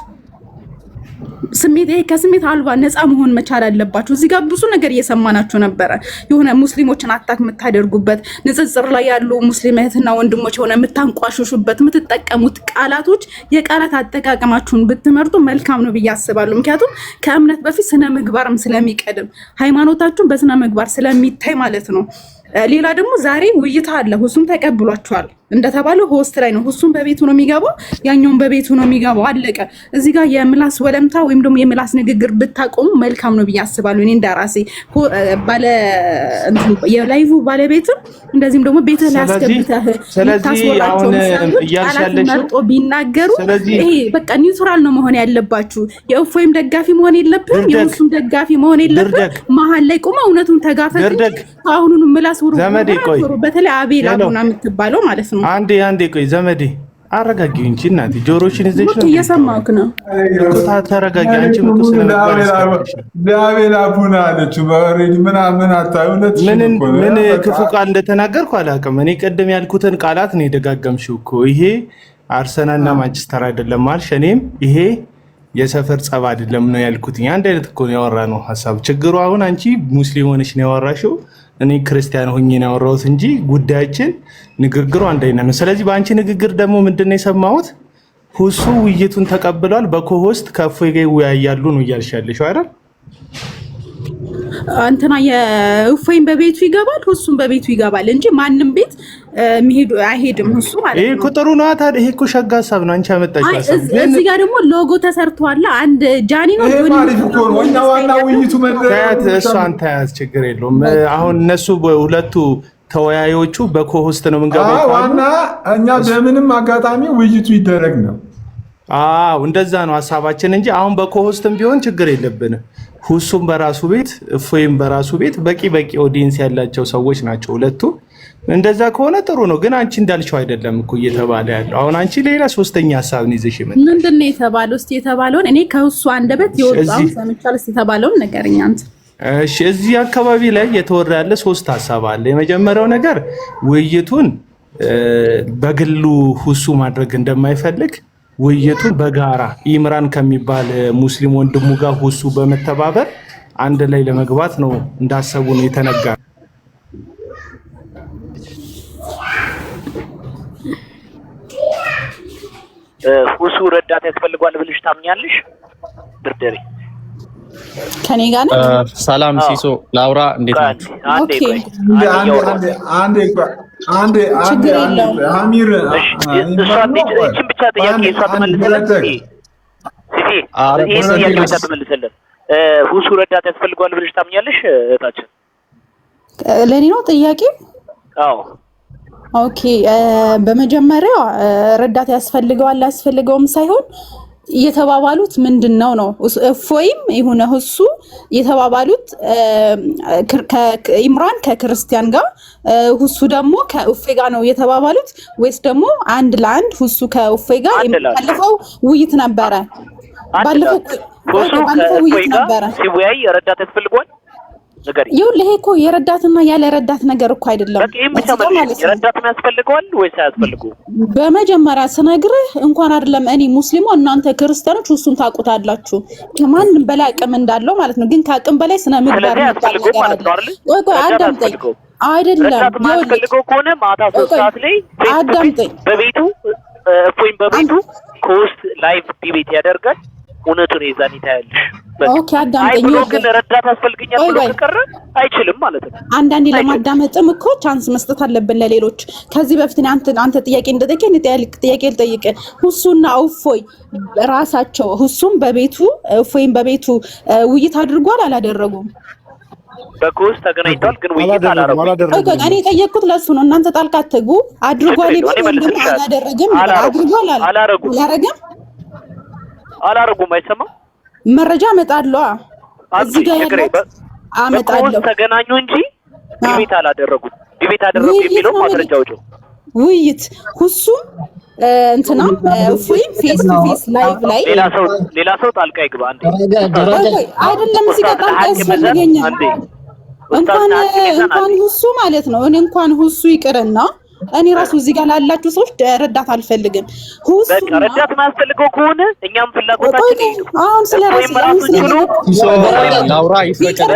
ስሜት ከስሜት አልባ ነፃ መሆን መቻል አለባችሁ። እዚህ ጋር ብዙ ነገር እየሰማናችሁ ነበረ። የሆነ ሙስሊሞችን አታክ የምታደርጉበት ንጽጽር ላይ ያሉ ሙስሊም እህትና ወንድሞች የሆነ የምታንቋሽሹበት የምትጠቀሙት ቃላቶች የቃላት አጠቃቀማችሁን ብትመርጡ መልካም ነው ብዬ አስባለሁ። ምክንያቱም ከእምነት በፊት ስነ ምግባርም ስለሚቀድም ሃይማኖታችሁን በስነ ምግባር ስለሚታይ ማለት ነው። ሌላ ደግሞ ዛሬ ውይይት አለ። ሁሱም ተቀብሏቸዋል እንደተባለው ሆስት ላይ ነው። ሁሱም በቤቱ ነው የሚገባው፣ ያኛውን በቤቱ ነው የሚገባው። አለቀ። እዚህ ጋር የምላስ ወለምታ ወይም ደግሞ የምላስ ንግግር ብታቆሙ መልካም ነው ብዬ አስባለሁ። እኔ እንደራሴ ባለ የላይቭ ባለቤትም እንደዚህም ደግሞ ቤትህ ላይ አስገብተህ ታስወራቸው መርጦ ቢናገሩ ይሄ በቃ ኒውትራል ነው መሆን ያለባችሁ። የእፎይም ደጋፊ መሆን የለብህም፣ የሁሱም ደጋፊ መሆን የለብህም። መሀል ላይ ቆመ እውነቱን ተጋፈጥ። አሁኑን ምላስ ወሩ በተለይ አቤል አቡና የምትባለው ማለት ነው። አንዴ ቆይ ዘመዴ አረጋጊው እንጂ እናቴ ጆሮሽን ይዘሽ ነው እየሰማሁህ ነው። ተረጋጊ። አንቺ ምን ስለነበር ዳቤላ ቡና አለች በሬዲ ምን አታዩነት ምን ክፉ ቃል እንደተናገርኩ አላውቅም። እኔ ቀደም ያልኩትን ቃላት ነው የደጋገምሽው እኮ። ይሄ አርሰናልና ማንቸስተር አይደለም ማልሽ። እኔም ይሄ የሰፈር ጸብ አይደለም ነው ያልኩት። አንድ አይነት እኮ ነው ያወራነው ሐሳብ። ችግሩ አሁን አንቺ ሙስሊም ሆነሽ ነው ያወራሽው፣ እኔ ክርስቲያን ሆኜ ነው ያወራሁት እንጂ ጉዳያችን ንግግሩ አንድ አይነት ነው። ስለዚህ በአንቺ ንግግር ደግሞ ምንድነው የሰማሁት? ሁሱ ውይይቱን ተቀብሏል፣ በኮሆስት ከእፎይ ጋር ይወያያሉ ነው እያልሻለሽ አይደል? አንተና የእፎይን በቤቱ ይገባል፣ ሁሱም በቤቱ ይገባል እንጂ ማንም ቤት መሄዱ አይሄድም። ሁሱ ማለት ነው። ይሄ ቁጥሩ ነው ታዲያ። ይሄ እኮ ሸጋ ሐሳብ ነው አንቺ ያመጣችው ሐሳብ። እዚህ ጋር ደግሞ ሎጎ ተሰርቷል። አንድ ጃኒ ነው ጆኒ ማለት እኮ ዋና ውይይቱ ታያት። እሱ አንተ ያዝ ችግር የለውም። አሁን እነሱ ሁለቱ ተወያዮቹ በኮሆስት ነው የምንገባው። ዋና እኛ በምንም አጋጣሚ ውይይቱ ይደረግ ነው። አዎ እንደዛ ነው ሐሳባችን እንጂ አሁን በኮሆስትም ቢሆን ችግር የለብንም። ሁሱም በራሱ ቤት እፎይም በራሱ ቤት በቂ ኦዲየንስ ያላቸው ሰዎች ናቸው ሁለቱ። እንደዛ ከሆነ ጥሩ ነው። ግን አንቺ እንዳልሽው አይደለም እኮ እየተባለ ያለው። አሁን አንቺ ሌላ ሶስተኛ ሐሳብ ነው ይዘሽ የመጣው። ምንድነው የተባለው? እስቲ የተባለውን እኔ ከሁሱ አንደበት የወጣው ሰምቻለሁ። እስቲ የተባለውን ነገርኛ አንተ። እሺ እዚህ አካባቢ ላይ የተወራ ያለ ሶስት ሐሳብ አለ። የመጀመሪያው ነገር ውይይቱን በግሉ ሁሱ ማድረግ እንደማይፈልግ ውይይቱን በጋራ ኢምራን ከሚባል ሙስሊም ወንድሙ ጋር ሁሱ በመተባበር አንድ ላይ ለመግባት ነው እንዳሰቡ ነው የተነገረው። ሁሱ ረዳት ያስፈልጓል ብለሽ ታምኛለሽ? ድርድሪ ከኔ ጋር ነው። ሰላም ሲሶ ላውራ እንዴት ነው? አንዴ አሚር እሺ ብቻ ጥያቄ እሷ ተመልሰለች። ሁሱ ረዳት ያስፈልጓል ብለሽ ታምኛለሽ እህታችን? ለኔ ነው ጥያቄ? አዎ ኦኬ። በመጀመሪያ ረዳት ያስፈልገዋል አያስፈልገውም ሳይሆን የተባባሉት ምንድነው ነው። እፎይም ይሁን ሁሱ የተባባሉት ኢምራን ከክርስቲያን ጋር ሁሱ ደግሞ ከእፎይ ጋር ነው የተባባሉት ወይስ ደግሞ አንድ ለአንድ ሁሱ ከእፎይ ጋር? ባለፈው ውይይት ነበረ። ባለፈው ውይይት ነበረ ሲወያይ ረዳት ያስፈልገዋል ነገር ይሄ እኮ የረዳትና ያለ ረዳት ነገር እኮ አይደለም። የረዳት ያስፈልገዋል ወይስ አያስፈልገው? በመጀመሪያ ስነግርህ እንኳን አይደለም እኔ ሙስሊሙ እናንተ ክርስቲያኖች ሁሱን ታውቁታላችሁ ከማንም በላይ አቅም እንዳለው ማለት ነው። ግን ከአቅም በላይ ስነ ምግባር ያስፈልገው ማለት ነው አይደል? አዳምጠኝ። አይደለም ያስፈልገው ከሆነ ማታ 3 ሰዓት ላይ በቤቱ እፎይም በቤቱ ኮስት ላይቭ ዲቤት ያደርጋል። እውነቱን ይዛን ይታያልሽ። ኦኬ አዳምጠኝ። ግን ረዳት ያስፈልገኛል ብሎ ከቀረ አይችልም ማለት ነው። አንዳንዴ ለማዳመጥም እኮ ቻንስ መስጠት አለብን ለሌሎች። ከዚህ በፊት አንተ ጥያቄ እንደጠየቀኝ ጥያቄ ልጠይቅ። ሁሱና እፎይ ራሳቸው ሁሱም በቤቱ እፎይም በቤቱ ውይይት አድርጓል አላደረጉም? በኮስ ተገናኝቷል ግን ውይይት አላደረጉም። እኔ የጠየቅኩት ለሱ ነው። እናንተ ጣልቃ አትግቡ። አድርጓል ይባል ወይም ደግሞ አላደረገም? አድርጓል አላደረገም? አላረጉም። አይሰማም። መረጃ አመጣለሁ። እዚህ ጋር ያለው አመጣለሁ። ተገናኙ እንጂ ዲቤት አላደረጉም። ዲቤት አደረጉ የሚለው ማስረጃዎች ነው። ውይይት ሁሱም እንትና እፎይም ፌስ ቱ ፌስ ላይቭ ላይ ሌላ ሰው ጣልቃ ይግባ አንዴ። አይደለም እዚህ ጋር ጣልቃ ያስፈልገኛል። እንኳን ሁሱ ማለት ነው። እኔ እንኳን ሁሱ ይቅርና እኔ ራሱ እዚህ ጋር ላላችሁ ሰዎች ረዳት አልፈልግም። በቃ ረዳት ማስፈልገው ከሆነ እኛም ፍላጎታችን ይሄ አሁን ስለ ራስ ላውራ ይላችሁ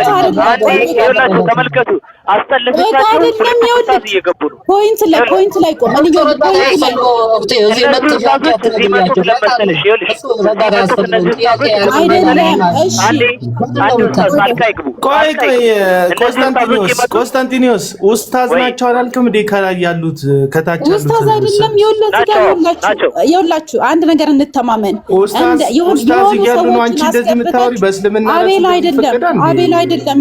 ተመልከቱ። አስጠልፈቻቸው ፍላጎት እየገቡ ነው። ፖይንት ላይ ቆም። እኔ እዚህ መጥቶ ቆስጠንጢኖስ ኡስታዝ ናቸው አላልክም እንዴ? ከላይ ያሉት ከታች ያሉት ኡስታዝ አይደለም። ይኸውላችሁ አንድ ነገር እንተማመን። ኡስታዝ እያሉ ነው አንቺ እንደዚህ የምታወሪ በእስልምና አቤል አይደለም።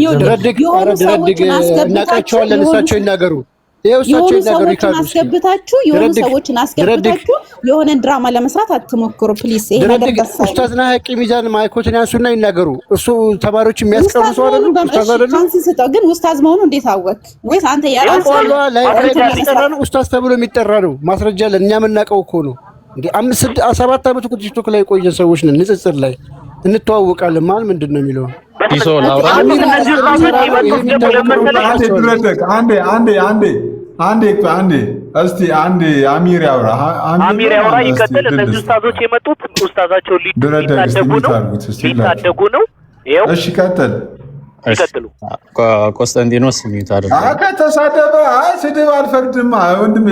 የሆኑ ሰዎችን እናቃቸዋለን፣ እሳቸው ይናገሩ። የሆኑ ሰዎችን አስገብታችሁ የሆነን ድራማ ለመስራት አትሞክሩ ፕሊስ። ይሄ ነገር ደሳይ ኡስታዝና ሀቂ ሚዛን ማይኮትን ያንሱና ይናገሩ። እሱ ተማሪዎች የሚያስቀርሱ አይደለም። ኡስታዝ አይደለም። ቻንስ ስጠው። ግን ኡስታዝ መሆኑ እንዴት አወቅ? ወይስ አንተ ያራስህ ላይ የሚጠራ ነው? ኡስታዝ ተብሎ የሚጠራ ነው። ማስረጃ አለን። እኛ የምናውቀው እኮ ነው እንዴ። 7 ዓመት እኮ ቲክቶክ ላይ የቆየን ሰዎች ነን። ንጽጽር ላይ እንተዋወቃለን። ማን ምንድን ነው የሚለው ፒሶ ላውራ አንዴ እስቲ አሚር ያውራ ይቀጥል። እነዚህ ኡስታዞች የመጡት ኡስታዛቸው ሊታደጉ ነው። እሺ ቀጥል። ይቀጥሉ። ቆስጠንጢኖስ ሚዩት አድርጉ። ከተሳደበ ስድብ አልፈቅድም ወንድም።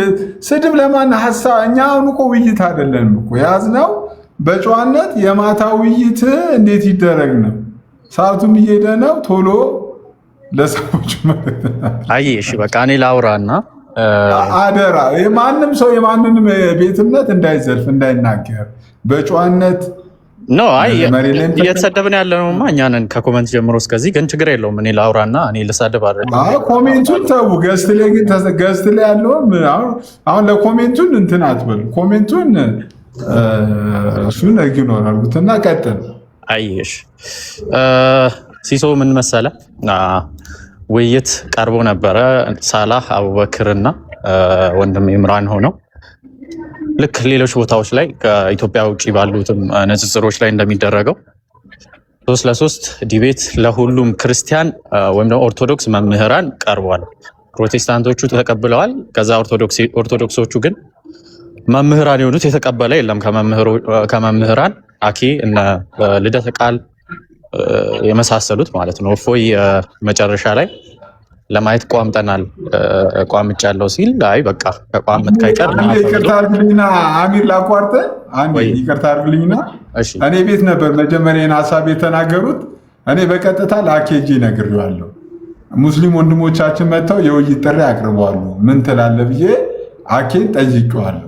ስድብ ለማን ሐሳብ? እኛ አሁን እኮ ውይይት አይደለም እኮ ያዝነው በጨዋነት የማታ ውይይት እንዴት ይደረግ ነው። ሰዓቱም እየሄደ ነው። ቶሎ ለሰዎች እሺ በቃ እኔ ላውራና አደራ ማንም ሰው የማንንም ቤት እምነት እንዳይዘልፍ እንዳይናገር በጨዋነት ኖ እየተሰደብን ያለነውማ እኛ ነን ከኮመንት ጀምሮ እስከዚህ። ግን ችግር የለውም እኔ ላውራና እኔ ልሳደብ አይደለም። ኮሜንቱን ተው። ገስት ላይ ግን ገስት ላይ ያለውን አሁን ለኮሜንቱን እንትን አትበሉ። ኮሜንቱን እሱን ኢግኖር አድርጉትና ቀጥል። እሺ ሲሶ ምን መሰለ ውይይት ቀርቦ ነበረ። ሳላህ አቡበክርና ወንድም ኢምራን ሆነው ልክ ሌሎች ቦታዎች ላይ ከኢትዮጵያ ውጭ ባሉትም ንጽጽሮች ላይ እንደሚደረገው 3 ለ3 ዲቤት ለሁሉም ክርስቲያን ወይም ደግሞ ኦርቶዶክስ መምህራን ቀርቧል። ፕሮቴስታንቶቹ ተቀብለዋል። ከዛ ኦርቶዶክሶቹ ግን መምህራን የሆኑት የተቀበለ የለም። ከመምህራን አኬ እነ ልደተ ቃል የመሳሰሉት ማለት ነው። እፎይ መጨረሻ ላይ ለማየት ቋምጠናል ቋምጫለሁ ሲል አይ በቃ ከቋምት ካይቀር ይቅርታ አድርግልኝና አሚር ላቋርጥ። ይቅርታ አድርግልኝና እኔ ቤት ነበር መጀመሪያን ሀሳብ የተናገሩት። እኔ በቀጥታ ለአኬጂ ነግሬዋለሁ። ሙስሊም ወንድሞቻችን መጥተው የውይይት ጥሪ አቅርበዋል። ምን ትላለህ ብዬ አኬን ጠይቄዋለሁ።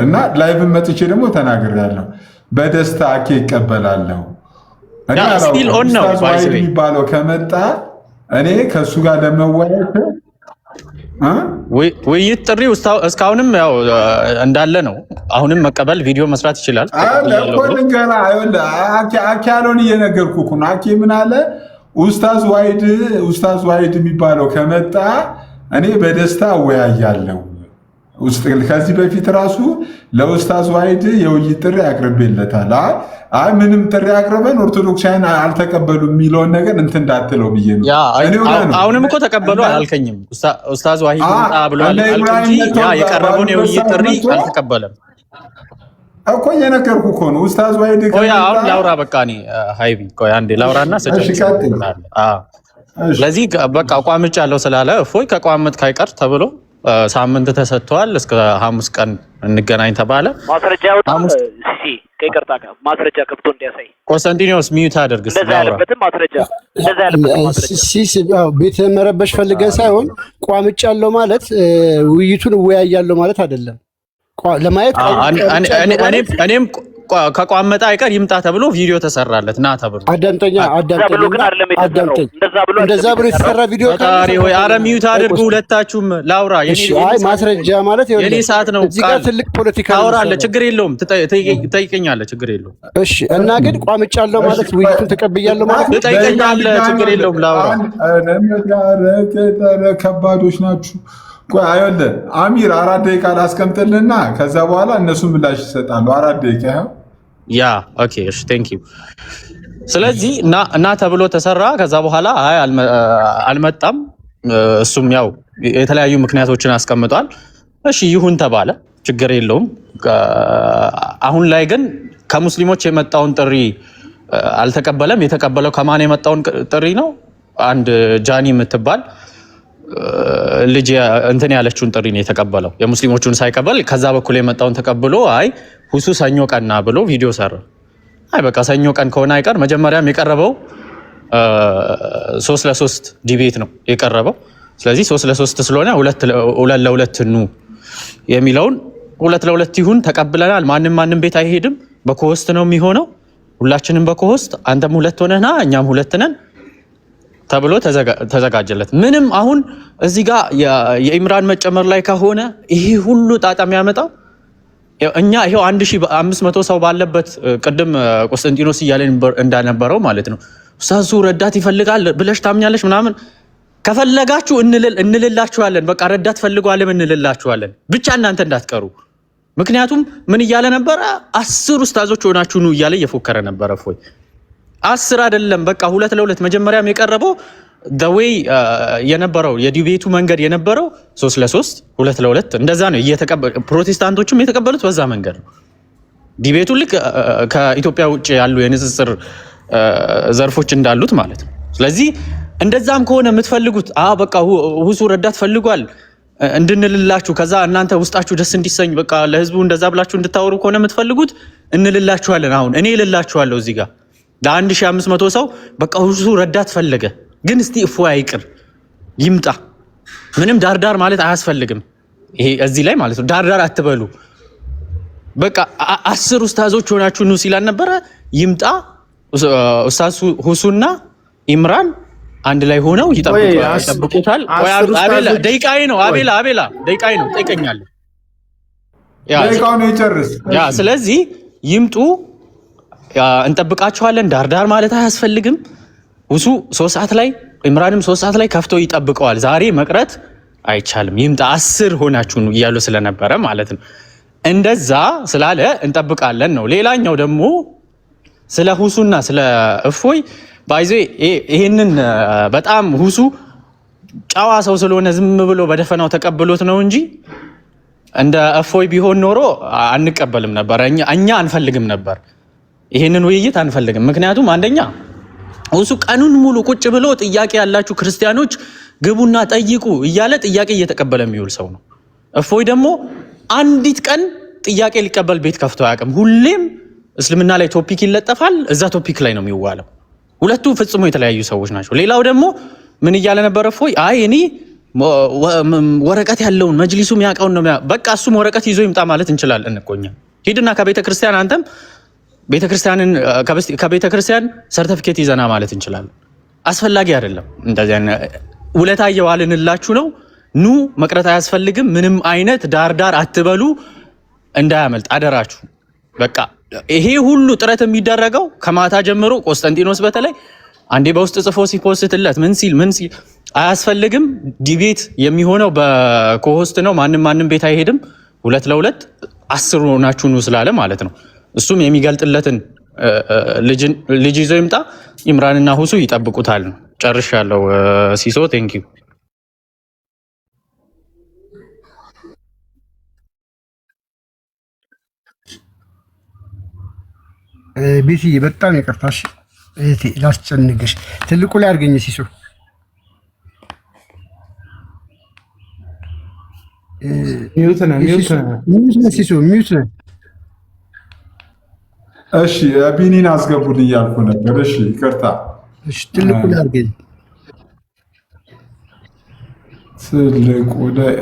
እና ላይቭን መጥቼ ደግሞ ተናግሬያለሁ። በደስታ አኬ ይቀበላለሁ። የሚባለው ከመጣ እኔ ከእሱ ጋር ለመወያየት ውይይት ጥሪ እስካሁንም ያው እንዳለ ነው። አሁንም መቀበል ቪዲዮ መስራት ይችላል። አኬ ያለውን እየነገርኩ እኮ ነው። አኬ ምን አለ? ኡስታዝ ዋሂድ የሚባለው ከመጣ እኔ በደስታ አወያያለሁ። ከዚህ በፊት ራሱ ለኡስታዝ ዋሂድ የውይይት ጥሪ አቅርቤለታል። ምንም ጥሪ አቅርበን ኦርቶዶክሳውያን አልተቀበሉ የሚለውን ነገር እንትን እንዳትለው ብዬ ነው። አሁንም እኮ ተቀበሉ አላልከኝም። ኡስታዝ ዋሂድ ብሏል እንጂ የቀረበውን የውይይት ጥሪ አልተቀበለም እኮ እየነገርኩ እኮ ነው። ኡስታዝ ዋሂድ አሁን ላውራ በቃ እኔ ሀይቢ አንዴ ላውራና ስለዚህ በቃ ቋምጫለሁ ስላለ እፎይ ከቋምት ካይቀር ተብሎ ሳምንት ተሰጥቷል። እስከ ሐሙስ ቀን እንገናኝ ተባለ። ማስረጃ ማስረጃ ከፍቶ እንዲያሳይ ቆስጠንጢኖስ ሚዩት አድርግ። ቤት መረበሽ ፈልገን ሳይሆን ቋምጫለሁ ማለት ውይይቱን እወያያለሁ ማለት አይደለም። ለማየት እኔም ከቋመጣ አይቀር ይምጣ ተብሎ ቪዲዮ ተሰራለት ና ተብሎ አዳምጠኛ እንደዛ ብሎ የተሰራ ቪዲዮ ሆይ አረ ሚዩት አድርጉ ሁለታችሁም ላውራ። ማስረጃ ማለት የኔ ሰዓት ነው። እዚህ ጋር ትልቅ ፖለቲካ ታወራለህ፣ ችግር የለውም ትጠይቀኛለህ፣ ችግር የለውም። እሺ እና ግን ቋምጫለሁ ማለት ውይይቱን ተቀብያለሁ ማለት ትጠይቀኛለህ፣ ችግር የለውም ላውራ። ከባዶች ናችሁ። አይወለ አሚር 4 ደቂቃ ላስቀምጥልና ከዛ በኋላ እነሱ ምላሽ ይሰጣሉ። 4 ደቂቃ ያ ኦኬ እሺ ቴንክ ዩ። ስለዚህ እና ተብሎ ተሰራ። ከዛ በኋላ አይ አልመጣም። እሱም ያው የተለያዩ ምክንያቶችን አስቀምጧል። እሺ ይሁን ተባለ፣ ችግር የለውም። አሁን ላይ ግን ከሙስሊሞች የመጣውን ጥሪ አልተቀበለም። የተቀበለው ከማን የመጣውን ጥሪ ነው? አንድ ጃኒ የምትባል ልጅ እንትን ያለችውን ጥሪ ነው የተቀበለው። የሙስሊሞቹን ሳይቀበል ከዛ በኩል የመጣውን ተቀብሎ አይ ሁሱ ሰኞ ቀና ብሎ ቪዲዮ ሰራ። አይ በቃ ሰኞ ቀን ከሆነ አይቀር መጀመሪያም የቀረበው 3-3 ዲቤት ነው የቀረበው። ስለዚህ 3-3 ስለሆነ 2-2 ኑ የሚለውን 2-2 ይሁን ተቀብለናል። ማንም ቤት አይሄድም፣ በኮሆስት ነው የሚሆነው። ሁላችንም በኮሆስት አንተም 2 ሆነህና እኛም 2 ነን ተብሎ ተዘጋጀለት። ምንም አሁን እዚህ ጋር የኢምራን መጨመር ላይ ከሆነ ይሄ ሁሉ ጣጣ የሚያመጣው እኛ ይሄው 1500 ሰው ባለበት ቅድም ቆስጠንጢኖስ እያለን እንዳነበረው ማለት ነው። ኡስታዙ ረዳት ይፈልጋል ብለሽ ታምኛለሽ ምናምን ከፈለጋችሁ እንልላችኋለን። በቃ ረዳት ፈልጓለም እንልላችኋለን። ብቻ እናንተ እንዳትቀሩ። ምክንያቱም ምን እያለ ነበረ? 10 ኡስታዞች ሆናችሁ ኑ እያለ እየፎከረ ነበረ። ፎይ 10 አይደለም በቃ 2-2 መጀመሪያም የቀረበው ደዌይ የነበረው የዲቤቱ መንገድ የነበረው 3-3 2-2 እንደዛ ነው። ፕሮቴስታንቶችም የተቀበሉት በዛ መንገድ ነው። ዲቤቱ ልክ ከኢትዮጵያ ውጭ ያሉ የንጽጽር ዘርፎች እንዳሉት ማለት ነው። ስለዚህ እንደዛም ከሆነ የምትፈልጉት በቃ ሁሱ ረዳት ፈልጓል እንድንልላችሁ ከዛ እናንተ ውስጣችሁ ደስ እንዲሰኝ በቃ ለህዝቡ እንደዛ ብላችሁ እንድታወሩ ከሆነ የምትፈልጉት እንልላችኋለን። አሁን እኔ እልላችኋለሁ እዚህ ጋር ለ1500 ሰው በቃ ሁሱ ረዳት ፈለገ፣ ግን እስቲ እፎይ አይቅር ይምጣ። ምንም ዳርዳር ማለት አያስፈልግም። ይሄ እዚህ ላይ ማለት ነው ዳርዳር አትበሉ። በቃ 10 ኡስታዞች ሆናችሁ ኑ ሲላል ነበረ። ይምጣ ኡስታዝ ሁሱና ኢምራን አንድ ላይ ሆነው ይጠብቁታል። አቤላ ደቂቃዬ ነው። አቤላ ደቂቃዬ ነው። ጠይቀኛለህ። ደቂቃው ነው ይጨርስ። ስለዚህ ይምጡ፣ እንጠብቃቸዋለን። ዳርዳር ማለት አያስፈልግም። ሁሱ 3 ሰዓት ላይ ኢምራንም 3 ሰዓት ላይ ከፍቶ ይጠብቀዋል። ዛሬ መቅረት አይቻልም። ይምጣ 10 ሆናችሁ ነው እያሉ ስለነበረ ማለት ነው። እንደዛ ስላለ እንጠብቃለን ነው። ሌላኛው ደግሞ ስለ ሁሱና ስለ እፎይ ባይዞ ይሄንን በጣም ሁሱ ጨዋ ሰው ስለሆነ ዝም ብሎ በደፈናው ተቀብሎት ነው እንጂ እንደ እፎይ ቢሆን ኖሮ አንቀበልም ነበር። እኛ አንፈልግም ነበር፣ ይሄንን ውይይት አንፈልግም። ምክንያቱም አንደኛ ሁሱ ቀኑን ሙሉ ቁጭ ብሎ ጥያቄ ያላችሁ ክርስቲያኖች ግቡና ጠይቁ እያለ ጥያቄ እየተቀበለ የሚውል ሰው ነው። እፎይ ደግሞ አንዲት ቀን ጥያቄ ሊቀበል ቤት ከፍቶ አያውቅም። ሁሌም እስልምና ላይ ቶፒክ ይለጠፋል፣ እዛ ቶፒክ ላይ ነው የሚዋለው። ሁለቱ ፍጽሞ የተለያዩ ሰዎች ናቸው። ሌላው ደግሞ ምን እያለ ነበረ እፎይ? አይ እኔ ወረቀት ያለውን መጅሊሱ የሚያውቀውን ነው። በቃ እሱም ወረቀት ይዞ ይምጣ ማለት እንችላለን እኮ እኛ። ሂድና ከቤተክርስቲያን አንተም ከቤተክርስቲያን ሰርተፊኬት ይዘና ማለት እንችላለን። አስፈላጊ አይደለም። እንደዚህ ውለታ እየዋልንላችሁ ነው። ኑ መቅረት አያስፈልግም። ምንም አይነት ዳርዳር አትበሉ፣ እንዳያመልጥ አደራችሁ። በቃ ይሄ ሁሉ ጥረት የሚደረገው ከማታ ጀምሮ ቆስጠንጢኖስ በተለይ አንዴ በውስጥ ጽፎ ሲፖስትለት ምን ሲል አያስፈልግም። ዲቤት የሚሆነው በኮሆስት ነው። ማንም ቤት አይሄድም። 2-2 10 ሆናችሁ ኑ ስላለ ማለት ነው። እሱም የሚገልጥለትን ልጅ ይዞ ይምጣ። ኢምራንና ሁሱ ይጠብቁታል ነው። ጨርሻለሁ። ሲሶ ቴንክ ዩ። ቤትዬ በጣም ይቅርታሽ እህቴ ላስጨንቅሽ። ትልቁ ላይ አድርገኝ ሲሶ። ሚውት ነህ ሲሶ፣ ሚውት ነህ። እሺ ቢኒን አስገቡን እያልኩ ነበር። እሺ ይቅርታ። እሺ ትልቁ ላይ አድርገኝ። ትልቁ ላይ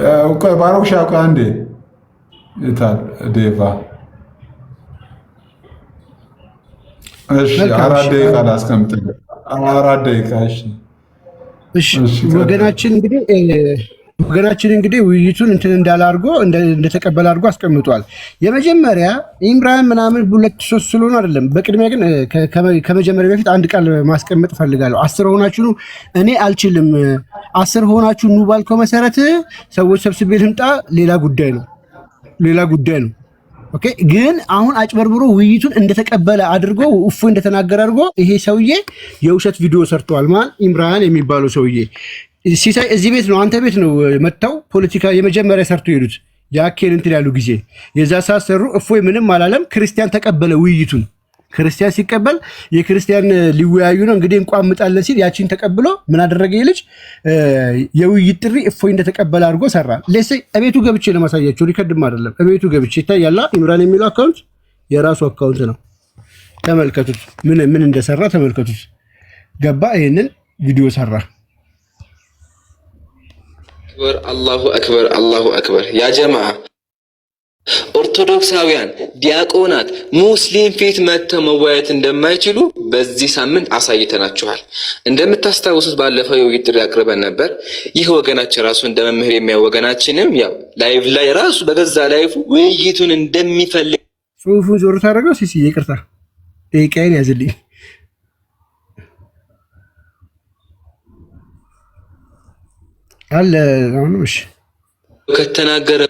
ባሮክ ሻውቃ እንዴ ይታል ዴቫ። እሺ 4 ደቂቃ ላስቀምጥልህ። 4 ደቂቃ። እሺ ወገናችን እንግዲህ ውይይቱን እንትን እንዳላርጎ እንደተቀበለ አድርጎ አስቀምጧል። የመጀመሪያ ኢምራን ምናምን 2-3 ስለሆኑ አይደለም። በቅድሚያ ግን ከመጀመሪያ በፊት አንድ ቃል ማስቀመጥ ፈልጋለሁ። 10 ሆናችሁ ነው፣ እኔ አልችልም። 10 ሆናችሁ ኑ ባልከው መሰረት ሰዎች ሰብስቤ ልምጣ፣ ሌላ ጉዳይ ነው። ኦኬ። ግን አሁን አጭበርብሮ ውይይቱን እንደተቀበለ አድርጎ እፎይ እንደተናገረ አድርጎ ይሄ ሰውዬ የውሸት ቪዲዮ ሰርተዋል። ኢምራን የሚባለው ሰውዬ ሲሳይ እዚህ ቤት ነው አንተ ቤት ነው መጥተው ፖለቲካ የመጀመሪያ ሰርቶ ሄዱት። ያኬን እንትን ያሉ ጊዜ የዛ ሰዓት ሰሩ። እፎይ ምንም አላለም። ክርስቲያን ተቀበለ ውይይቱን። ክርስቲያን ሲቀበል የክርስቲያን ሊወያዩ ነው እንግዲህ እንኳን ምጣለን ሲል ያቺን ተቀብሎ ምን አደረገ? ይልጅ የውይይት ጥሪ እፎይ እንደተቀበለ አድርጎ ሰራ። ለሴ እቤቱ ገብቼ ለማሳያችሁ ሪከርድም አይደለም። እቤቱ ገብቼ ይታያላ። ኢምራን የሚለው አካውንት የራሱ አካውንት ነው። ተመልከቱት፣ ምን እንደሰራ ተመልከቱት። ገባ፣ ይሄንን ቪዲዮ ሰራ። አላሁ አክበር አላሁ አክበር። ያ ጀማዓ ኦርቶዶክሳውያን ዲያቆናት ሙስሊም ፊት መተው መወያየት እንደማይችሉ በዚህ ሳምንት አሳይተናችኋል። እንደምታስታውሱት ባለፈው የውይይት ጥሪ አቅርበን ነበር። ይህ ወገናችን ራሱ እንደ መምህር የሚያው ወገናችንም ያው ላይቭ ላይ ራሱ በገዛ ላይፉ ውይይቱን እንደሚፈልግ ጽሁፉን ዞር ታደርገው። ሲሲ ይቅርታ ደቂቃዬን ያዝልኝ። አለ አሁን እሺ ከተናገረ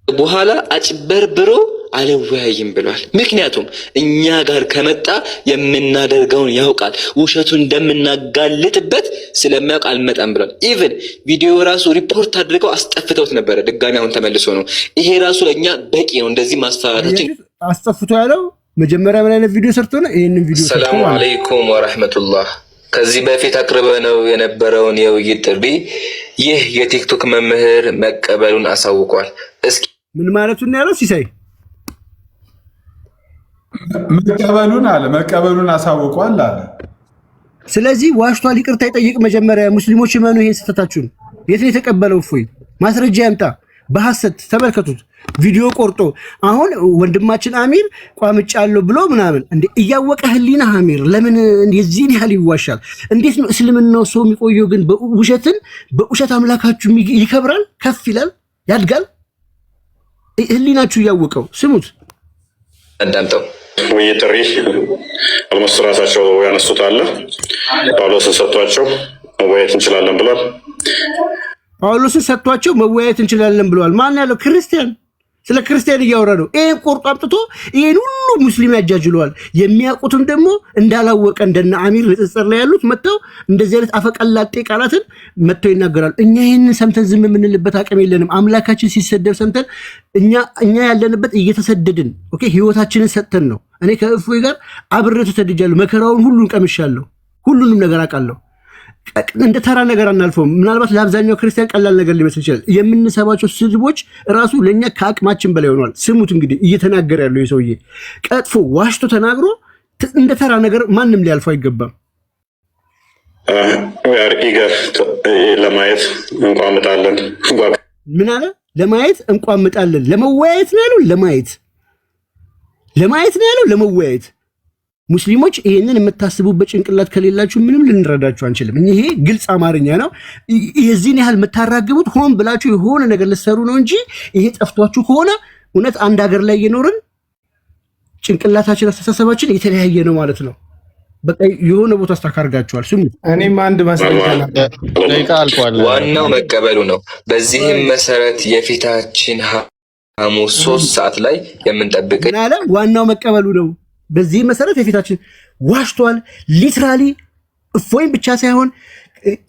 በኋላ አጭበርብሮ አልወያይም ብሏል። ምክንያቱም እኛ ጋር ከመጣ የምናደርገውን ያውቃል፣ ውሸቱን እንደምናጋልጥበት ስለሚያውቅ አልመጣም ብሏል። ኢቭን ቪዲዮ ራሱ ሪፖርት አድርገው አስጠፍተውት ነበረ። ድጋሚ አሁን ተመልሶ ነው። ይሄ ራሱ ለኛ በቂ ነው። እንደዚህ ማስፈራራታችን አስጠፍቶ ያለው መጀመሪያ ምን አይነት ቪዲዮ ሰርቶ ነው? ይሄንን ቪዲዮ ሰርቶ ሰላም አለይኩም ወራህመቱላህ። ከዚህ በፊት አቅርበነው የነበረውን የውይይት ጥሪ ይህ የቲክቶክ መምህር መቀበሉን አሳውቋል። እስኪ ምን ማለቱን ያለው ሲሳይ መቀበሉን አሳውቋል አለ። ስለዚህ ዋሽቷል፣ ይቅርታ ይጠይቅ። መጀመሪያ ሙስሊሞች መኑ ይሄን ስተታችሁን የት ነው የተቀበለው? እፎይ ማስረጃ ያምጣ። በሐሰት ተመልከቱት፣ ቪዲዮ ቆርጦ አሁን ወንድማችን አሚር ቋምጫለሁ ብሎ ምናምን እንዴ! እያወቀ ህሊና አሚር ለምን የዚህን ያህል ይዋሻል? እንዴት ነው እስልምናው ሰው የሚቆየው? ግን በውሸት አምላካችሁ ይከብራል፣ ከፍ ይላል፣ ያድጋል። ህሊናችሁ እያወቀው ስሙት፣ አዳምጠው። ውይይት ጥሪ አልሞስት ራሳቸው ያነሱት አለ። ጳውሎስን ሰጥቷቸው መወያየት እንችላለን ብሏል። ጳውሎስን ሰጥቷቸው መወያየት እንችላለን ብለዋል። ማን ያለው? ክርስቲያን። ስለ ክርስቲያን እያወራ ነው። ይሄን ቆርጦ አምጥቶ ይሄን ሁሉ ሙስሊም ያጃጅለዋል። የሚያውቁትም ደግሞ እንዳላወቀ እንደነ አሚር ንጽጽር ላይ ያሉት መጥተው እንደዚህ አይነት አፈቀላጤ ቃላትን መጥተው ይናገራሉ። እኛ ይሄንን ሰምተን ዝም የምንልበት አቅም የለንም። አምላካችን ሲሰደብ ሰምተን እኛ ያለንበት እየተሰደድን ኦኬ፣ ህይወታችንን ሰጥተን ነው። እኔ ከእፎይ ጋር አብሬው ተሰድጃለሁ። መከራውን ሁሉን ቀምሻለሁ። ሁሉንም ነገር አውቃለሁ። እንደ ተራ ነገር አናልፈውም። ምናልባት ለአብዛኛው ክርስቲያን ቀላል ነገር ሊመስል ይችላል። የምንሰባቸው ስድቦች ራሱ ለእኛ ከአቅማችን በላይ ሆኗል። ስሙት እንግዲህ እየተናገረ ያለው የሰውዬ ቀጥፎ ዋሽቶ ተናግሮ እንደ ተራ ነገር ማንም ሊያልፈው አይገባም። ለማየት እንቋምጣለን። ምን አለ? ለማየት እንቋምጣለን። ለመወያየት ነው ያለው። ለማየት ነው ያለው። ለመወያየት ሙስሊሞች ይሄንን የምታስቡበት ጭንቅላት ከሌላችሁ ምንም ልንረዳችሁ አንችልም። ይሄ ግልጽ አማርኛ ነው። የዚህን ያህል የምታራግቡት ሆን ብላችሁ የሆነ ነገር ልትሰሩ ነው እንጂ ይሄ ጠፍቷችሁ ከሆነ እውነት አንድ ሀገር ላይ እየኖርን ጭንቅላታችን፣ አስተሳሰባችን የተለያየ ነው ማለት ነው። በቃ የሆነ ቦታ አስተካርጋችኋል። ስሙ፣ እኔም አንድ ማስረጃ ዋናው መቀበሉ ነው። በዚህም መሰረት የፊታችን ሐሙስ 3 ሰዓት ላይ የምንጠብቅ አለ። ዋናው መቀበሉ ነው። በዚህ መሰረት የፊታችን ዋሽቷል። ሊትራሊ እፎይም ብቻ ሳይሆን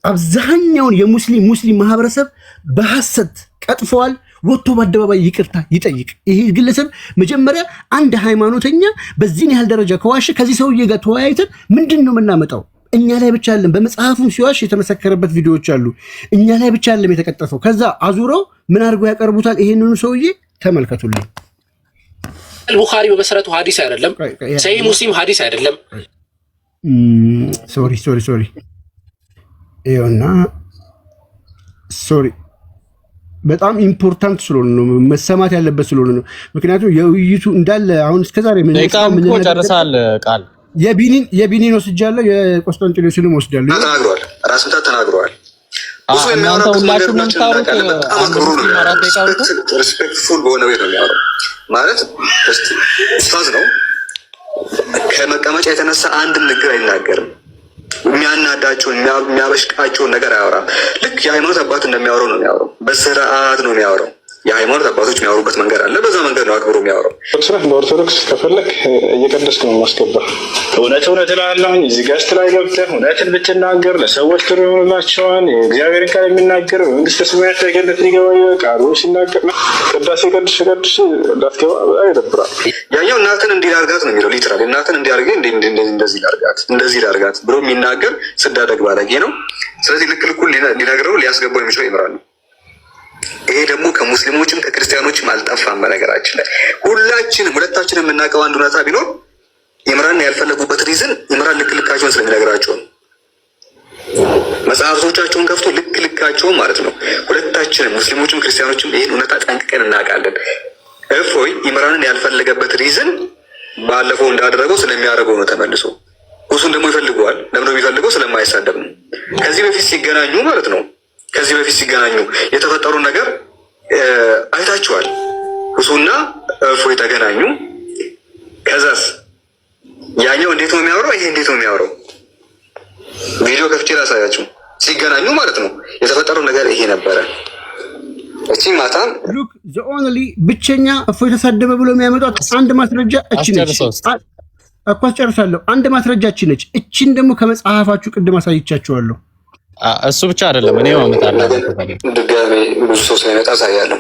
አብዛኛውን የሙስሊም ማህበረሰብ በሐሰት ቀጥፈዋል። ወጥቶ በአደባባይ ይቅርታ ይጠይቅ። ይሄ ግለሰብ መጀመሪያ አንድ ሃይማኖተኛ በዚህን ያህል ደረጃ ከዋሸ ከዚህ ሰውዬ ጋር ተወያይተን ምንድን ነው የምናመጣው? እኛ ላይ ብቻ አይደለም፣ በመጽሐፉም ሲዋሽ የተመሰከረበት ቪዲዮዎች አሉ። እኛ ላይ ብቻ አይደለም የተቀጠፈው። ከዛ አዙረው ምን አድርገው ያቀርቡታል? ይሄንኑ ሰውዬ ተመልከቱልኝ። ቡኻሪ በመሰረቱ ሀዲስ አይደለም። ሰሂህ ሙስሊም ሀዲስ አይደለም። ሶሪ ይኸውና፣ ሶሪ በጣም ኢምፖርታንት ስለሆነ ነው፣ መሰማት ያለበት ስለሆነ ነው። ምክንያቱም የውይይቱ እንዳለ አሁን እስከዛሬ ምን ጨርሳል። ቃል የቢኒን ወስጃለሁ፣ የቆስጠንጢኖስንም ወስጃለሁ። ተናግሯል፣ ራስ ምታት ተናግሯል። እናንተ ሁላችሁም የምታወሩት ሪስፔክትፉል በሆነ ቤት ነው የሚያወራው። ማለት ኡስታዝ ነው። ከመቀመጫ የተነሳ አንድም ንግግር አይናገርም። የሚያናዳቸውን የሚያበሽቃቸውን ነገር አያወራም። ልክ የሃይማኖት አባት እንደሚያወራው ነው የሚያወራው። በስርዓት ነው የሚያወራው። የሃይማኖት አባቶች የሚያወሩበት መንገድ አለ። በዛ መንገድ ነው አክብሮ የሚያወራው። በኦርቶዶክስ ከፈለክ እየቀደስክ ነው ማስገባ። እውነት እላለሁ እዚህ ጋር ላይ ገብተህ እውነትን ብትናገር ለሰዎች ጥሩ ይሆንላቸዋል። የእግዚአብሔርን ቃል የሚናገር መንግስተ ሰማያት ላይ ገነት ሊገባ ቃሉ ሲናገር ቅዳሴ ቀድሽ እንዳትገባ ይደብራል። ያኛው እናትን እንዲህ ላድርጋት ነው የሚለው ሊትራል እናትን እንዲያርገ እንደዚህ ላድርጋት ብሎ የሚናገር ስዳደግ ባለጌ ነው። ስለዚህ ልክ ልኩን ሊነግረው ሊያስገባው የሚችለው ይምራል ነው። ይሄ ደግሞ ከሙስሊሞችም ከክርስቲያኖችም አልጠፋም። በነገራችን ላይ ሁለታችንም የምናውቀው አንድ እውነታ ቢኖር ኢምራን ያልፈለጉበት ሪዝን ኢምራን ልክ ልካቸውን ስለሚነግራቸው ነው። መጽሐፍቶቻቸውን ከፍቶ ልክ ልካቸውን ማለት ነው። ሁለታችንም ሙስሊሞችም ክርስቲያኖችም ይህን እውነታ ጠንቅቀን እናውቃለን። እፎይ ኢምራንን ያልፈለገበት ሪዝን ባለፈው እንዳደረገው ስለሚያደርገው ነው። ተመልሶ ሁሱን ደግሞ ይፈልገዋል። ለምንድነው የሚፈልገው? ስለማይሳደብ ነው። ከዚህ በፊት ሲገናኙ ማለት ነው የተፈጠሩ ነገር አይታችኋል። ሁሱና እፎይ ተገናኙ። ከዛስ ያኛው እንዴት ነው የሚያወራው? ይሄ እንዴት ነው የሚያወራው? ቪዲዮ ከፍቼ ላሳያችሁ። ሲገናኙ ማለት ነው የተፈጠረው ነገር ይሄ ነበረ። እቺ ማታም ሉክ ዘ ኦንሊ ብቸኛ እፎይ ተሳደበ ብሎ የሚያመጣት አንድ ማስረጃ እቺ ነች። አኳስ ጨርሳለሁ። አንድ ማስረጃ እቺ ነች። እቺን ደግሞ ከመጽሐፋችሁ ቅድም አሳይቻችኋለሁ። እሱ ብቻ አይደለም እኔ ማመጣለሁ። ድጋሜ ብዙ ሰው ሳይመጣ አሳያለሁ።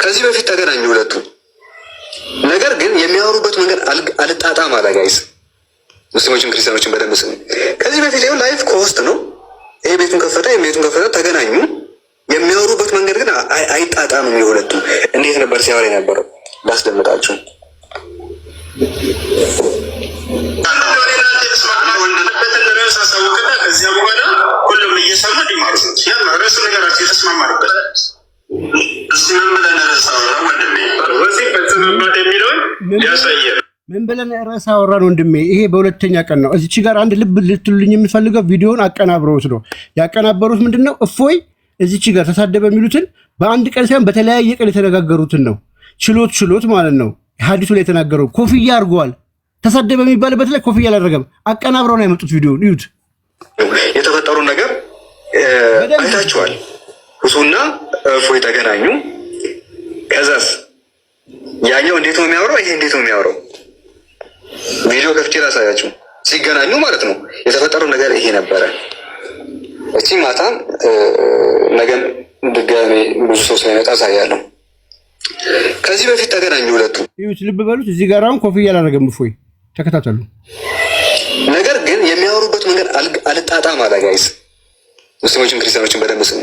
ከዚህ በፊት ተገናኙ ሁለቱ። ነገር ግን የሚያወሩበት መንገድ አልጣጣም አለ። ጋይስ ሙስሊሞችን ክርስቲያኖችን በደንብ ስሙ። ከዚህ በፊት ይኸው ላይፍ ኮስት ነው። ይሄ ቤቱን ከፈተ ተገናኙ። የሚያወሩበት መንገድ ግን አይጣጣምም። የሁለቱ እንዴት ነበር ሲያወራ የነበረው? ላስደምጣችሁ። ከዚያ በኋላ ሁሉም እየሰማ ዲማርስ ያ ራሱ ነገራቸው የተስማማበት እስልም ብለን ረሳው ወንድሜ ወዚህ በተዘመተ የሚለውን ያሳያል። ምን ብለን ራስ አወራን ወንድሜ? ይሄ በሁለተኛ ቀን ነው። እዚች ጋር አንድ ልብ ልትሉልኝ የምፈልገው ቪዲዮውን አቀናብረውት ነው ያቀናበሩት። ምንድነው እፎይ እዚች ጋር ተሳደበ የሚሉትን በአንድ ቀን ሳይሆን በተለያየ ቀን የተነጋገሩትን ነው። ችሎት ማለት ነው። ሐዲሱ ላይ የተናገረው ኮፍያ አድርገዋል። ተሳደበ የሚባልበት ላይ ኮፍያ አላደረገም። አቀናብረው ነው ያመጡት። ቪዲዮውን እዩት። የተፈጠሩ ነገር አይታችኋል። ሁሱና እፎይ ተገናኙ። ከዛስ ያኛው እንዴት ነው የሚያወራው? ይሄ እንዴት ነው የሚያወራው? ቪዲዮ ከፍቼ ላሳያችሁ። ሲገናኙ ማለት ነው የተፈጠረው ነገር ይሄ ነበረ። እቺ ማታም ነገም ድጋሜ ብዙ ሰው ሳይመጣ አሳያለሁ። ከዚህ በፊት ተገናኙ ሁለቱ። እዩት፣ ልብ በሉት። እዚህ ጋር አሁን ኮፍያ አላደረገም እፎይ። ተከታተሉ። ነገር ግን የሚያወሩበት መንገድ አልጣጣም አለ። ጋይስ ሙስሊሞችን ክርስቲያኖችን በደንብ ስሙ።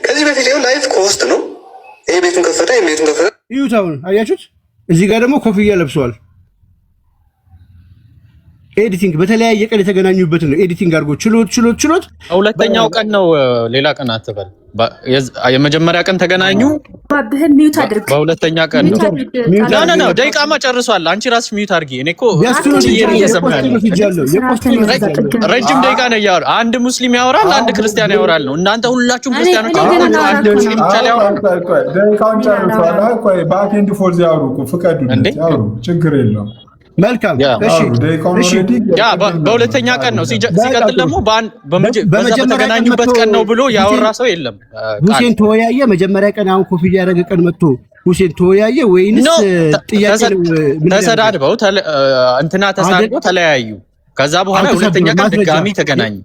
ከዚህ በፊት ይኸው ላይፍ ኮስት ነው። ይሄ ቤቱን ከፈተ። እዩት፣ አሁን አያችሁት? እዚህ ጋር ደግሞ ኮፍያ ለብሰዋል። ኤዲቲንግ በተለያየ ቀን የተገናኙበት ነው። ኤዲቲንግ አድርጎ ችሎት ሁለተኛው ቀን ነው። ሌላ ቀን አትበል። የመጀመሪያ ቀን ተገናኙ። ባብህን ሚዩት አድርግ። በሁለተኛ ቀን ነው። ደቂቃማ ጨርሷል። አንቺ ራስሽ ሚዩት አድርጊ። እኔ እኮ ረጅም ደቂቃ ነው እያወራ። አንድ ሙስሊም ያወራል፣ አንድ ክርስቲያን ያወራል ነው። እናንተ ሁላችሁም ክርስቲያኖች አንድ ሙስሊም ብቻ ያወራል። ደቂቃውን ጨርሷል። ቆይ ባክ ኤንድ ፎርዝ ያወሩ እኮ ፍቀዱልኝ፣ ያወሩ ችግር የለውም። መልካም እሺ። በሁለተኛ ቀን ነው። ሲቀጥል ደግሞ በተገናኙበት ቀን ነው ብሎ ያወራ ሰው የለም። ሁሴን ተወያየ። መጀመሪያ ቀን አሁን ኮፍያ ያደረገ ቀን መጥቶ ሁሴን ተወያየ ወይንስ ጥያቄ ተሰዳድበው እንትና ተሳድበው ተለያዩ። ከዛ በኋላ ሁለተኛ ቀን ድጋሚ ተገናኙ።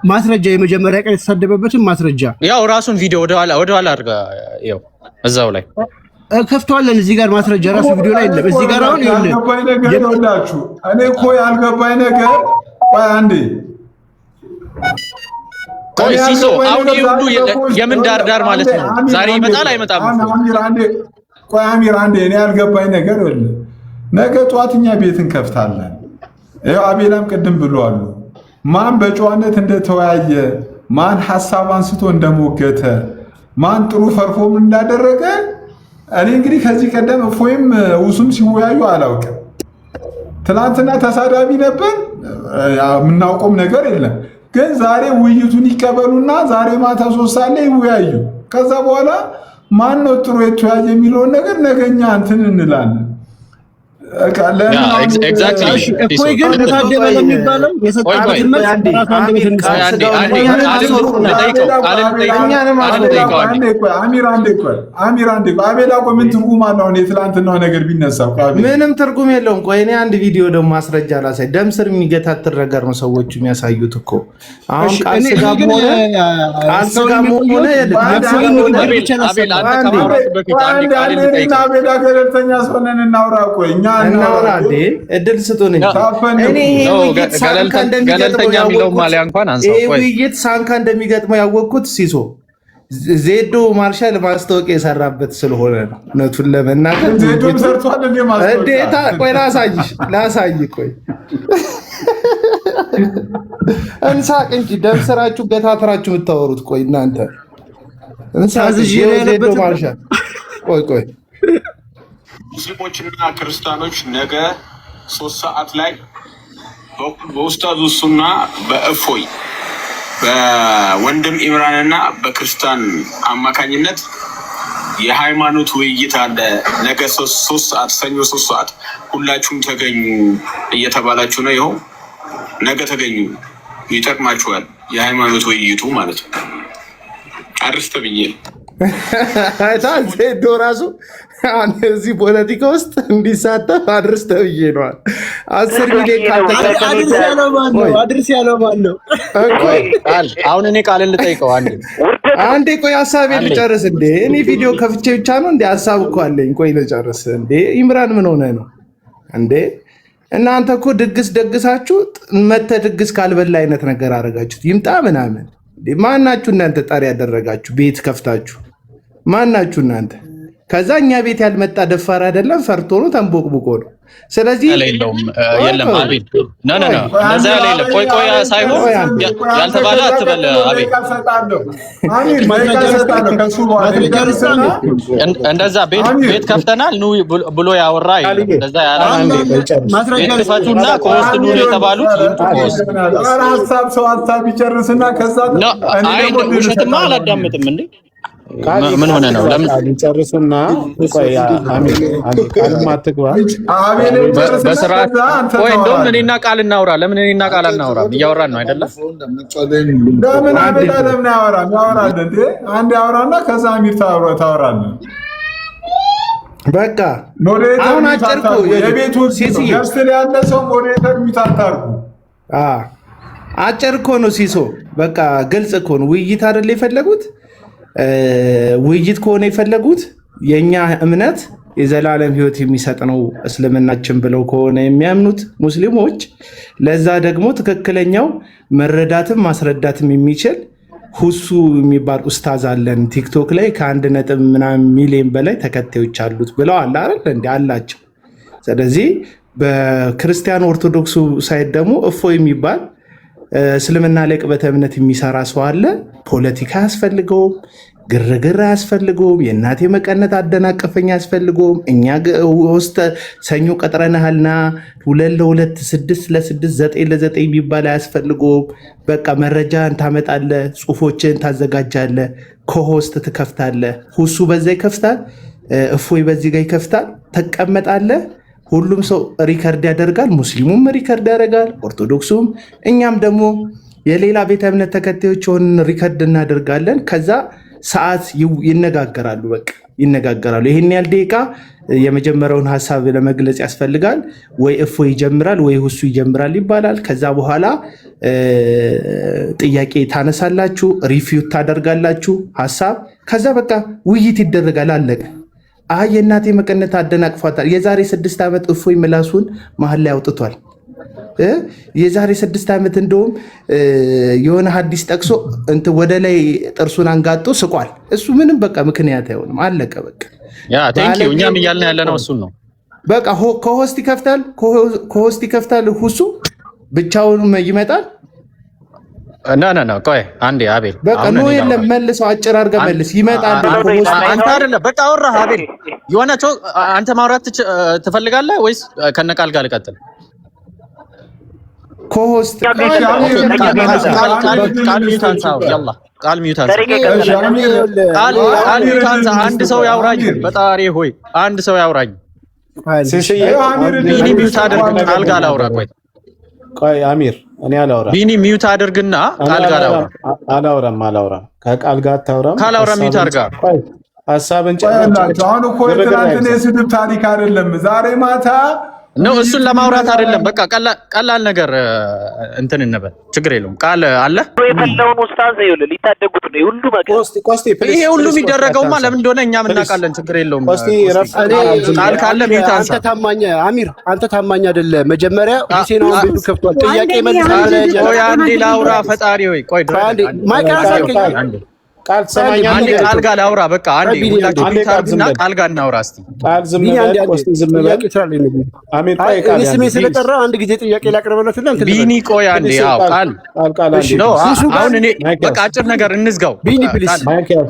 ማስረጃ የመጀመሪያ ቀን የተሳደበበትን ማስረጃ ያው ራሱን ቪዲዮ ወደኋላ አድርጋ ያው እዛው ላይ ከፍቷለን። እዚህ ጋር ማስረጃ ራሱ ቪዲዮ ላይ የለም። እዚህ ጋር አሁን ያልገባኝ ነገር ይኸውላችሁ፣ እኔ እኮ ያልገባኝ ነገር ቆይ አንዴ ሲሶ አሁን ይሁዱ የምን ዳር ማለት ነው። ዛሬ ይመጣል አይመጣም? ቆይ አሚር አንዴ፣ እኔ ያልገባኝ ነገር ወለ ነገ ጠዋት እኛ ቤት እንከፍታለን። ይኸው አቤላም ቅድም ብሏል። ማን በጨዋነት እንደተወያየ፣ ማን ሐሳብ አንስቶ እንደሞገተ፣ ማን ጥሩ ፐርፎርም እንዳደረገ እኔ እንግዲህ ከዚህ ቀደም እፎይም ውሱም ሲወያዩ አላውቅም። ትናንትና ተሳዳቢ ነበር፣ የምናውቀውም ነገር የለም። ግን ዛሬ ውይይቱን ይቀበሉና ዛሬ ማታ 3 ሰዓት ላይ ይወያዩ። ከዛ በኋላ ማን ነው ጥሩ የተወያየ የሚለውን ነገር ነገኛ እንትን እንላለን። እፎይ ግን ተሳደበ ለሚባለው የሰጣችሁት መልስ ራሱ አንድ ቤት አሚር አንዴ አቤላ እኮ ምን ትርጉም አለው? እኔ ትላንትናው ነገር ቢነሳ ምንም ትርጉም የለውም። ቆይ እኔ አንድ ቪዲዮ ደግሞ ማስረጃ ላሳይ። ደም ስር የሚገታትር ነገር ነው ሰዎቹ የሚያሳዩት እኮ። አሁን ቃል ስጋም ሆነ አቤላ ገለልተኛ ሆነን እናውራ። ቆይ እኛ እናውራ እንዴ እድል ስጡን እንጂ እኔ ገለልተኛ የሚለው ማሊያ እንኳን አንሳው። ቆይ ውይይት ሳንካ እንደሚገጥመው ያወቅኩት ሲሶ ዜዶ ማርሻል ማስታወቂያ የሰራበት ስለሆነ ነው። እውነቱን ለመናገር ዜዶም ሰርቷል እንዴ ማስታወቂያ? ቆይ ላሳይ ቆይ እንሳቅ እንጂ ደም ስራችሁ ገታትራችሁ የምታወሩት። ቆይ እናንተ እንሳቅ ዜዶ ማርሻል ቆይ ሙስሊሞችና ክርስቲያኖች ነገ 3 ሰዓት ላይ በኡስታዝ ሱና በእፎይ በወንድም ኢምራንና በክርስቲያን አማካኝነት የሃይማኖት ውይይት አለ። ነገ 3 ሰዓት ሰኞ 3 ሰዓት ሁላችሁም ተገኙ እየተባላችሁ ነው። ይኸው ነገ ተገኙ፣ ይጠቅማችኋል። የሃይማኖት ውይይቱ ማለት ነው። አርስተ ብዬ ዜዶ ራሱ እዚህ ፖለቲካ ውስጥ እንዲሳተፍ አድርስ ተብዬ ነዋል። 10 ሚሊዮን አድርስ ያለው ማን ነው? አሁን እኔ ቃልን ልጠይቀው አንዴ ቆይ ሀሳቤን ልጨርስ እንዴ። እኔ ቪዲዮ ከፍቼ ብቻ ነው እንዴ? ሀሳብ እኮ አለኝ። ቆይ ልጨርስ እንዴ። ኢምራን ምን ሆነ ነው እንዴ? እናንተ እኮ ድግስ ደግሳችሁ መተ ድግስ ካልበላ አይነት ነገር አደረጋችሁት። ይምጣ ምናምን ማናችሁ እናንተ ጣሪ ያደረጋችሁ ቤት ከፍታችሁ ማናችሁ እናንተ? ከዛ እኛ ቤት ያልመጣ ደፋር አይደለም፣ ፈርቶ ነው፣ ተንቦቅቦቆ ነው። ስለዚህ የለም አቤል ለዛ ያለ ቆይ ሳይሆን ያልተባለ አትበል አቤል። እንደዛ ቤት ከፍተናል ኑ ብሎ ያወራ የለም። እንደዛ ያለ ቤት ክፈቱና ከውስጥ ኑ የተባሉት ይምጡ ከውስጥ። ሀሳብ ይጨርስና ከዛ ውሸትማ አላዳምጥም እንዴ ምን ሆነ ነው? ለምን ጨርሱና ቆይ ቃልም አትግባ በስርዓት ቆይ። እንደውም እኔና ቃል እናውራ። ለምን እኔና ቃል አናውራም? እያወራን ነው አይደለ? ለምን አቤላ ለምን ያወራል? ያወራል እንዴ? አንድ ያወራና ከዛ አሚር ታወራለህ። በቃ አሁን አጨርኩ። የቤቱ ገስት ላይ ያለ ሰው ሞዴሬተር ሚታታርኩ አጨርኩ ነው ሲሶ። በቃ ግልጽ እኮ ነው። ውይይት አይደል የፈለጉት? ውይይት ከሆነ የፈለጉት የኛ እምነት የዘላለም ሕይወት የሚሰጥ ነው እስልምናችን ብለው ከሆነ የሚያምኑት ሙስሊሞች፣ ለዛ ደግሞ ትክክለኛው መረዳትም ማስረዳትም የሚችል ሁሱ የሚባል ኡስታዝ አለን ቲክቶክ ላይ ከ1 ሚሊዮን በላይ ተከታዮች አሉት ብለዋል አይደል? እንዴ አላቸው። ስለዚህ በክርስቲያን ኦርቶዶክሱ ሳይድ ደግሞ እፎይ የሚባል እስልምና ላይ ቅበተ እምነት የሚሰራ ሰው አለ። ፖለቲካ አያስፈልገውም፣ ግርግር አያስፈልገውም፣ የእናቴ መቀነት አደናቀፈኝ አያስፈልገውም። እኛ ውስጥ ሰኞ ቀጥረናሃልና 2 ለ2 6 ለ6 9 ለ9 የሚባል አያስፈልገውም። በቃ መረጃን ታመጣለህ፣ ጽሁፎችን ታዘጋጃለህ፣ ኮሆስት ትከፍታለህ። ሁሱ በዛ ይከፍታል፣ እፎይ በዚህ ጋር ይከፍታል። ተቀመጣለህ። ሁሉም ሰው ሪከርድ ያደርጋል። ሙስሊሙም ሪከርድ ያደርጋል፣ ኦርቶዶክሱም። እኛም ደግሞ የሌላ ቤተ እምነት ተከታዮች ሆንን ሪከርድ እናደርጋለን። ከዛ ሰዓት ይነጋገራሉ። በቃ ይነጋገራሉ። ይህን ያህል ደቂቃ የመጀመሪያውን ሀሳብ ለመግለጽ ያስፈልጋል። ወይ እፎይ ይጀምራል ወይ ሁሱ ይጀምራል ይባላል። ከዛ በኋላ ጥያቄ ታነሳላችሁ፣ ሪፊዩት ታደርጋላችሁ ሀሳብ። ከዛ በቃ ውይይት ይደረጋል። አለቀ። የእናቴ መቀነት አደናቅፏታል። የዛሬ 6 ዓመት እፎይ ምላሱን መሀል ላይ አውጥቷል። የዛሬ 6 ዓመት እንደውም የሆነ ሀዲስ ጠቅሶ ወደ ላይ ጥርሱን አንጋጦ ስቋል። እሱ ምንም በቃ ምክንያት አይሆንም። አለቀ በቃ። እኛም እያልን ያለነው እሱን ነው። በቃ ከሆስት ይከፍታል። ሁሱ ብቻውን ይመጣል። ና ቆይ አንዴ አቤል፣ በቃ ኖ የለም መልሰው አጭር አድርገህ መልስ። ይመጣል። አንተ አይደለም በቃ አወራህ አቤል። የሆነ አንተ ማውራት ትፈልጋለህ ወይስ ከነቃል ጋር ልቀጥል? ኮሆስት ቃል ሚዩት አንሳው። ያላ ቃል ሚዩት አንሳ። አንድ ሰው ያውራኝ። በጣሪ ሆይ አንድ ሰው ያውራኝ። ቢኒ ሚውት አድርግ ቃል ጋር ላውራ። ቆይ አሚር እኔ አላውራም። ቢኒ ሚውት አድርግና ቃል ጋር ላውራ። አላውራም ከቃል ጋር አታውራም። ካላውራ ሚውት አድርጋ ሐሳብን ጨርሰህ። አሁን እኮ የትናንትና የስድብ ታሪክ አይደለም ዛሬ ማታ ነው። እሱን ለማውራት አይደለም። በቃ ቀላል ነገር እንትን እንበል፣ ችግር የለውም። ቃል አለ የፈለውን ኡስታዝ ይኸውልህ ሊታደጉት ነው ሁሉ ነገር። ይሄ ሁሉ የሚደረገውማ ለምን እንደሆነ እኛም እናውቃለን። ችግር የለውም። ቃል ካለ ሚውት አንሳ። አንተ ታማኝ አሚር፣ አንተ ታማኝ አይደለ? መጀመሪያ ሁሴን አሁን ቤቱ ከፍቷል። ጥያቄ መልስ። ቆይ አንዴ ላውራ። ፈጣሪ ሆይ ቆይ ቃል ሰማኛ አንዴ ቃል ጋር ላውራ። በቃ አንዴ ሁላችሁ ቢታርግና ቃል ጋር እናውራ። እስቲ ቃል ዝም ብለህ አሚር ቆይ ቃል ስሜ ስለጠራ አንድ ጊዜ ጥያቄ ላቅርብለትና እንትን ቢኒ ቆይ አንዴ ያው ቃል ነው። አሁን እኔ በቃ አጭር ነገር እንዝጋው። ቢኒ ፕሊስ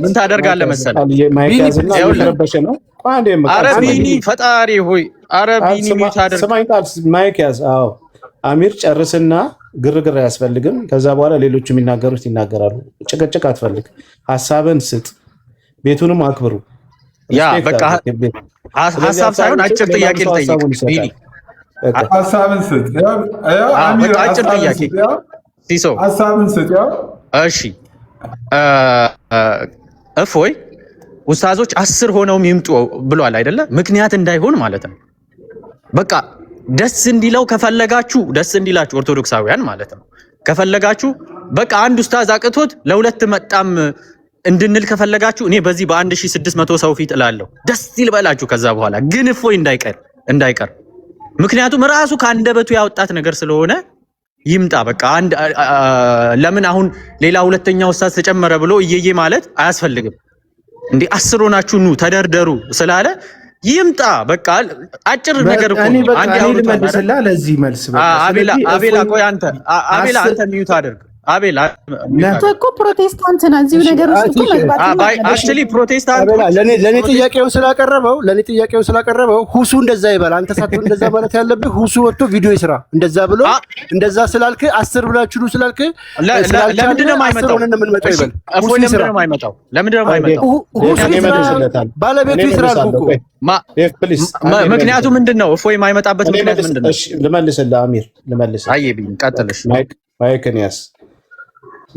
ምን ታደርጋለህ መሰለህ? ማይካዝና እየረበሸ ነው። ኧረ ቢኒ ፈጣሪ ሆይ ኧረ ቢኒ ምን ታደርግ? ሰማኝ ቃል ማይካዝ። አዎ አሚር ጨርስና ግርግር አያስፈልግም። ከዛ በኋላ ሌሎቹ የሚናገሩት ይናገራሉ። ጭቅጭቅ አትፈልግ። ሐሳብን ስጥ። ቤቱንም አክብሩ። ያ በቃ ሐሳብ ሳይሆን አጭር ጥያቄ ልጠይቅ። ቢኒ ሐሳብን ስጥ። አሚር አጭር ጥያቄ ሲሶ ሐሳብን ስጥ። እሺ እፎይ ኡስታዞች 10 ሆነው ይምጡ ብሏል አይደለ? ምክንያት እንዳይሆን ማለት ነው። በቃ ደስ እንዲለው ከፈለጋችሁ ደስ እንዲላችሁ ኦርቶዶክሳውያን ማለት ነው። ከፈለጋችሁ በቃ አንድ ኡስታዝ አቅቶት ለሁለት መጣም እንድንል ከፈለጋችሁ እኔ በዚህ በ1600 ሰው ፊት እላለሁ። ደስ ይልበላችሁ። ከዛ በኋላ ግን እፎይ እንዳይቀር ምክንያቱም ራሱ ከአንደበቱ ያወጣት ነገር ስለሆነ ይምጣ። በቃ አንድ ለምን አሁን ሌላ ሁለተኛ ኡስታዝ ተጨመረ ብሎ እየየ ማለት አያስፈልግም እንዴ። 10 ሆናችሁ ኑ ተደርደሩ ስላለ ይምጣ። በቃ አጭር ነገር እኮ አንዴ አውርተህ መልስላ። ለዚህ መልስ አቤላ ቆይ አንተ ሚዩት አድርግ። አቤላ እኮ ፕሮቴስታንት ነው። እዚሁ ነገር ውስጥ እኮ መግባት አክቹሊ ፕሮቴስታንት ለኔ ጥያቄውን ስላቀረበው ሁሱ እንደዛ ይበል። አንተ ሳትሆን እንደዛ ማለት ያለብህ ሁሱ ወጥቶ ቪዲዮ ይስራ። እንደዛ ብሎ እንደዛ ስላልክ 10 ብላችሁ ነው ስላልክ ለምንድን ነው የማይመጣው? ይበል። ለምንድን ነው የማይመጣው? ባለቤቱ ይስራ አልኩ እኮ። ምክንያቱ ምንድን ነው? እፎይ የማይመጣበት ምክንያት ምንድን ነው? ልመልስልህ አሚር፣ ልመልስልህ። አየብኝ ቀጥልሽ።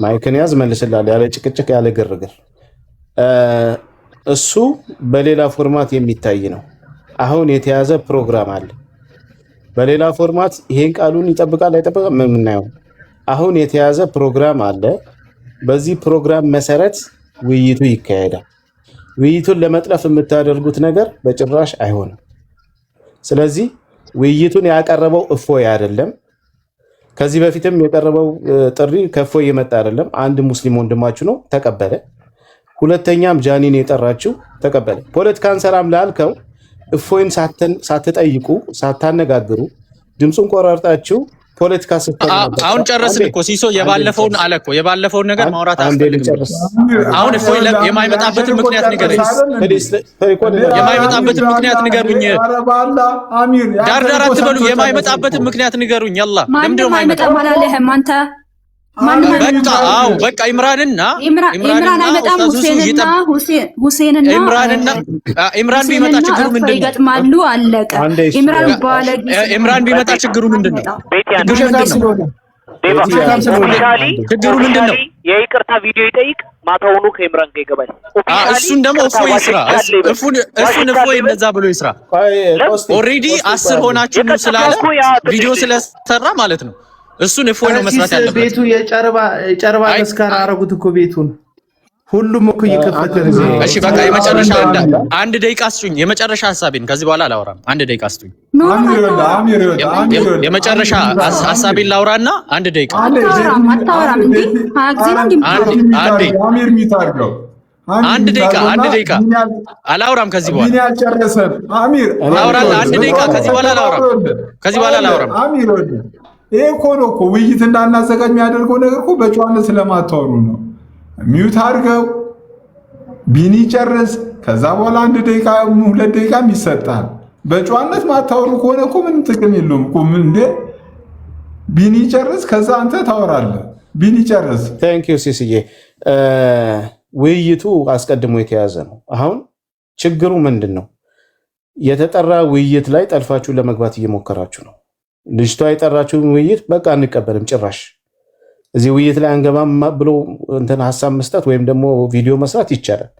ማይክን ያዝ መልስልህ፣ ያለ ጭቅጭቅ ያለ ግርግር። እሱ በሌላ ፎርማት የሚታይ ነው። አሁን የተያዘ ፕሮግራም አለ። በሌላ ፎርማት ይሄን ቃሉን ይጠብቃል አይጠብቅም የምናየው። አሁን የተያዘ ፕሮግራም አለ። በዚህ ፕሮግራም መሰረት ውይይቱ ይካሄዳል። ውይይቱን ለመጥለፍ የምታደርጉት ነገር በጭራሽ አይሆንም። ስለዚህ ውይይቱን ያቀረበው እፎይ አይደለም። ከዚህ በፊትም የቀረበው ጥሪ ከእፎይ የመጣ አይደለም። አንድ ሙስሊም ወንድማችሁ ነው፣ ተቀበለ። ሁለተኛም ጃኒን የጠራችሁ ተቀበለ። ፖለቲካን ሰላም ላልከው እፎይን ሳትጠይቁ ሳታነጋግሩ ድምፁን ቆራርጣችሁ ፖለቲካ አሁን ጨረስን እኮ ሲሶ። የባለፈውን አለ እኮ የባለፈውን ነገር ማውራት አስፈልግም። አሁን እፎይ የማይመጣበትን ምክንያት ንገሩኝ። የማይመጣበትን ምክንያት ንገሩኝ። ዳርዳር አትበሉ። የማይመጣበትን ምክንያት ንገሩኝ። ያላ ለምንድን ነው የማይመጣው? ማለህም አንተ በቃ ኢምራንና አይመጣም። ሁሴንና ኢምራን ቢመጣ ችግሩ ምንድን ነው? ይገጥማሉ። አለቀ። ኢምራን ቢመጣ ችግሩ ምንድን ነው? ችግሩ ምንድን ነው? የይቅርታ ቪዲዮ ይጠይቅ። ማታውኑ ከኢምራን ጋር ይገባል። እሱን ደግሞ እፎይ ይስራ። እሱን እፎይ እንደዛ ብሎ ይስራ። ኦልሬዲ 10 ሆናችሁ ነው ስላለ ቪዲዮ ስለሰራ ማለት ነው። እሱን እፎይ ነው መስራት ያለበት። ቤቱ የጨረባ መስካራ አረጉት እኮ ቤቱን ሁሉም እኮ እየከፈተ ነው። እሺ በቃ የመጨረሻ አንድ ደቂቃ ስጡኝ። የመጨረሻ ሐሳቤን ከዚህ በኋላ አላወራም። አንድ ደቂቃ ስጡኝ። የመጨረሻ ሐሳቤን ላውራና አንድ ደቂቃ አንድ ደቂቃ አላውራም። ከዚህ በኋላ አላውራም። አንድ ደቂቃ ከዚህ በኋላ አላውራም። ይሄ እኮ ነው እኮ ውይይት እንዳናዘጋጅ የሚያደርገው ነገር እኮ በጨዋነት ስለማታወሩ ነው። ሚውት አድርገው ቢኒ ጨርስ። ከዛ በኋላ 1 ደቂቃ 2 ደቂቃም ይሰጣል። በጨዋነት ማታወሩ ከሆነ እኮ ምንም ጥቅም የለውም እኮ። ምን እንደ ቢኒ ጨርስ፣ ከዛ አንተ ታወራለህ። ቢኒ ጨርስ። ታንክ ዩ ሲሲዬ። ውይይቱ አስቀድሞ የተያዘ ነው። አሁን ችግሩ ምንድን ነው? የተጠራ ውይይት ላይ ጠልፋችሁ ለመግባት እየሞከራችሁ ነው። ልጅቷ የጠራችሁን ውይይት በቃ አንቀበልም ጭራሽ እዚህ ውይይት ላይ አንገባም ብሎ እንትን ሐሳብ መስጠት ወይም ደግሞ ቪዲዮ መስራት ይቻላል።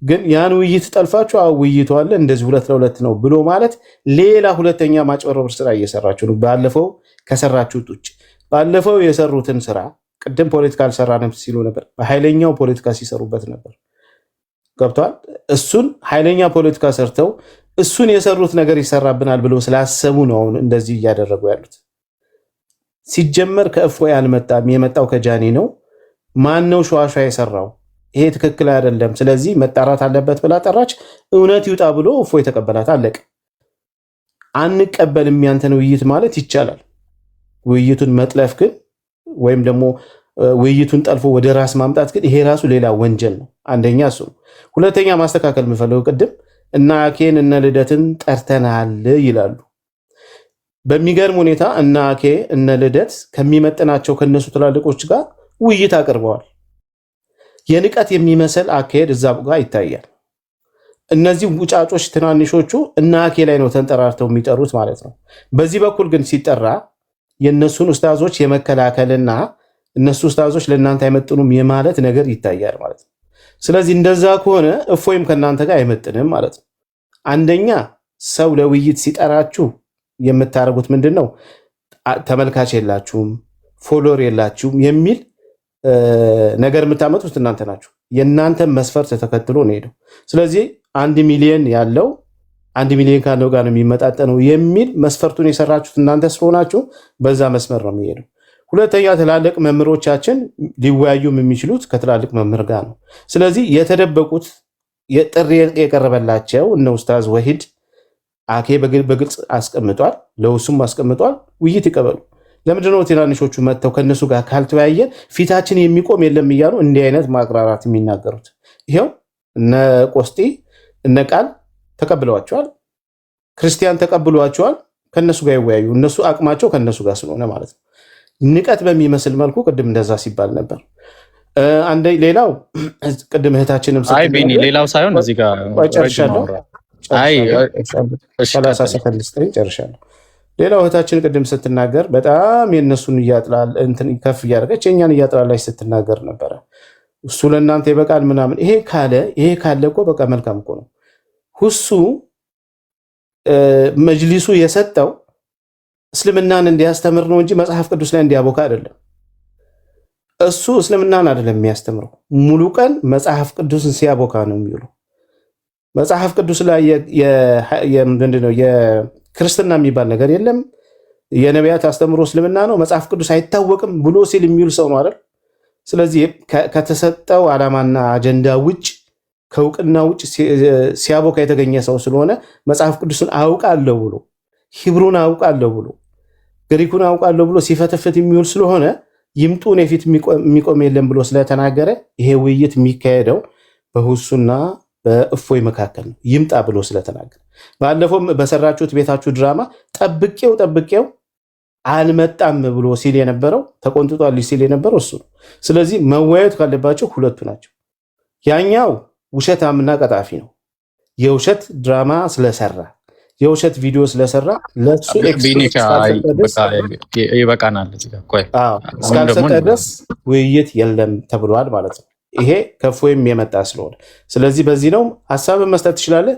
ግን ያን ውይይት ጠልፋችሁ ውይይቱ አለ እንደዚህ 2 ለ2 ነው ብሎ ማለት ሌላ ሁለተኛ ማጭበርበር ስራ እየሰራችሁ ነው። ባለፈው ከሰራችሁት ውጭ ባለፈው የሰሩትን ስራ ቅድም ፖለቲካል ሰራንም ሲሉ ነበር። በኃይለኛው ፖለቲካ ሲሰሩበት ነበር። ገብቷል። እሱን ኃይለኛ ፖለቲካ ሰርተው እሱን የሰሩት ነገር ይሰራብናል ብሎ ስላሰቡ ነው እንደዚህ እያደረጉ ያሉት። ሲጀመር ከእፎይ አልመጣም፣ የመጣው ከጃኒ ነው። ማን ነው ሸዋሻ የሰራው? ይሄ ትክክል አይደለም፣ ስለዚህ መጣራት አለበት ብላ ጠራች። እውነት ይውጣ ብሎ እፎይ ተቀበላት። አለቀ። አንቀበልም ያንተን ውይይት ማለት ይቻላል። ውይይቱን መጥለፍ ግን ወይም ደግሞ ውይይቱን ጠልፎ ወደ ራስ ማምጣት ግን ይሄ ራሱ ሌላ ወንጀል ነው። አንደኛ እሱ ነው። ሁለተኛ ማስተካከል የምፈልገው ቅድም እና አኬን እነ ልደትን ጠርተናል ይላሉ። በሚገርም ሁኔታ እና አኬ እነ ልደት ከሚመጥናቸው ከነሱ ትላልቆች ጋር ውይይት አቅርበዋል። የንቀት የሚመስል አካሄድ እዛ ጋር ይታያል። እነዚህ ውጫጮች ትናንሾቹ እና አኬ ላይ ነው ተንጠራርተው የሚጠሩት ማለት ነው። በዚህ በኩል ግን ሲጠራ የነሱን ኡስታዞች የመከላከልና እነሱ ኡስታዞች ለእናንተ አይመጥኑም የማለት ነገር ይታያል ማለት ነው። ስለዚህ እንደዛ ከሆነ እፎይም ከእናንተ ጋር አይመጥንም ማለት ነው። አንደኛ ሰው ለውይይት ሲጠራችሁ የምታደርጉት ምንድን ነው? ተመልካች የላችሁም፣ ፎሎወር የላችሁም የሚል ነገር የምታመጡት እናንተ ናችሁ። የእናንተ መስፈርት ተከትሎ ነው ሄደው። ስለዚህ 1 ሚሊዮን ያለው 1 ሚሊዮን ካለው ጋር ነው የሚመጣጠነው የሚል መስፈርቱን የሰራችሁት እናንተ ስለሆናችሁ በዛ መስመር ነው የሚሄደው። ሁለተኛ ትላልቅ መምህሮቻችን ሊወያዩም የሚችሉት ከትላልቅ መምህር ጋር ነው። ስለዚህ የተደበቁት ጥሪ የቀረበላቸው እነ ኡስታዝ ወሂድ አኬ በግልጽ አስቀምጧል፣ ለውሱም አስቀምጧል። ውይይት ይቀበሉ። ለምንድነው ትናንሾቹ መጥተው ከነሱ ጋር ካልተወያየን ፊታችን የሚቆም የለም እያሉ እንዲህ አይነት ማቅራራት የሚናገሩት? ይሄው እነ ቆስጢ እነ ቃል ተቀብለዋቸዋል፣ ክርስቲያን ተቀብሏቸዋል። ከነሱ ጋር ይወያዩ። እነሱ አቅማቸው ከነሱ ጋር ስለሆነ ማለት ነው። ንቀት በሚመስል መልኩ ቅድም እንደዛ ሲባል ነበር። ሌላው ቅድም እህታችንም ሌላው ሳይሆን እዚህ ጋር ጨርሻለሁ። 30 ሰከንድ ስጠኝ ጨርሻለሁ። ሌላው እህታችን ቅድም ስትናገር በጣም የነሱን እያጥላል እንትን ከፍ እያደረገች የኛን እያጥላላች ስትናገር ነበረ። እሱ ለእናንተ ይበቃል ምናምን። ይሄ ካለ እኮ በቃ መልካም እኮ ነው። ሁሱ መጅሊሱ የሰጠው እስልምናን እንዲያስተምር ነው እንጂ መጽሐፍ ቅዱስ ላይ እንዲያቦካ አይደለም። እሱ እስልምናን አይደለም የሚያስተምረው፣ ሙሉ ቀን መጽሐፍ ቅዱስን ሲያቦካ ነው የሚውለው። መጽሐፍ ቅዱስ ላይ ምንድነው የክርስትና የሚባል ነገር የለም፣ የነቢያት አስተምሮ እስልምና ነው፣ መጽሐፍ ቅዱስ አይታወቅም ብሎ ሲል የሚውል ሰው ነው አይደል? ስለዚህ ከተሰጠው ዓላማና አጀንዳ ውጭ ከእውቅና ውጭ ሲያቦካ የተገኘ ሰው ስለሆነ መጽሐፍ ቅዱስን አውቃለሁ ብሎ ሂብሩን አውቃለሁ ብሎ ግሪኩን አውቃለሁ ብሎ ሲፈተፍት የሚውል ስለሆነ ይምጡ እኔ ፊት የሚቆም የለም ብሎ ስለተናገረ ይሄ ውይይት የሚካሄደው በሁሱና በእፎይ መካከል ነው። ይምጣ ብሎ ስለተናገረ ባለፈውም በሰራችሁት ቤታችሁ ድራማ ጠብቄው አልመጣም ብሎ ሲል የነበረው ተቆንጥጧል ሲል የነበረው እሱ ነው። ስለዚህ መወያየት ካለባቸው ሁለቱ ናቸው። ያኛው ውሸታምና ቀጣፊ ነው። የውሸት ድራማ ስለሰራ የውሸት ቪዲዮ ስለሰራ ለሱ ይበቃናል። እስካልሰጠ ድረስ ውይይት የለም ተብሏል ማለት ነው። ይሄ ከእፎይም የመጣ ስለሆነ ስለዚህ በዚህ ነው ሀሳብን መስጠት ትችላለህ።